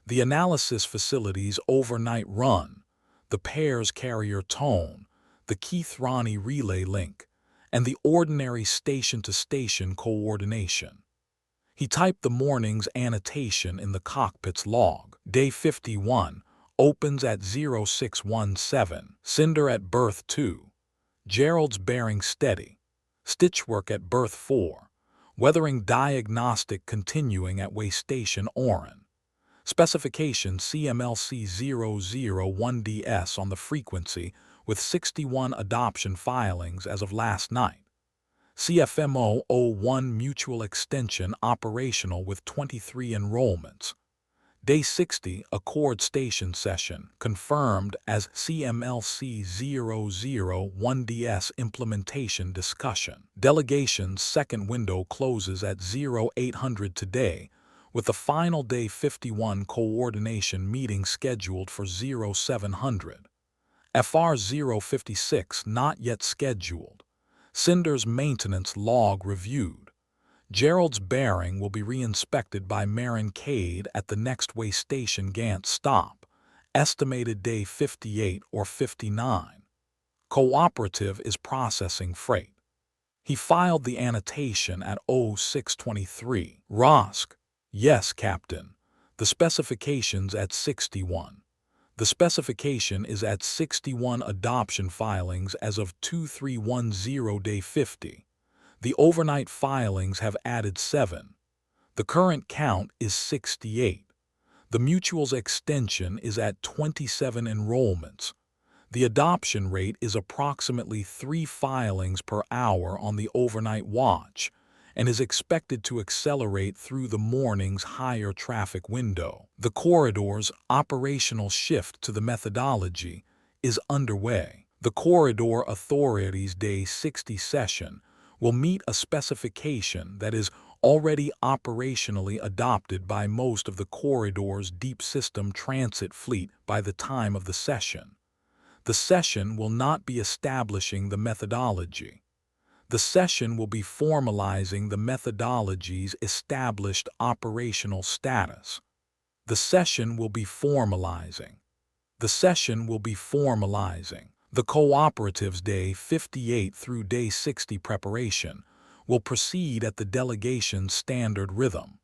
the analysis facility's overnight run, the pair's carrier tone, the Keith Ronnie relay link, and the ordinary station-to-station coordination. He typed the morning's annotation in the cockpit's log. Day 51 opens at 0617, Cinder at berth 2. Gerald's bearing steady. Stitchwork at Berth 4. Weathering diagnostic continuing at Way Station Oran. Specification CMLC001DS on the frequency with 61 adoption filings as of last night. CFMO 01 mutual extension operational with 23 enrollments. Day 60 Accord Station Session confirmed as CMLC001DS Implementation Discussion. Delegation's second window closes at 0800 today, with the final Day 51 coordination meeting scheduled for 0700. FR 056 not yet scheduled. Cinder's maintenance log reviewed. Gerald's bearing will be re-inspected by Marin Cade at the next Way Station Gant stop, estimated day 58 or 59. Cooperative is processing freight. He filed the annotation at 0623. Rosk. Yes, Captain. The specification's at 61. The specification is at 61 adoption filings as of 2310 day 50. The overnight filings have added 7. The current count is 68. The mutual's extension is at 27 enrollments. The adoption rate is approximately 3 filings per hour on the overnight watch and is expected to accelerate through the morning's higher traffic window. The corridor's operational shift to the methodology is underway. The Corridor Authority's Day 60 session will meet a specification that is already operationally adopted by most of the corridor's deep system transit fleet by the time of the session. The session will not be establishing the methodology. The session will be formalizing the methodology's established operational status. The session will be formalizing. The session will be formalizing. The Cooperative's Day 58 through Day 60 preparation will proceed at the delegation's standard rhythm.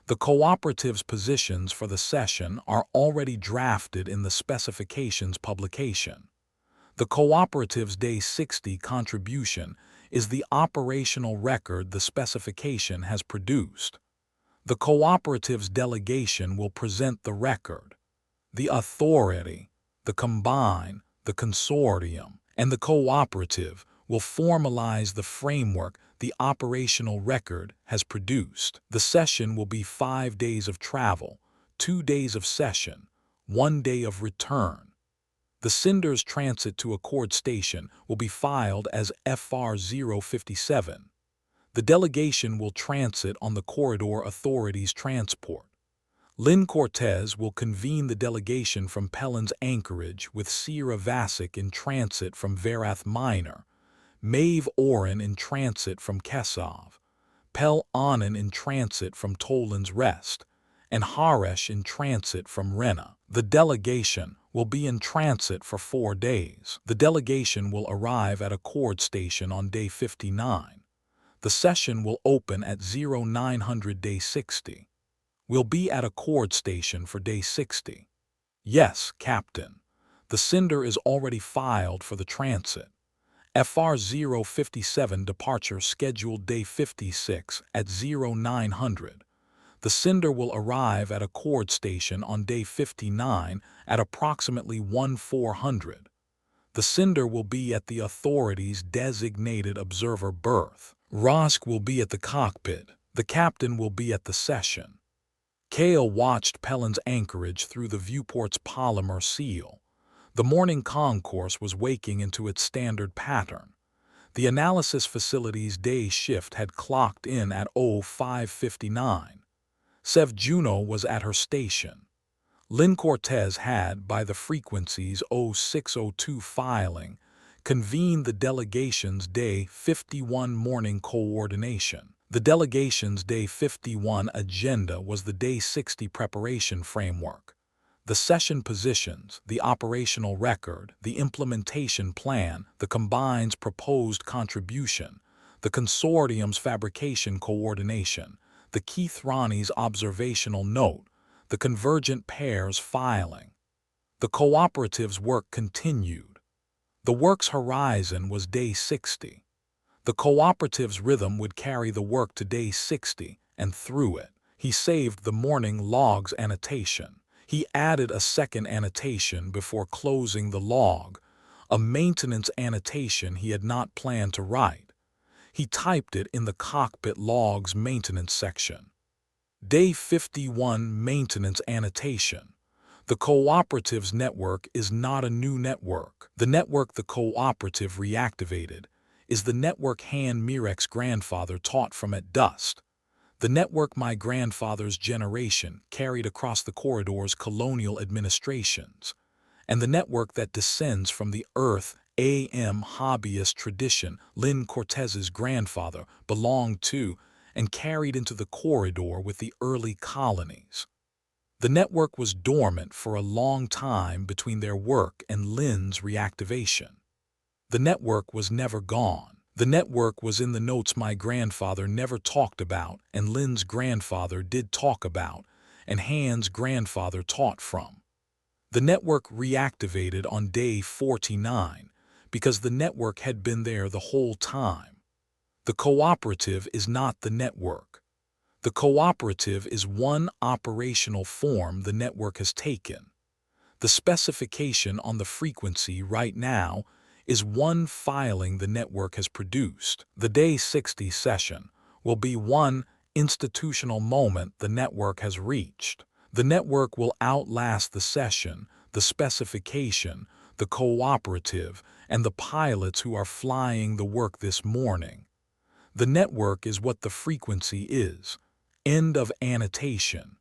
The Cooperative's positions for the session are already drafted in the specifications publication. The Cooperative's Day 60 contribution is the operational record the specification has produced. The Cooperative's delegation will present the record. The authority, the combine, the consortium, and the cooperative will formalize the framework the operational record has produced. The session will be 5 days of travel, 2 days of session, 1 day of return. The Cinder's transit to Accord Station will be filed as FR 057. The delegation will transit on the Corridor Authority's transport. Lynn Cortez will convene the delegation from Pellin's Anchorage with Sierra Vasic in transit from Verath Minor, Maeve Oren in transit from Kesov, Pel Annan in transit from Toland's Rest, and Haresh in transit from Rena. The delegation will be in transit for 4 days. The delegation will arrive at Accord Station on Day 59. The session will open at 0900 Day 60. We'll be at Accord Station for Day 60. Yes, Captain. The Cinder is already filed for the transit. FR 057 departure scheduled Day 56 at 0900. The Cinder will arrive at Accord Station on Day 59 at approximately 1400. The Cinder will be at the authority's designated observer berth. Rosk will be at the cockpit. The captain will be at the session. Kale watched Pellin's Anchorage through the viewport's polymer seal. The morning concourse was waking into its standard pattern. The analysis facility's day shift had clocked in at 0559. Sev Juno was at her station. Lynn Cortez had, by the frequency's 0602 filing, convened the delegation's Day 51 morning coordination. The delegation's Day 51 agenda was the Day 60 preparation framework. The session positions, the operational record, the implementation plan, the combine's proposed contribution, the consortium's fabrication coordination, the Keith Ronnie's observational note, the convergent pairs filing. The cooperative's work continued. The work's horizon was Day 60. The cooperative's rhythm would carry the work to day 60, and through it, he saved the morning log's annotation. He added a second annotation before closing the log, a maintenance annotation he had not planned to write. He typed it in the cockpit log's maintenance section. Day 51 maintenance annotation. The cooperative's network is not a new network. The network the cooperative reactivated is the network Han Mirek's grandfather taught from at dusk. The network my grandfather's generation carried across the corridor's colonial administrations, and the network that descends from the Earth AM hobbyist tradition Lynn Cortez's grandfather belonged to and carried into the corridor with the early colonies. The network was dormant for a long time between their work and Lynn's reactivation. The network was never gone. The network was in the notes my grandfather never talked about and Lynn's grandfather did talk about and Han's grandfather taught from. The network reactivated on day 49 because the network had been there the whole time. The cooperative is not the network. The cooperative is one operational form the network has taken. The specification on the frequency right now is one filing the network has produced. The day 60 session will be one institutional moment the network has reached. The network will outlast the session, the specification, the cooperative, and the pilots who are flying the work this morning. The network is what the frequency is. End of annotation.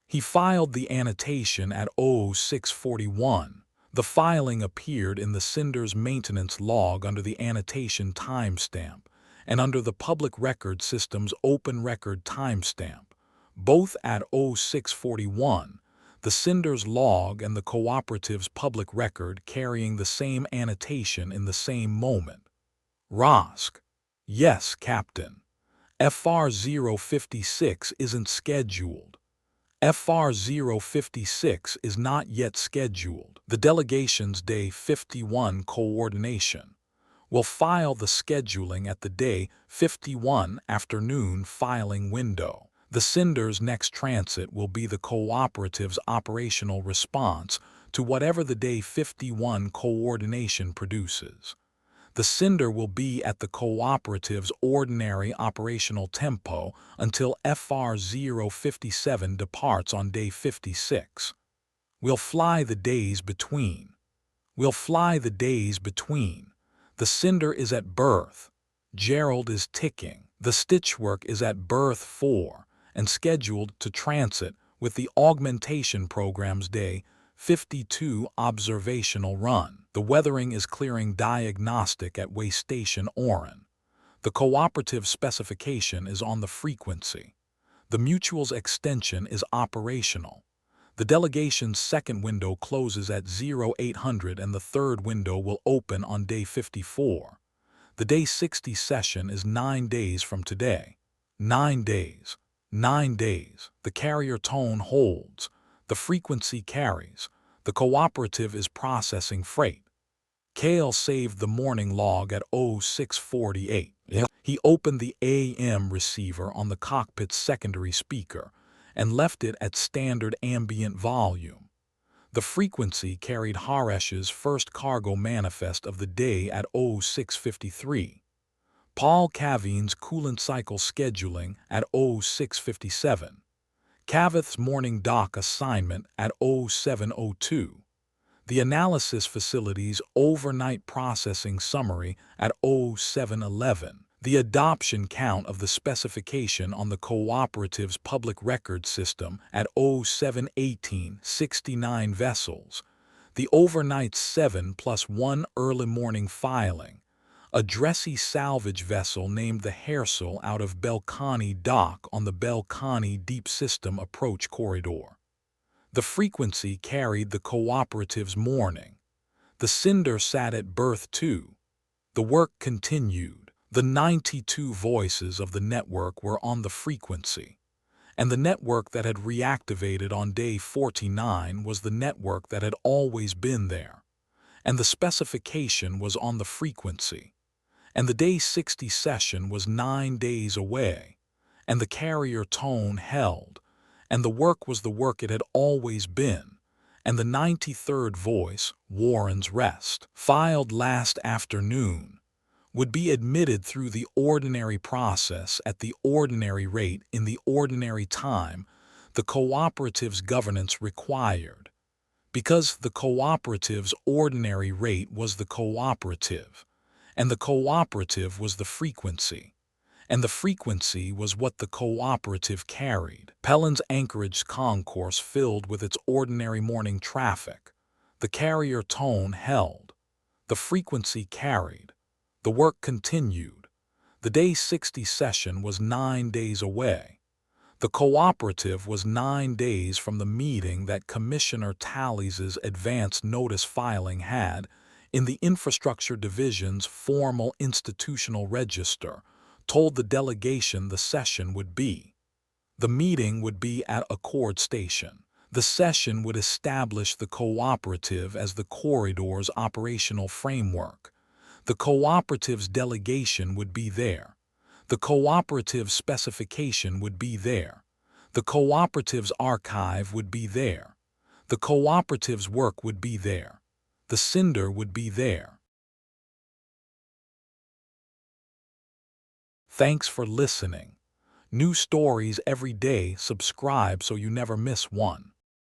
He filed the annotation at 0641. The filing appeared in the Cinder's maintenance log under the annotation timestamp and under the Public Record System's open record timestamp, both at 0641, the Cinder's log and the cooperative's public record carrying the same annotation in the same moment. Rosk. Yes, Captain. FR 056 isn't scheduled. FR 056 is not yet scheduled. The delegation's Day 51 coordination will file the scheduling at the Day 51 afternoon filing window. The Cinder's next transit will be the cooperative's operational response to whatever the Day 51 coordination produces. The Cinder will be at the cooperative's ordinary operational tempo until FR 057 departs on day 56. We'll fly the days between. We'll fly the days between. The Cinder is at berth. Gerald is ticking. The stitchwork is at berth 4 and scheduled to transit with the augmentation program's day 52 observational run. The weathering is clearing diagnostic at way station Oran. The cooperative specification is on the frequency. The mutual's extension is operational. The delegation's second window closes at 0800 and the third window will open on day 54. The day 60 session is 9 days from today. 9 days. 9 days. The carrier tone holds. The frequency carries. The cooperative is processing freight. Kale saved the morning log at 0648. He opened the AM receiver on the cockpit's secondary speaker and left it at standard ambient volume. The frequency carried Haresh's first cargo manifest of the day at 0653. Paul Cavine's coolant cycle scheduling at 0657. Cavith's morning dock assignment at 0702. The analysis facility's overnight processing summary at 0711. The adoption count of the specification on the cooperative's public record system at 0718, 69 vessels. The overnight's 7+1 early morning filing. A dressy salvage vessel named the Hersel out of Belkani dock on the Belkani Deep System approach corridor. The frequency carried the cooperative's morning. The Cinder sat at berth 2. The work continued. The 92 voices of the network were on the frequency, and the network that had reactivated on day 49 was the network that had always been there, and the specification was on the frequency, and the day 60 session was 9 days away, and the carrier tone held, and the work was the work it had always been, and the 93rd voice, Warren's Rest, filed last afternoon, would be admitted through the ordinary process at the ordinary rate in the ordinary time the cooperative's governance required, because the cooperative's ordinary rate was the cooperative, and the cooperative was the frequency, and the frequency was what the cooperative carried. Pelham's Anchorage concourse filled with its ordinary morning traffic. The carrier tone held. The frequency carried. The work continued. The day 60 session was 9 days away. The cooperative was 9 days from the meeting that Commissioner Tallies's advance notice filing had, in the Infrastructure Division's formal institutional register, told the delegation the session would be. The meeting would be at Accord Station. The session would establish the cooperative as the corridor's operational framework. The cooperative's delegation would be there. The cooperative's specification would be there. The cooperative's archive would be there. The cooperative's work would be there. The cinder would be there. Thanks for listening. New stories every day. Subscribe so you never miss one.